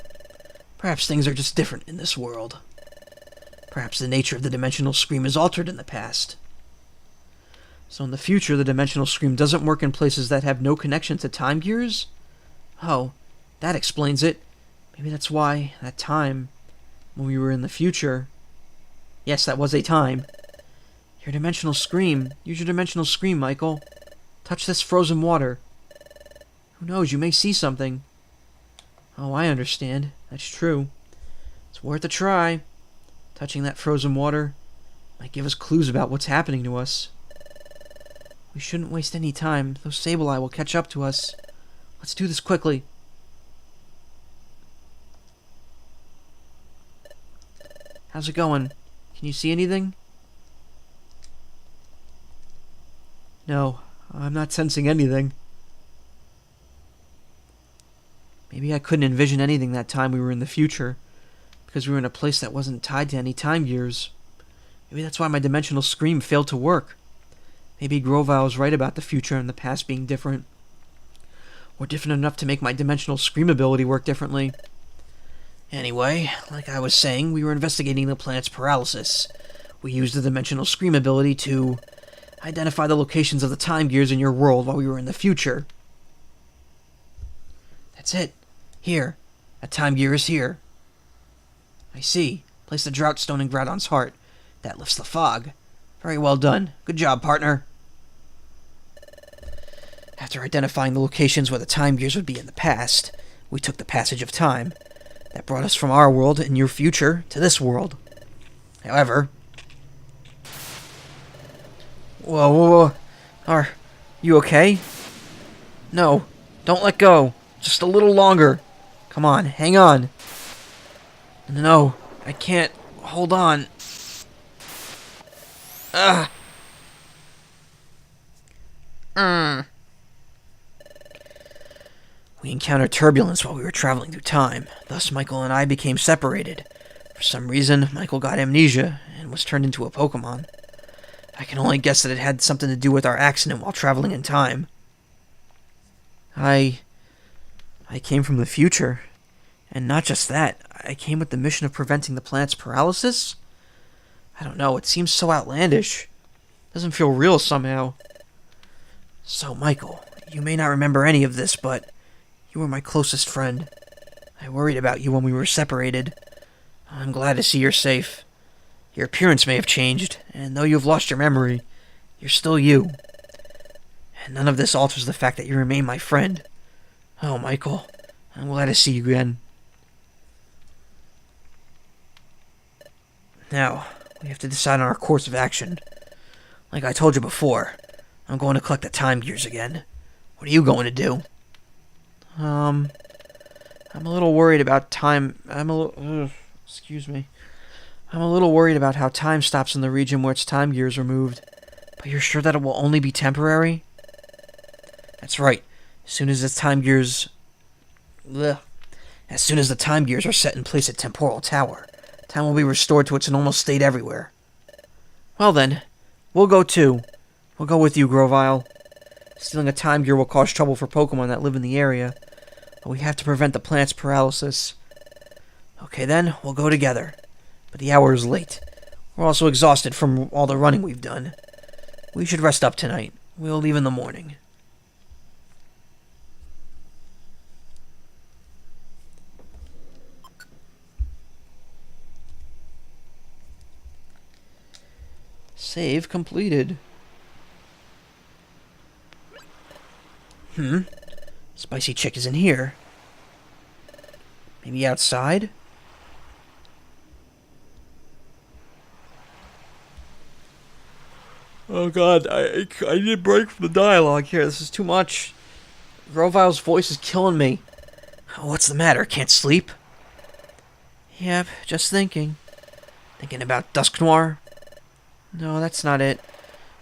Perhaps things are just different in this world. Perhaps the nature of the Dimensional Scream is altered in the past. So in the future, the Dimensional Scream doesn't work in places that have no connection to Time Gears? Oh, that explains it. Maybe that's why, that time, when we were in the future... Yes, that was a time. Your Dimensional Scream. Use your Dimensional Scream, Michael. Touch this frozen water. Who knows, you may see something. Oh, I understand. That's true. It's worth a try. Touching that frozen water might give us clues about what's happening to us. We shouldn't waste any time. Those Sableye will catch up to us. Let's do this quickly. How's it going? Can you see anything? No, I'm not sensing anything. Maybe I couldn't envision anything that time we were in the future, because we were in a place that wasn't tied to any Time Gears. Maybe that's why my Dimensional Scream failed to work. Maybe Grovyle was right about the future and the past being different. Or different enough to make my Dimensional Scream ability work differently. Anyway, like I was saying, we were investigating the planet's paralysis. We used the Dimensional Scream ability to identify the locations of the Time Gears in your world while we were in the future. That's it. Here. A Time Gear is here. I see. Place the drought stone in Groudon's heart. That lifts the fog. Very well done. Good job, partner. After identifying the locations where the time gears would be in the past, we took the passage of time. That brought us from our world in your future to this world. However... Whoa. Are you okay? No, don't let go. Just a little longer. Come on, hang on. No, I can't. Hold on. Ugh. We encountered turbulence while we were traveling through time. Thus, Michael and I became separated. For some reason, Michael got amnesia and was turned into a Pokemon. I can only guess that it had something to do with our accident while traveling in time. I came from the future. And not just that, I came with the mission of preventing the planet's paralysis? I don't know, it seems so outlandish. Doesn't feel real somehow. So, Michael, you may not remember any of this, but you were my closest friend. I worried about you when we were separated. I'm glad to see you're safe. Your appearance may have changed, and though you've lost your memory, you're still you. And none of this alters the fact that you remain my friend. Oh, Michael, I'm glad to see you again. Now, we have to decide on our course of action. Like I told you before, I'm going to collect the time gears again. What are you going to do? I'm a little worried about time. Excuse me. I'm a little worried about how time stops in the region where its time gear is removed. But you're sure that it will only be temporary? That's right. As soon as the time gears are set in place at Temporal Tower, time will be restored to its normal state everywhere. Well then, we'll go too. We'll go with you, Grovyle. Stealing a time gear will cause trouble for Pokemon that live in the area, but we have to prevent the planet's paralysis. Okay then, we'll go together. But the hour is late. We're also exhausted from all the running we've done. We should rest up tonight. We'll leave in the morning. Save completed. Spicy Chick isn't here. Maybe outside? Oh god, I need a break from the dialogue here. This is too much. Grovyle's voice is killing me. What's the matter? Can't sleep? Yep, just thinking. Thinking about Dusknoir? No, that's not it.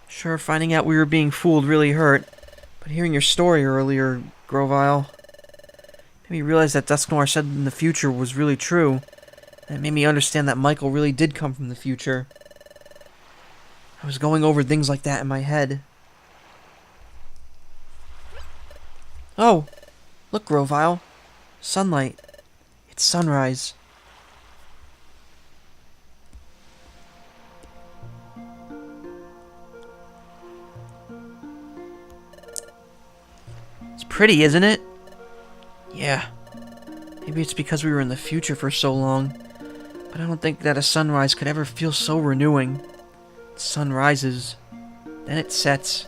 Sure, finding out we were being fooled really hurt. But hearing your story earlier, Grovyle, made me realize that Dusknoir said in the future was really true. And it made me understand that Michael really did come from the future. I was going over things like that in my head. Oh, look, Grovyle. Sunlight. It's sunrise. It's pretty, isn't it? Yeah. Maybe it's because we were in the future for so long, but I don't think that a sunrise could ever feel so renewing. The sun rises, then it sets.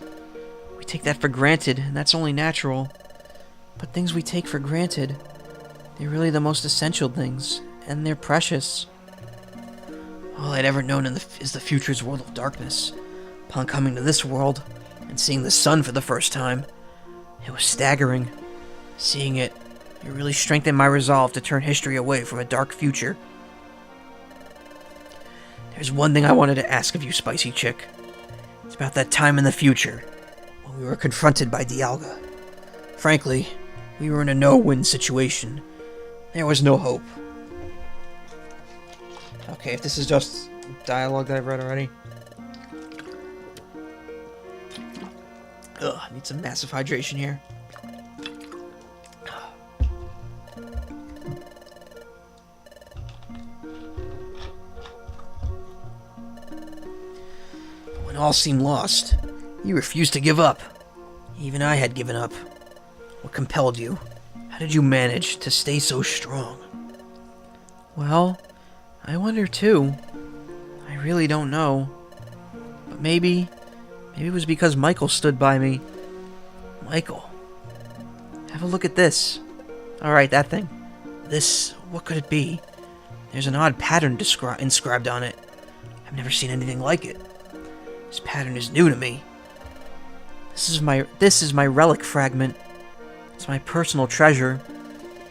We take that for granted, and that's only natural. But things we take for granted, they're really the most essential things, and they're precious. All I'd ever known is the future's world of darkness. Upon coming to this world, and seeing the sun for the first time, it was staggering. Seeing it really strengthened my resolve to turn history away from a dark future. There's one thing I wanted to ask of you, Spicy Chick. It's about that time in the future, when we were confronted by Dialga. Frankly, we were in a no-win situation. There was no hope. Okay, if this is just dialogue that I've read already. Ugh, I need some massive hydration here. When all seemed lost, you refused to give up. Even I had given up. What compelled you? How did you manage to stay so strong? Well, I wonder too. I really don't know. But maybe it was because Michael stood by me. Michael. Have a look at this. Alright, that thing. This, what could it be? There's an odd pattern inscribed on it. I've never seen anything like it. This pattern is new to me. This is my relic fragment. It's my personal treasure.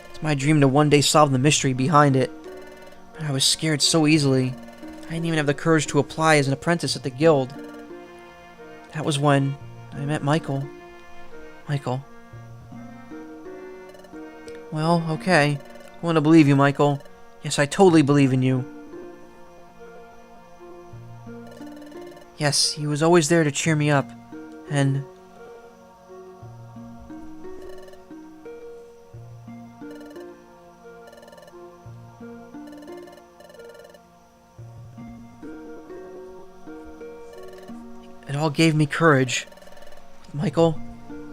It's my dream to one day solve the mystery behind it. But I was scared so easily. I didn't even have the courage to apply as an apprentice at the guild. That was when I met Michael. Michael. Well, okay. I want to believe you, Michael. Yes, I totally believe in you. Yes, he was always there to cheer me up. And... it all gave me courage. With Michael,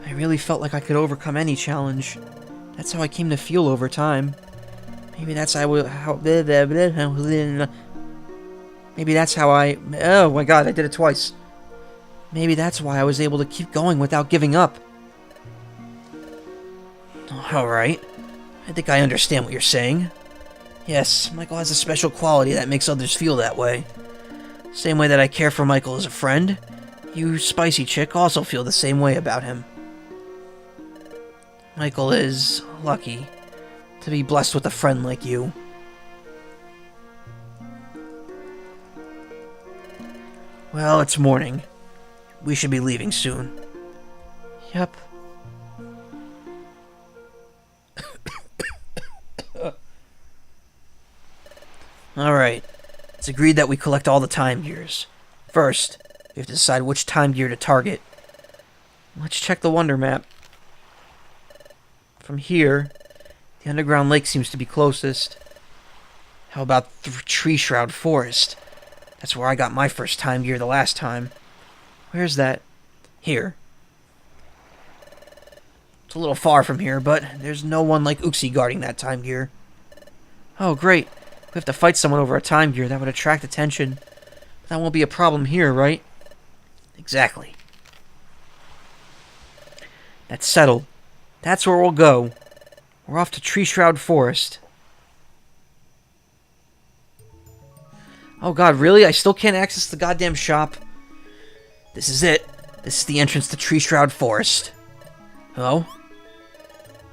I really felt like I could overcome any challenge. That's how I came to feel over time. Maybe that's how I... Oh my god, I did it twice. Maybe that's why I was able to keep going without giving up. Alright. I think I understand what you're saying. Yes, Michael has a special quality that makes others feel that way. Same way that I care for Michael as a friend, you, spicy chick, also feel the same way about him. Michael is lucky to be blessed with a friend like you. Well, it's morning. We should be leaving soon. Yep. Alright. It's agreed that we collect all the time gears. First, we have to decide which time gear to target. Let's check the Wonder Map. From here, the underground lake seems to be closest. How about the Tree Shroud Forest? That's where I got my first time gear the last time. Where's that? Here. It's a little far from here, but there's no one like Uxie guarding that time gear. Oh, great. We have to fight someone over a time gear. That would attract attention. That won't be a problem here, right? Exactly. That's settled. That's where we'll go. We're off to Tree Shroud Forest. Oh god, really? I still can't access the goddamn shop? This is it. This is the entrance to Tree Shroud Forest. Hello?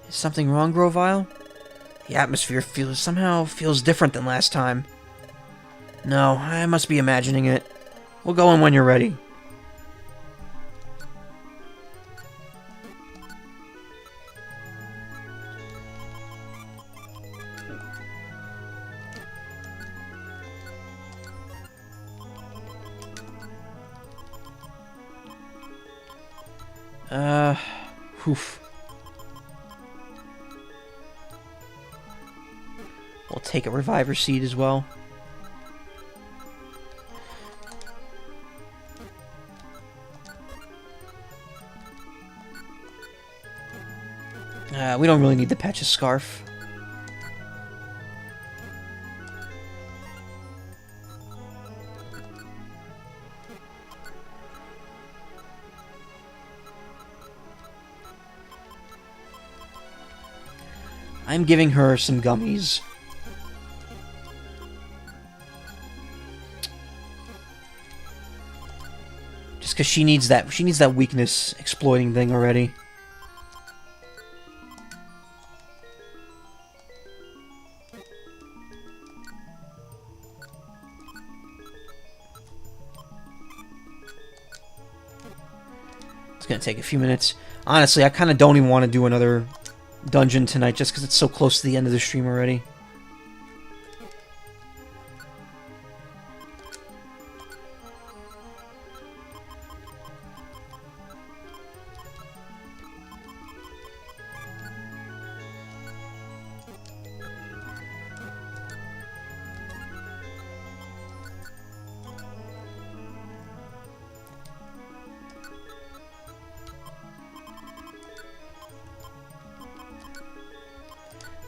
Is something wrong, Grovyle? The atmosphere somehow feels different than last time. No, I must be imagining it. We'll go in when you're ready. Oof. We'll take a reviver seed as well. We don't really need the Patch's Scarf. I'm giving her some gummies. Just because she needs that weakness exploiting thing already. It's gonna take a few minutes. Honestly, I kind of don't even want to do another dungeon tonight just because it's so close to the end of the stream already.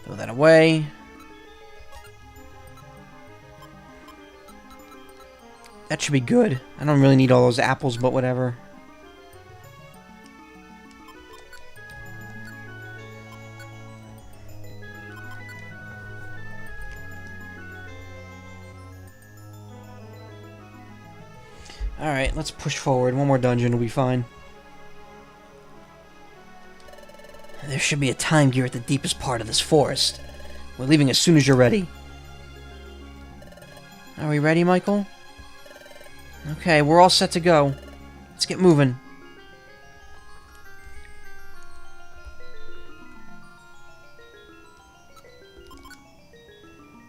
Throw that away. That should be good. I don't really need all those apples, but whatever. Alright, let's push forward. One more dungeon will be fine. There should be a time gear at the deepest part of this forest. We're leaving as soon as you're ready. Are we ready, Michael? Okay, we're all set to go. Let's get moving.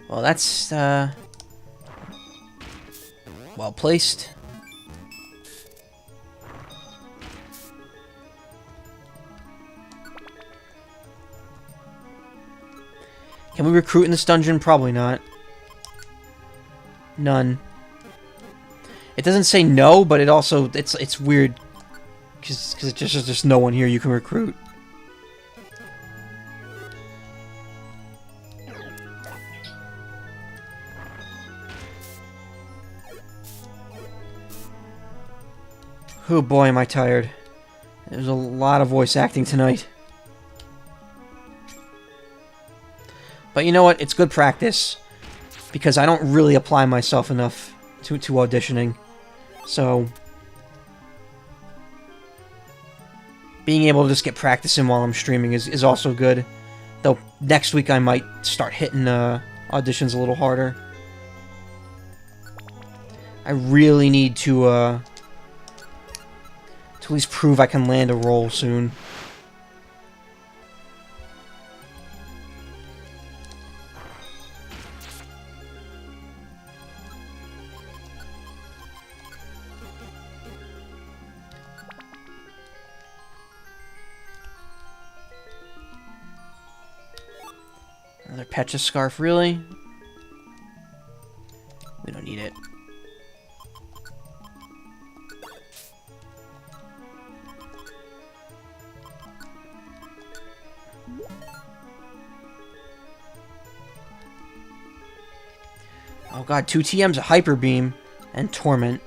Well, that's, well placed. Can we recruit in this dungeon? Probably not. None. It doesn't say no, but it also it's weird because there's just no one here you can recruit. Oh boy, am I tired. There's a lot of voice acting tonight. But you know what? It's good practice. Because I don't really apply myself enough to auditioning. So being able to just get practice in while I'm streaming is also good. Though next week I might start hitting auditions a little harder. I really need to at least prove I can land a role soon. Another Pecha scarf, really? We don't need it. Oh god, 2 TMs, a Hyper Beam, and Torment.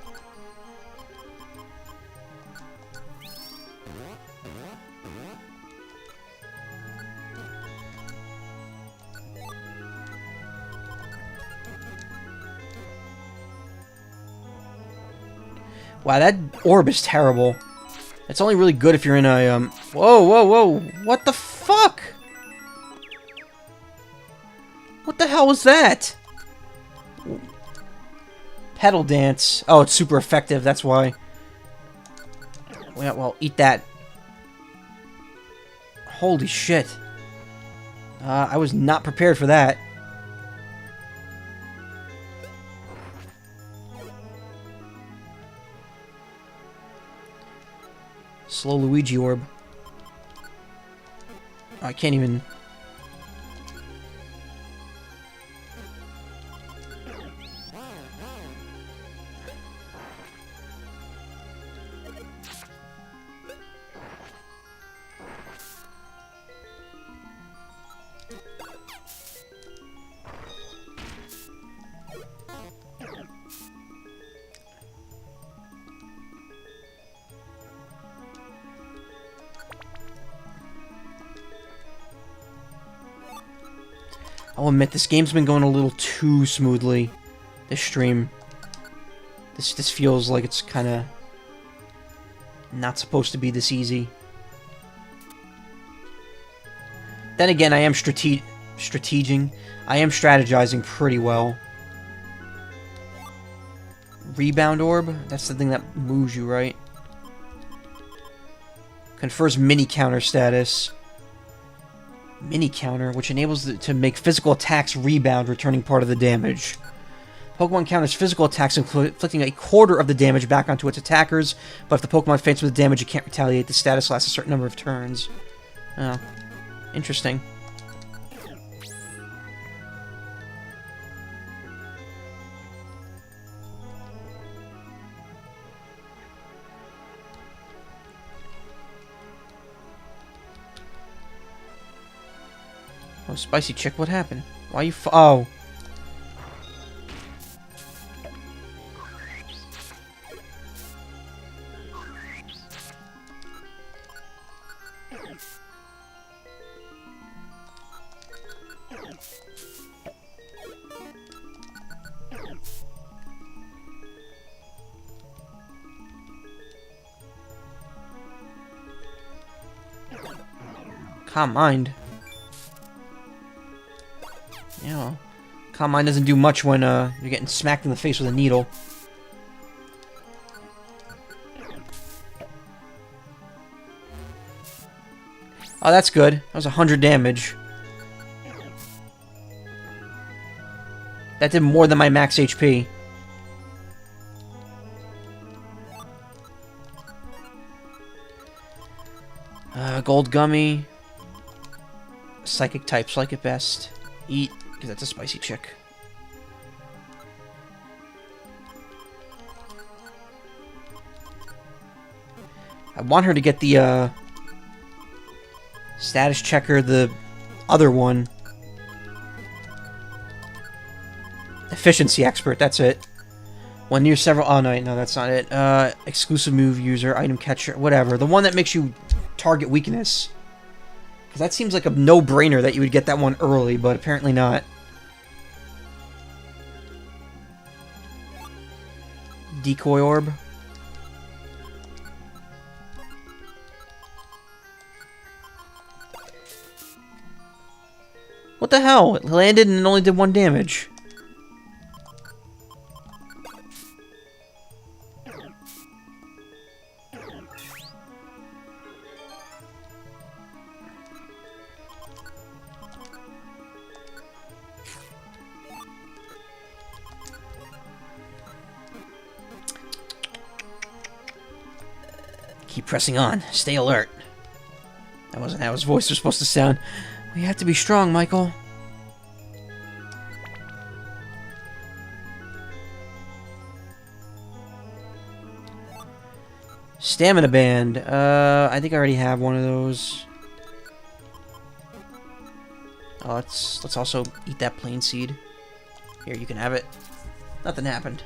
Wow, that orb is terrible. It's only really good if you're in a, Whoa, whoa, whoa! What the fuck? What the hell was that? Pedal Dance. Oh, it's super effective, that's why. Well, eat that. Holy shit. I was not prepared for that. Slow Luigi orb. I can't even... I'll admit, this game's been going a little too smoothly. This stream. This feels like it's kind of not supposed to be this easy. Then again, I am strategizing. I am strategizing pretty well. Rebound Orb? That's the thing that moves you, right? Confers mini counter status. Mini counter, which enables it to make physical attacks rebound, returning part of the damage. Pokemon counters physical attacks, inflicting a quarter of the damage back onto its attackers, but if the Pokemon faints with the damage, it can't retaliate. The status lasts a certain number of turns. Oh. Interesting. Oh, Spicy Chick, what happened? Why you oh. Calm Mind. Yeah, well, Calm Mind doesn't do much when you're getting smacked in the face with a needle. Oh, that's good. That was 100 damage. That did more than my max HP. Gold Gummy. Psychic types like it best. Eat, because that's a spicy chick. I want her to get the, status checker, the other one. Efficiency expert, that's it. One near several... Oh, no, that's not it. Exclusive move user, item catcher, whatever. The one that makes you target weakness. Because that seems like a no-brainer that you would get that one early, but apparently not. Decoy orb. What the hell? It landed and it only did 1 damage. Keep pressing on. Stay alert. That wasn't how his voice was supposed to sound. We have to be strong, Michael. Stamina Band. I think I already have one of those. Oh, let's also eat that plain seed. Here, you can have it. Nothing happened.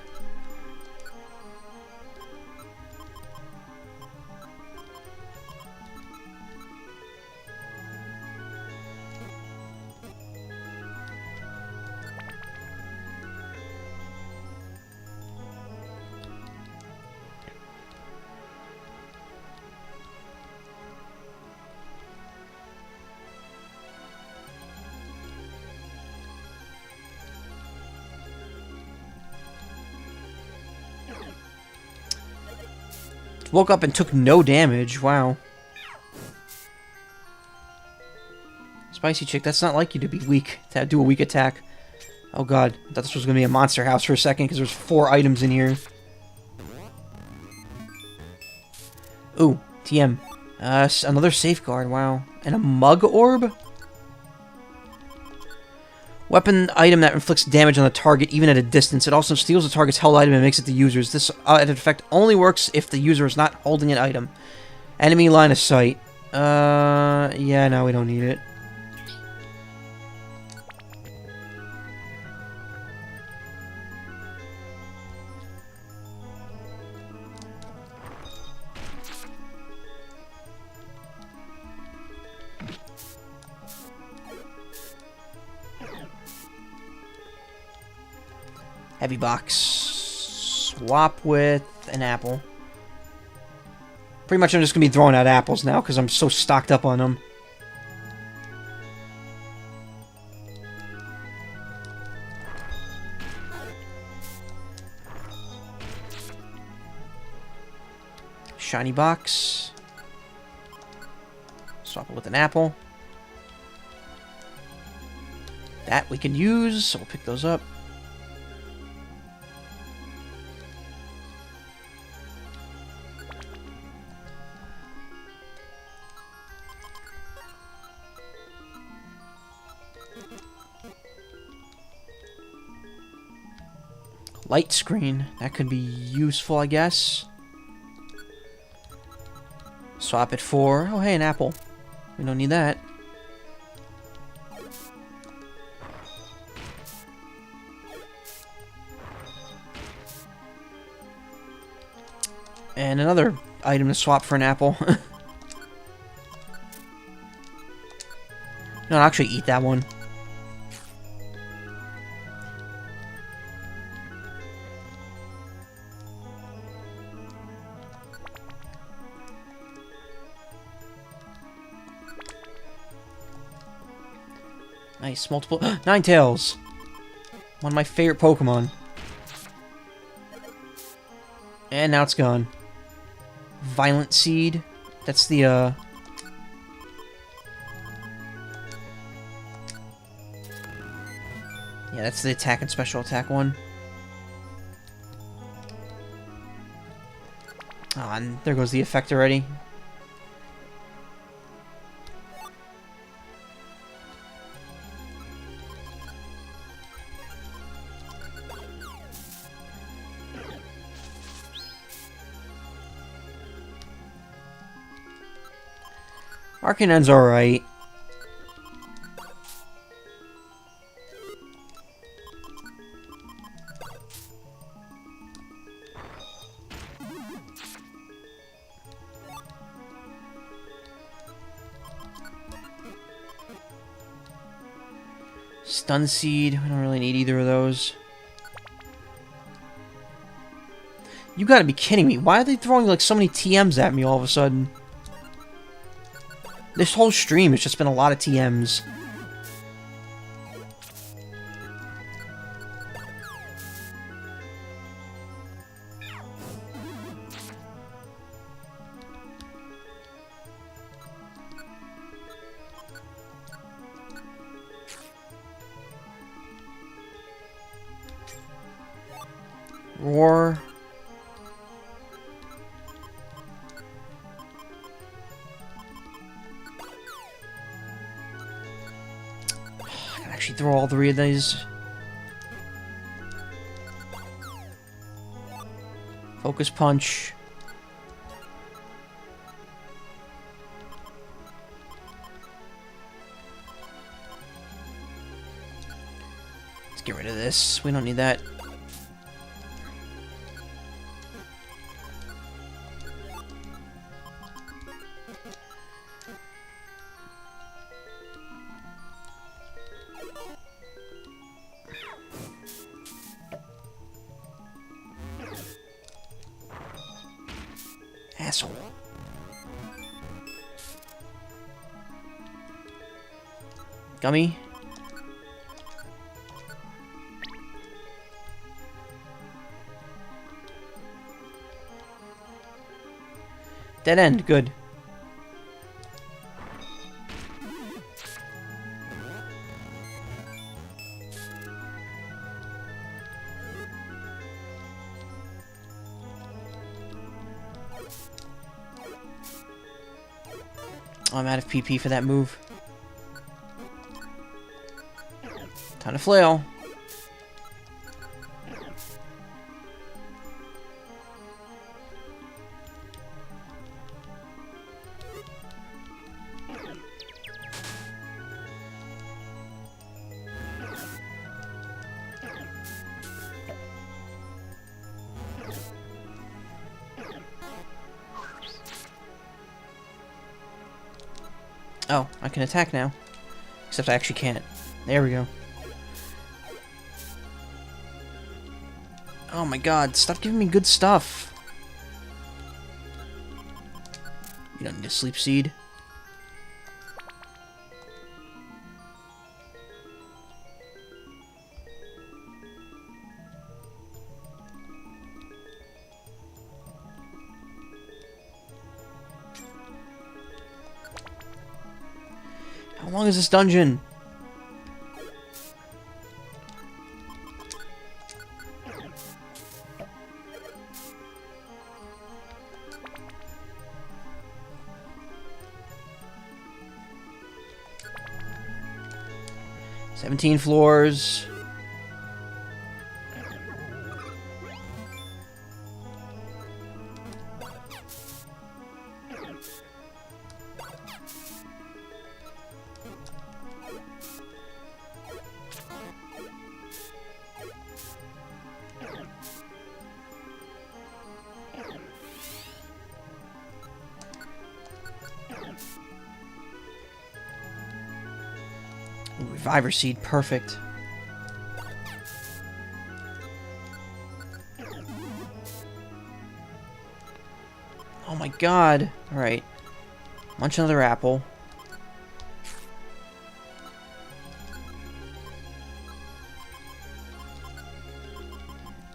Woke up and took no damage. Wow. Spicy chick, that's not like you to be weak, to do a weak attack. Oh god, I thought this was going to be a monster house for a second because there's 4 items in here. Ooh, TM. Another safeguard, wow. And a mug orb? Weapon item that inflicts damage on the target even at a distance. It also steals the target's held item and makes it the user's. This effect only works if the user is not holding an item. Enemy line of sight. Yeah, no, we don't need it. Heavy box. Swap with an apple. Pretty much I'm just going to be throwing out apples now because I'm so stocked up on them. Shiny box. Swap it with an apple. That we can use, so we'll pick those up. Light screen. That could be useful, I guess. Swap it for... Oh, hey, an apple. We don't need that. And another item to swap for an apple. No, I'll actually eat that one. Nice, multiple... Ninetales! One of my favorite Pokemon. And now it's gone. Violent Seed. That's the, Yeah, that's the attack and special attack one. Ah, and there goes the effect already. Arcanon's alright. Stun Seed, we don't really need either of those. You gotta be kidding me. Why are they throwing like so many TMs at me all of a sudden? This whole stream has just been a lot of TMs. Roar. I can actually throw all three of these. Focus Punch. Let's get rid of this. We don't need that. Asshole. Gummy. Dead end, good. Oh, I'm out of PP for that move. Time to flail. Oh, I can attack now. Except I actually can't. There we go. Oh my god, stop giving me good stuff. You don't need a Sleep Seed. How long is this dungeon? "17 floors." Ooh, Reviver Seed, perfect. Oh my god. Alright. Munch another apple.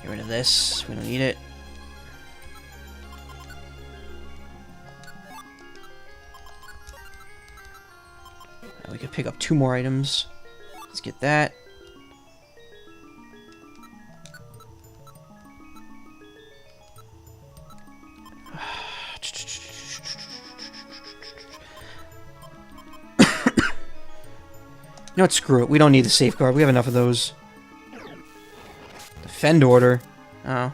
Get rid of this. We don't need it. We could pick up 2 more items. Let's get that. You know what? Screw it. We don't need the safeguard. We have enough of those. Defend order. Oh.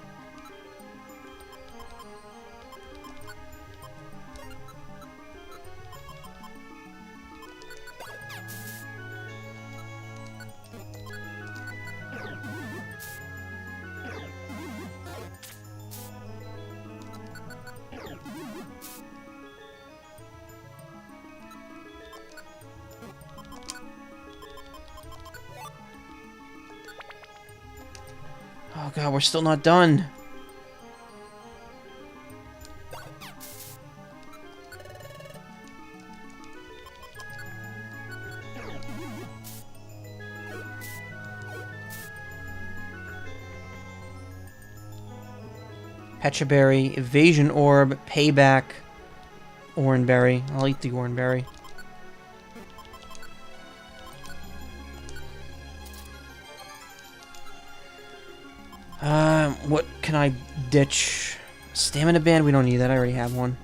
Oh god, we're still not done. Pecha Berry, Evasion Orb, Payback, Oranberry. I'll eat the Oranberry. What can I ditch? Stamina Band, we don't need that. I already have one.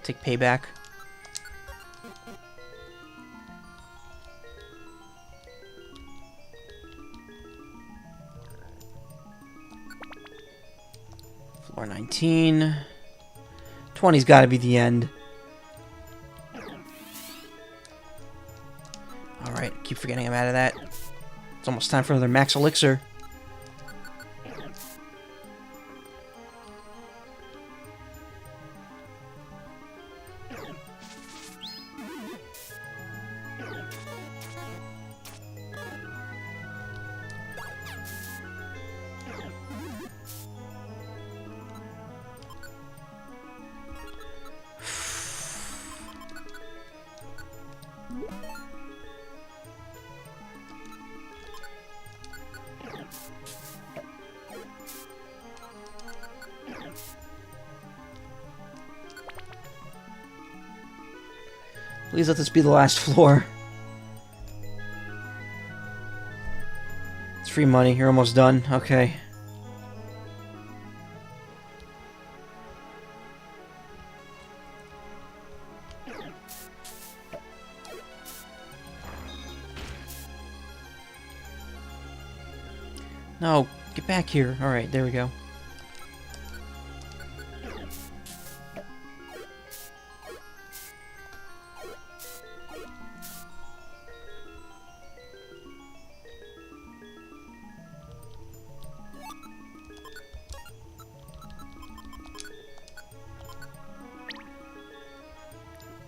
Take Payback. Floor 19. 20's got to be the end. Alright, keep forgetting I'm out of that. It's almost time for another Max Elixir. Please let this be the last floor. It's free money. You're almost done. Okay. No, get back here. Alright, there we go.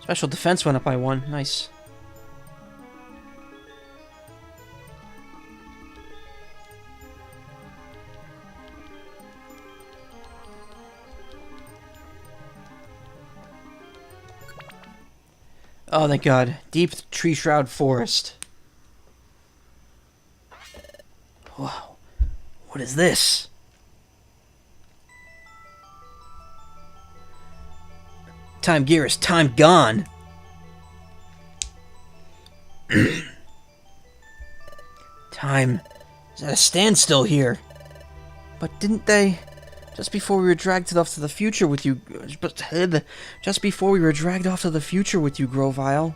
Special defense went up by 1. Nice. Oh, thank God. Deep Tree Shroud Forest. Wow. What is this? Time Gear is time gone. Time is at a standstill here. But didn't they... Just before we were dragged off to the future with you... Just before we were dragged off to the future with you, Grovyle.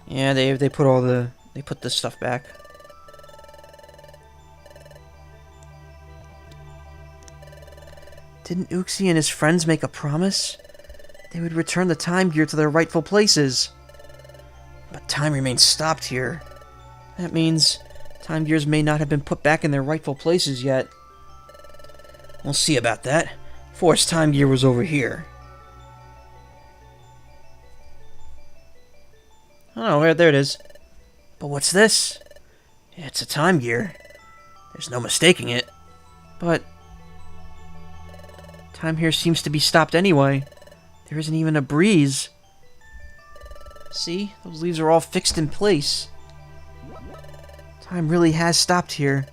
Yeah, they put all the... They put this stuff back. Didn't Uxie and his friends make a promise? They would return the Time Gear to their rightful places. But time remains stopped here. That means Time Gears may not have been put back in their rightful places yet. We'll see about that. Force Time Gear was over here. Oh, there it is. But what's this? It's a Time Gear. There's no mistaking it. But... time here seems to be stopped anyway. There isn't even a breeze. See? Those leaves are all fixed in place. Time really has stopped here.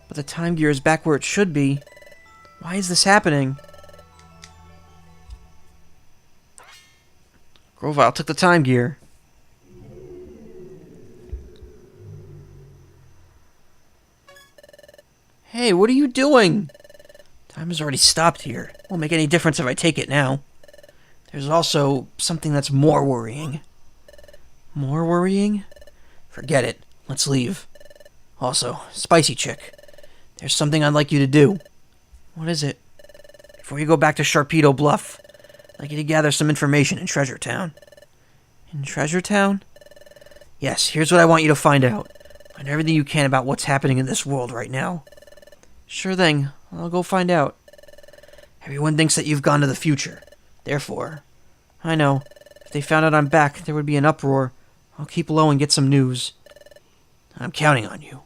But the time gear is back where it should be. Why is this happening? Grovyle took the time gear. Hey, what are you doing? Time has already stopped here. Won't make any difference if I take it now. There's also something that's more worrying. More worrying? Forget it. Let's leave. Also, Spicy Chick, there's something I'd like you to do. What is it? Before you go back to Sharpedo Bluff, I'd like you to gather some information in Treasure Town. In Treasure Town? Yes, here's what I want you to find out. Find everything you can about what's happening in this world right now. Sure thing. I'll go find out. Everyone thinks that you've gone to the future. Therefore, I know. If they found out I'm back, there would be an uproar. I'll keep low and get some news. I'm counting on you.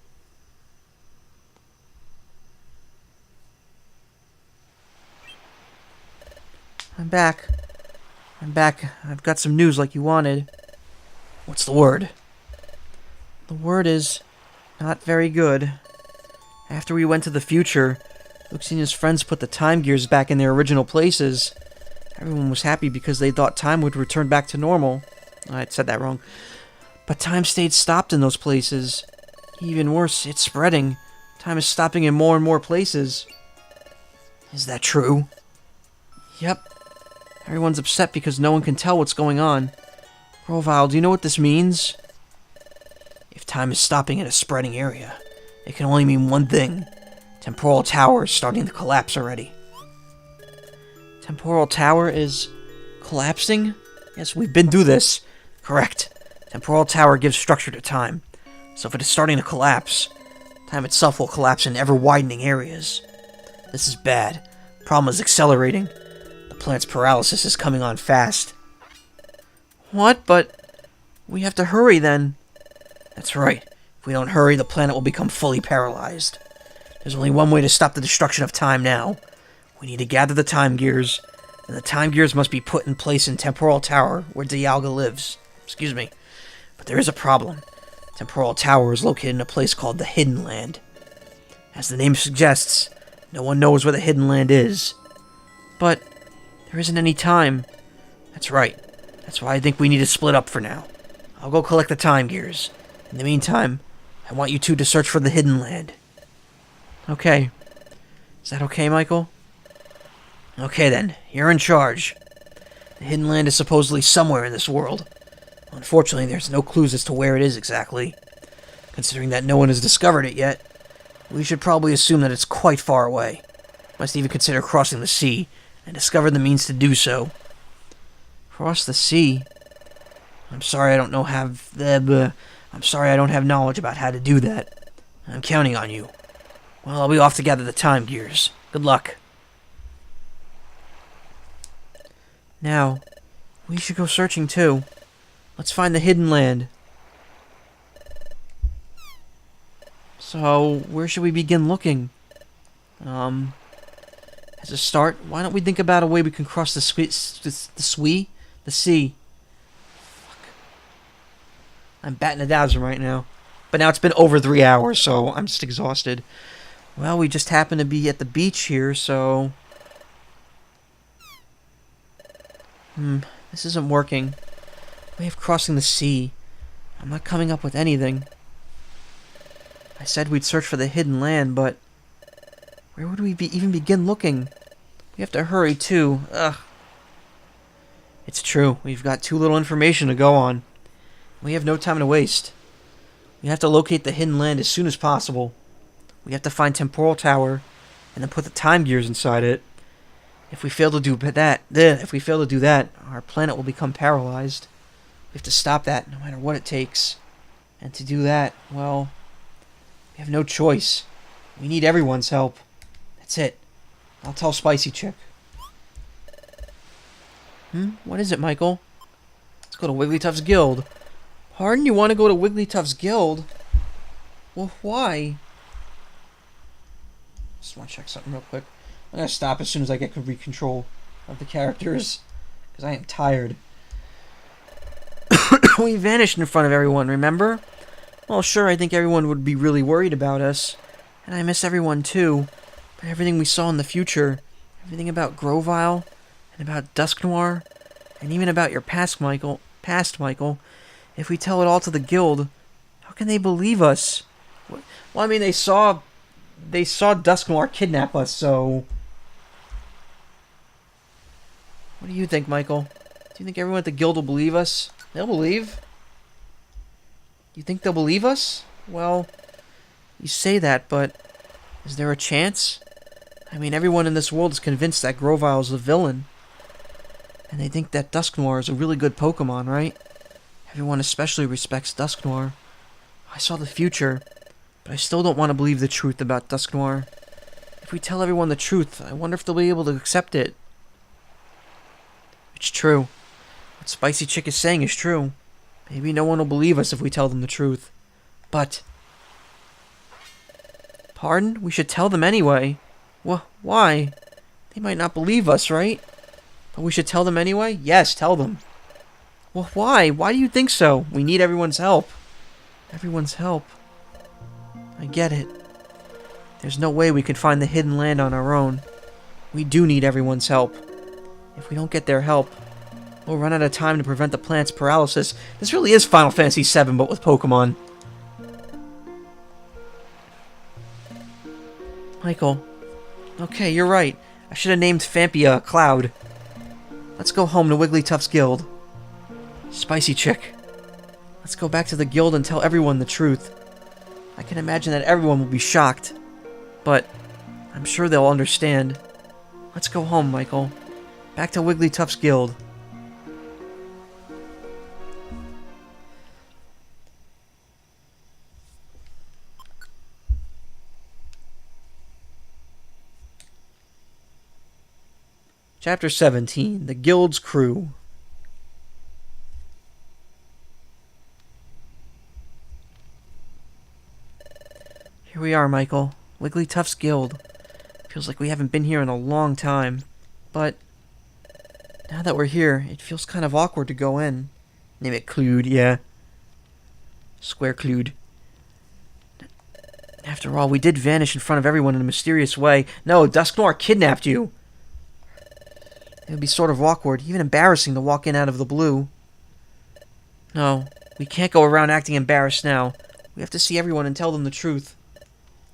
I'm back. I've got some news like you wanted. What's the word? The word is not very good. After we went to the future, Luxie and his friends put the time gears back in their original places. Everyone was happy because they thought time would return back to normal. I said that wrong. But time stayed stopped in those places. Even worse, it's spreading. Time is stopping in more and more places. Is that true? Yep. Everyone's upset because no one can tell what's going on. Grovyle, do you know what this means? If time is stopping in a spreading area, it can only mean one thing. Temporal Tower is starting to collapse already. Temporal Tower is collapsing? Yes, we've been through this. Correct. Temporal Tower gives structure to time. So if it is starting to collapse, time itself will collapse in ever-widening areas. This is bad. The problem is accelerating. The planet's paralysis is coming on fast. What? But we have to hurry then. That's right. If we don't hurry, the planet will become fully paralyzed. There's only one way to stop the destruction of time now. We need to gather the time gears, and the time gears must be put in place in Temporal Tower, where Dialga lives. Excuse me. But there is a problem. Temporal Tower is located in a place called the Hidden Land. As the name suggests, no one knows where the Hidden Land is. But there isn't any time. That's right. That's why I think we need to split up for now. I'll go collect the time gears. In the meantime, I want you two to search for the Hidden Land. Okay. Is that okay, Michael? Okay then, you're in charge. The Hidden Land is supposedly somewhere in this world. Unfortunately, there's no clues as to where it is exactly. Considering that no one has discovered it yet, we should probably assume that it's quite far away. Must even consider crossing the sea, and discover the means to do so. Cross the sea? I'm sorry I don't have knowledge about how to do that. I'm counting on you. Well, I'll be off to gather the time gears. Good luck. Now, we should go searching too. Let's find the Hidden Land. So, where should we begin looking? As a start, why don't we think about a way we can cross the sea? Fuck. I'm batting a thousand right now. But now it's been over 3 hours, so I'm just exhausted. Well, we just happen to be at the beach here, so... this isn't working. Way of crossing the sea. I'm not coming up with anything. I said we'd search for the Hidden Land, but... where would we even begin looking? We have to hurry, too. Ugh. It's true. We've got too little information to go on. We have no time to waste. We have to locate the Hidden Land as soon as possible. We have to find Temporal Tower, and then put the time gears inside it. If we fail to do that, our planet will become paralyzed. We have to stop that, no matter what it takes. And to do that, well, we have no choice. We need everyone's help. That's it. I'll tell Spicy Chick. What is it, Michael? Let's go to Wigglytuff's Guild. Pardon? You want to go to Wigglytuff's Guild? Well, why? Just want to check something real quick. I'm going to stop as soon as I get complete control of the characters, because I am tired. We vanished in front of everyone, remember? Well, sure, I think everyone would be really worried about us. And I miss everyone too. But everything we saw in the future, everything about Grovile, and about Dusknoir, and even about your past, Michael, if we tell it all to the guild, how can they believe us? Well, I mean, they saw Dusknoir kidnap us, so... What do you think, Michael? Do you think everyone at the guild will believe us? They'll believe. You think they'll believe us? Well, you say that, but is there a chance? I mean, everyone in this world is convinced that Grovile is a villain. And they think that Dusknoir is a really good Pokemon, right? Everyone especially respects Dusknoir. I saw the future, but I still don't want to believe the truth about Dusknoir. If we tell everyone the truth, I wonder if they'll be able to accept it. It's true. What Spicy Chick is saying is true. Maybe no one will believe us if we tell them the truth. But... Pardon? We should tell them anyway. Why? They might not believe us, right? But we should tell them anyway? Yes, tell them. Well, why? Why do you think so? We need everyone's help. Everyone's help. I get it. There's no way we can find the hidden land on our own. We do need everyone's help. If we don't get their help, we'll run out of time to prevent the plant's paralysis. This really is Final Fantasy VII, but with Pokemon. Michael. Okay, you're right. I should have named Fampia Cloud. Let's go home to Wigglytuff's guild. Spicy Chick. Let's go back to the guild and tell everyone the truth. I can imagine that everyone will be shocked. But I'm sure they'll understand. Let's go home, Michael. Back to Wigglytuff's guild. Chapter 17, The Guild's Crew. Here we are, Michael. Wigglytuff's guild. Feels like we haven't been here in a long time. But now that we're here, it feels kind of awkward to go in. Name it Clued, yeah. Square Clued. After all, we did vanish in front of everyone in a mysterious way. No, Dusknoir kidnapped you. It would be sort of awkward, even embarrassing to walk in out of the blue. No, we can't go around acting embarrassed now. We have to see everyone and tell them the truth.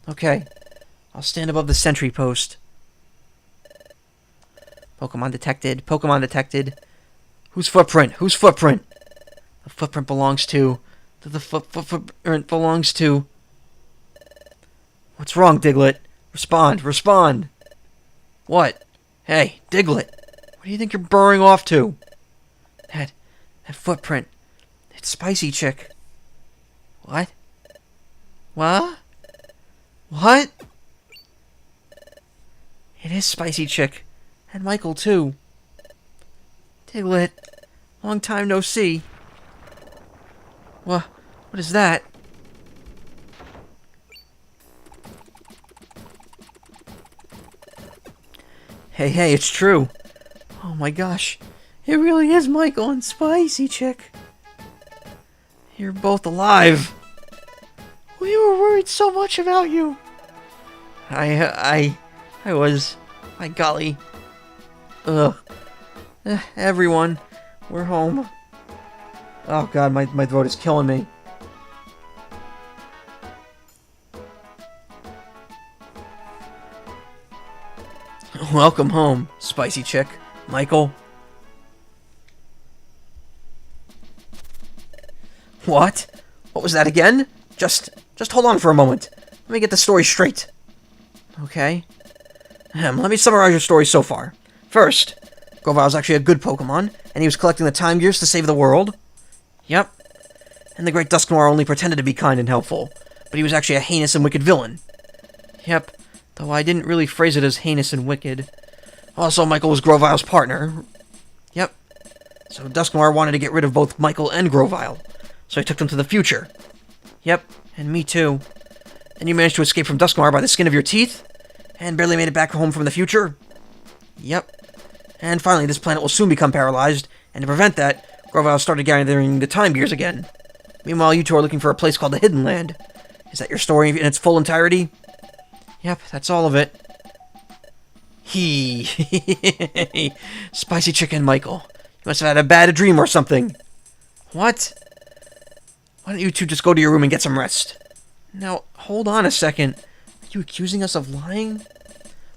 Okay, I'll stand above the sentry post. Pokemon detected. Pokemon detected. Whose footprint? Whose footprint? The footprint belongs to... The footprint belongs to... What's wrong, Diglett? Respond. Respond. What? Hey, Diglett. Where do you think you're burrowing off to? That footprint. It's Spicy Chick. What? What? What? It is Spicy Chick. And Michael, too. Diglett. Long time no see. What is that? Hey, it's true. Oh my gosh. It really is Michael and Spicy Chick. You're both alive. We were worried so much about you. I was. My golly. Ugh. Everyone. We're home. Oh god, my throat is killing me. Welcome home, Spicy Chick. Michael. What? What was that again? Just hold on for a moment. Let me get the story straight. Okay. Let me summarize your story so far. First, Govile's actually a good Pokemon, and he was collecting the Time Gears to save the world. Yep. And the Great Dusknoir only pretended to be kind and helpful, but he was actually a heinous and wicked villain. Yep. Though I didn't really phrase it as heinous and wicked. Also, Michael was Grovile's partner. Yep. So Dusknoir wanted to get rid of both Michael and Grovile, so he took them to the future. Yep, and me too. And you managed to escape from Dusknoir by the skin of your teeth? And barely made it back home from the future? Yep. And finally, this planet will soon become paralyzed, and to prevent that, Grovile started gathering the Time Gears again. Meanwhile, you two are looking for a place called the Hidden Land. Is that your story in its full entirety? Yep, that's all of it. Spicy Chicken Michael. You must have had a bad dream or something. What? Why don't you two just go to your room and get some rest? Now, hold on a second. Are you accusing us of lying?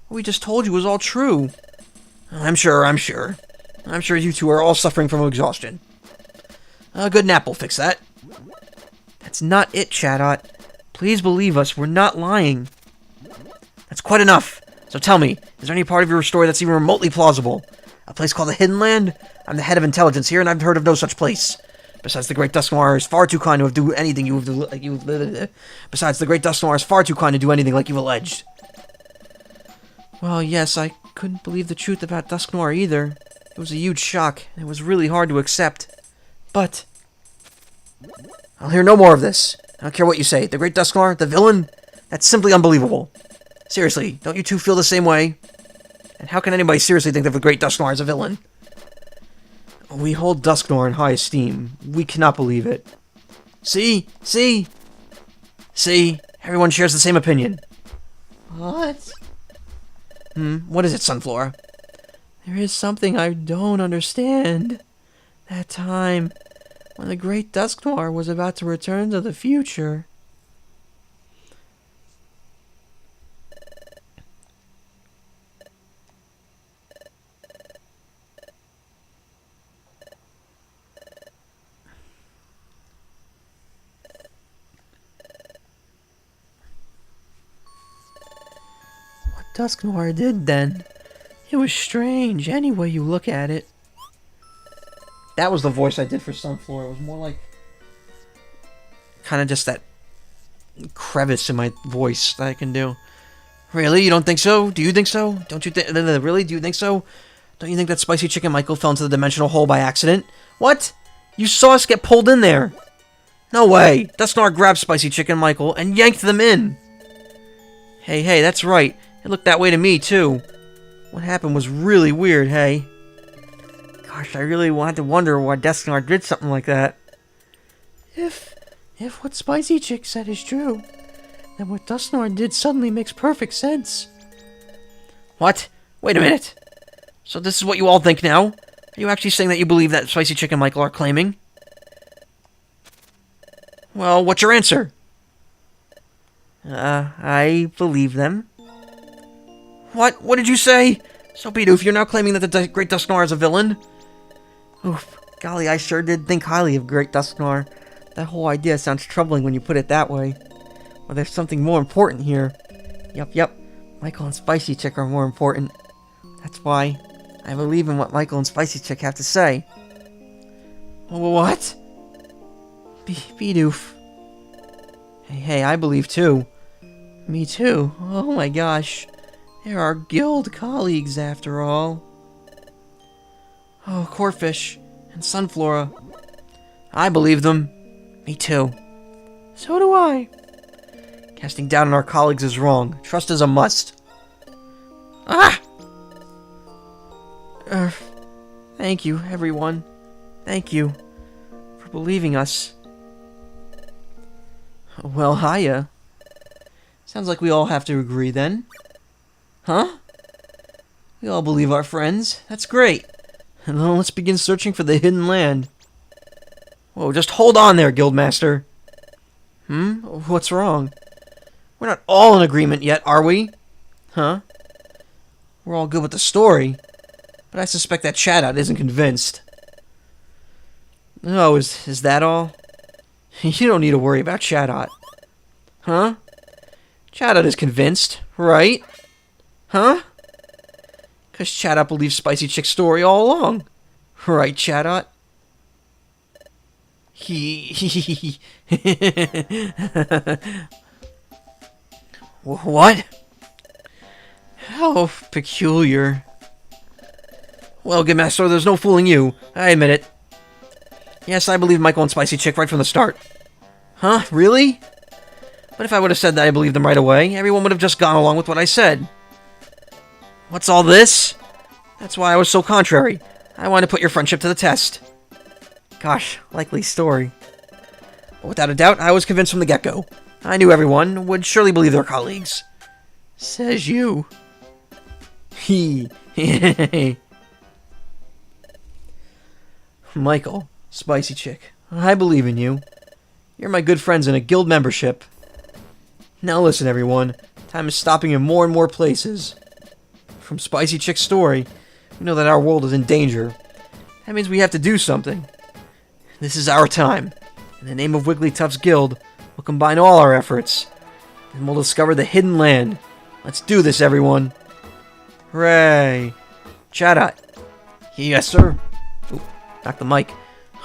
What we just told you was all true. I'm sure. I'm sure you two are all suffering from exhaustion. A good nap will fix that. That's not it, Chatot. Please believe us, we're not lying. That's quite enough. So tell me, is there any part of your story that's even remotely plausible? A place called the Hidden Land? I'm the head of intelligence here, and I've heard of no such place. Besides, the Great Dusk Noir is far too kind to do anything Besides, the Great Dusk Noir is far too kind to do anything like you've alleged. Well, yes, I couldn't believe the truth about Dusk Noir either. It was a huge shock, and it was really hard to accept. But I'll hear no more of this. I don't care what you say. The Great Dusk Noir, the villain? That's simply unbelievable. Seriously, don't you two feel the same way? And how can anybody seriously think that the Great Dusk Noir is a villain? We hold Dusk Noir in high esteem. We cannot believe it. See? See? See? Everyone shares the same opinion. What? What is it, Sunflora? There is something I don't understand. That time, when the Great Dusk Noir was about to return to the future. What Dusk Noir did then, it was strange any way you look at it. That was the voice I did for Sunflora. It was more like kind of just that crevice in my voice that I can do. Really? You don't think so? Do you think so? Don't you think... Really? Do you think so? Don't you think that Spicy Chicken Michael fell into the dimensional hole by accident? What? You saw us get pulled in there. No way. Dusk Noir grabbed Spicy Chicken Michael and yanked them in. Hey, that's right. It looked that way to me, too. What happened was really weird, hey? Gosh, I really wanted to wonder why Dusk Noir did something like that. If what Spicy Chick said is true, then what Dusk Noir did suddenly makes perfect sense. What? Wait a minute. So this is what you all think now? Are you actually saying that you believe that Spicy Chick and Michael are claiming? Well, what's your answer? I believe them. What? What did you say? So, Bidoof, you're now claiming that the Great Dusk Noir is a villain? Oof, golly, I sure did think highly of Great Dusk Noir. That whole idea sounds troubling when you put it that way. Well, there's something more important here. Yep. Michael and Spicy Chick are more important. That's why I believe in what Michael and Spicy Chick have to say. What? Bidoof. Hey, I believe too. Me too. Oh my gosh. They're our guild colleagues after all. Oh, Corphish and Sunflora. I believe them. Me too. So do I. Casting doubt on our colleagues is wrong. Trust is a must. Thank you, everyone. Thank you for believing us. Well, hiya. Sounds like we all have to agree then. Huh? We all believe our friends. That's great. And then let's begin searching for the Hidden Land. Whoa, just hold on there, Guildmaster. What's wrong? We're not all in agreement yet, are we? Huh? We're all good with the story, but I suspect that Chatot isn't convinced. Oh, is that all? You don't need to worry about Chatot. Huh? Chatot is convinced, right? Huh? Because Chatot believes Spicy Chick's story all along. Right, Chatot? What? How peculiar. Well, good master, there's no fooling you. I admit it. Yes, I believe Michael and Spicy Chick right from the start. Huh? Really? But if I would have said that I believed them right away, everyone would have just gone along with what I said. What's all this? That's why I was so contrary. I wanted to put your friendship to the test. Gosh, likely story. But without a doubt, I was convinced from the get-go. I knew everyone would surely believe their colleagues. Says you. He. Michael, Spicy Chick, I believe in you. You're my good friends in a guild membership. Now listen, everyone. Time is stopping in more and more places. From Spicy Chick's story, we know that our world is in danger. That means we have to do something. This is our time. In the name of Wigglytuff's Guild, we'll combine all our efforts. And we'll discover the hidden land. Let's do this, everyone. Hooray. Chatot. Yes, sir. Ooh, knock the mic.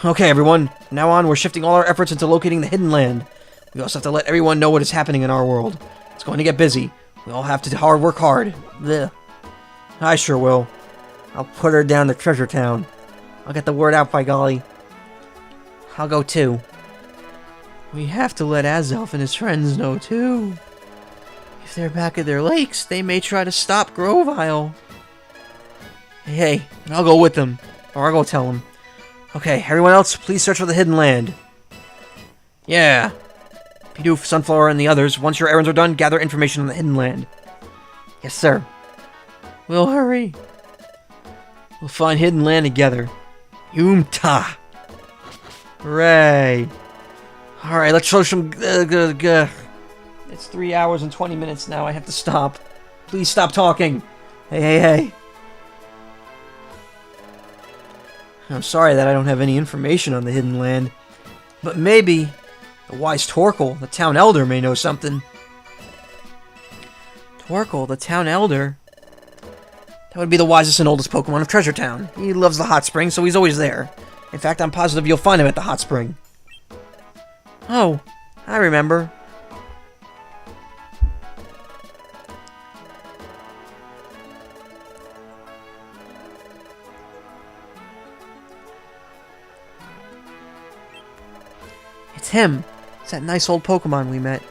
Okay, everyone. From now on, we're shifting all our efforts into locating the hidden land. We also have to let everyone know what is happening in our world. It's going to get busy. We all have to work hard. Blech. I sure will. I'll put her down to Treasure Town. I'll get the word out, by golly. I'll go too. We have to let Azelf and his friends know too. If they're back at their lakes, they may try to stop Grovyle. Hey, and I'll go with them. Or I'll go tell them. Okay, everyone else, please search for the hidden land. Yeah. Bidoof, Sunflower, and the others, once your errands are done, gather information on the hidden land. Yes, sir. We'll hurry. We'll find hidden land together. Yoomta. Hooray. Alright, let's show some... It's 3 hours and 20 minutes now. I have to stop. Please stop talking. Hey. I'm sorry that I don't have any information on the hidden land. But maybe the wise Torkoal, the town elder, may know something. Torkoal, the town elder? That would be the wisest and oldest Pokemon of Treasure Town. He loves the hot spring, so he's always there. In fact, I'm positive you'll find him at the hot spring. Oh, I remember. It's him. It's that nice old Pokemon we met.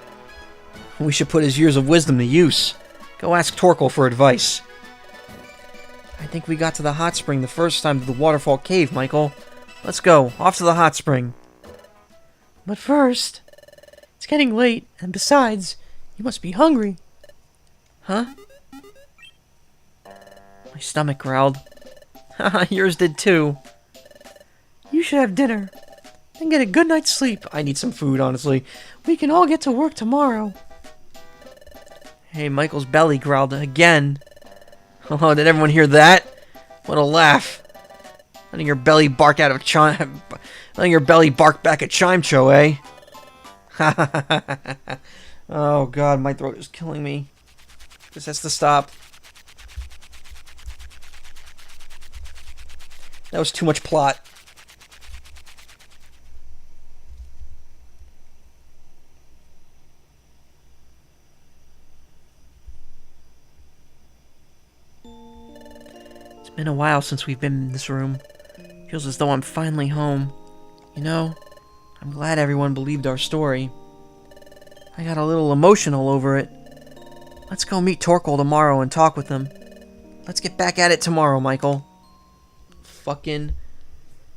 We should put his years of wisdom to use. Go ask Torkoal for advice. I think we got to the hot spring the first time to the Waterfall Cave, Michael. Let's go. Off to the hot spring. But first, it's getting late, and besides, you must be hungry. Huh? My stomach growled. Haha, yours did too. You should have dinner, and get a good night's sleep. I need some food, honestly. We can all get to work tomorrow. Hey, Michael's belly growled again. Oh, did everyone hear that? What a laugh. Letting your belly bark out of letting your belly bark back at Chimecho, eh? Oh god, my throat is killing me. This has to stop. That was too much plot. It's been a while since we've been in this room. Feels as though I'm finally home. You know, I'm glad everyone believed our story. I got a little emotional over it. Let's go meet Torkoal tomorrow and talk with him. Let's get back at it tomorrow, Michael. Fucking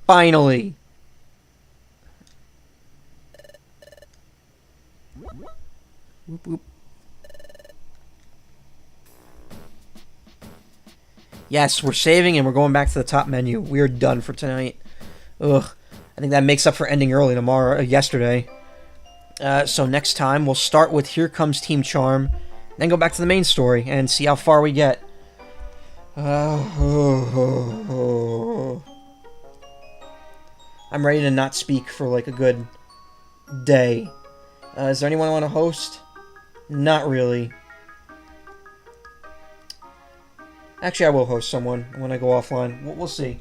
finally. Whoop whoop. Yes, we're saving and we're going back to the top menu. We are done for tonight. Ugh. I think that makes up for ending early yesterday. So next time, we'll start with Here Comes Team Charm, then go back to the main story and see how far we get. I'm ready to not speak for like a good day. Is there anyone I want to host? Not really. Actually, I will host someone when I go offline. We'll see.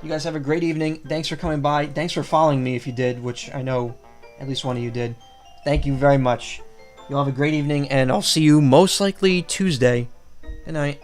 You guys have a great evening. Thanks for coming by. Thanks for following me if you did, which I know at least one of you did. Thank you very much. You'll have a great evening, and I'll see you most likely Tuesday. Good night.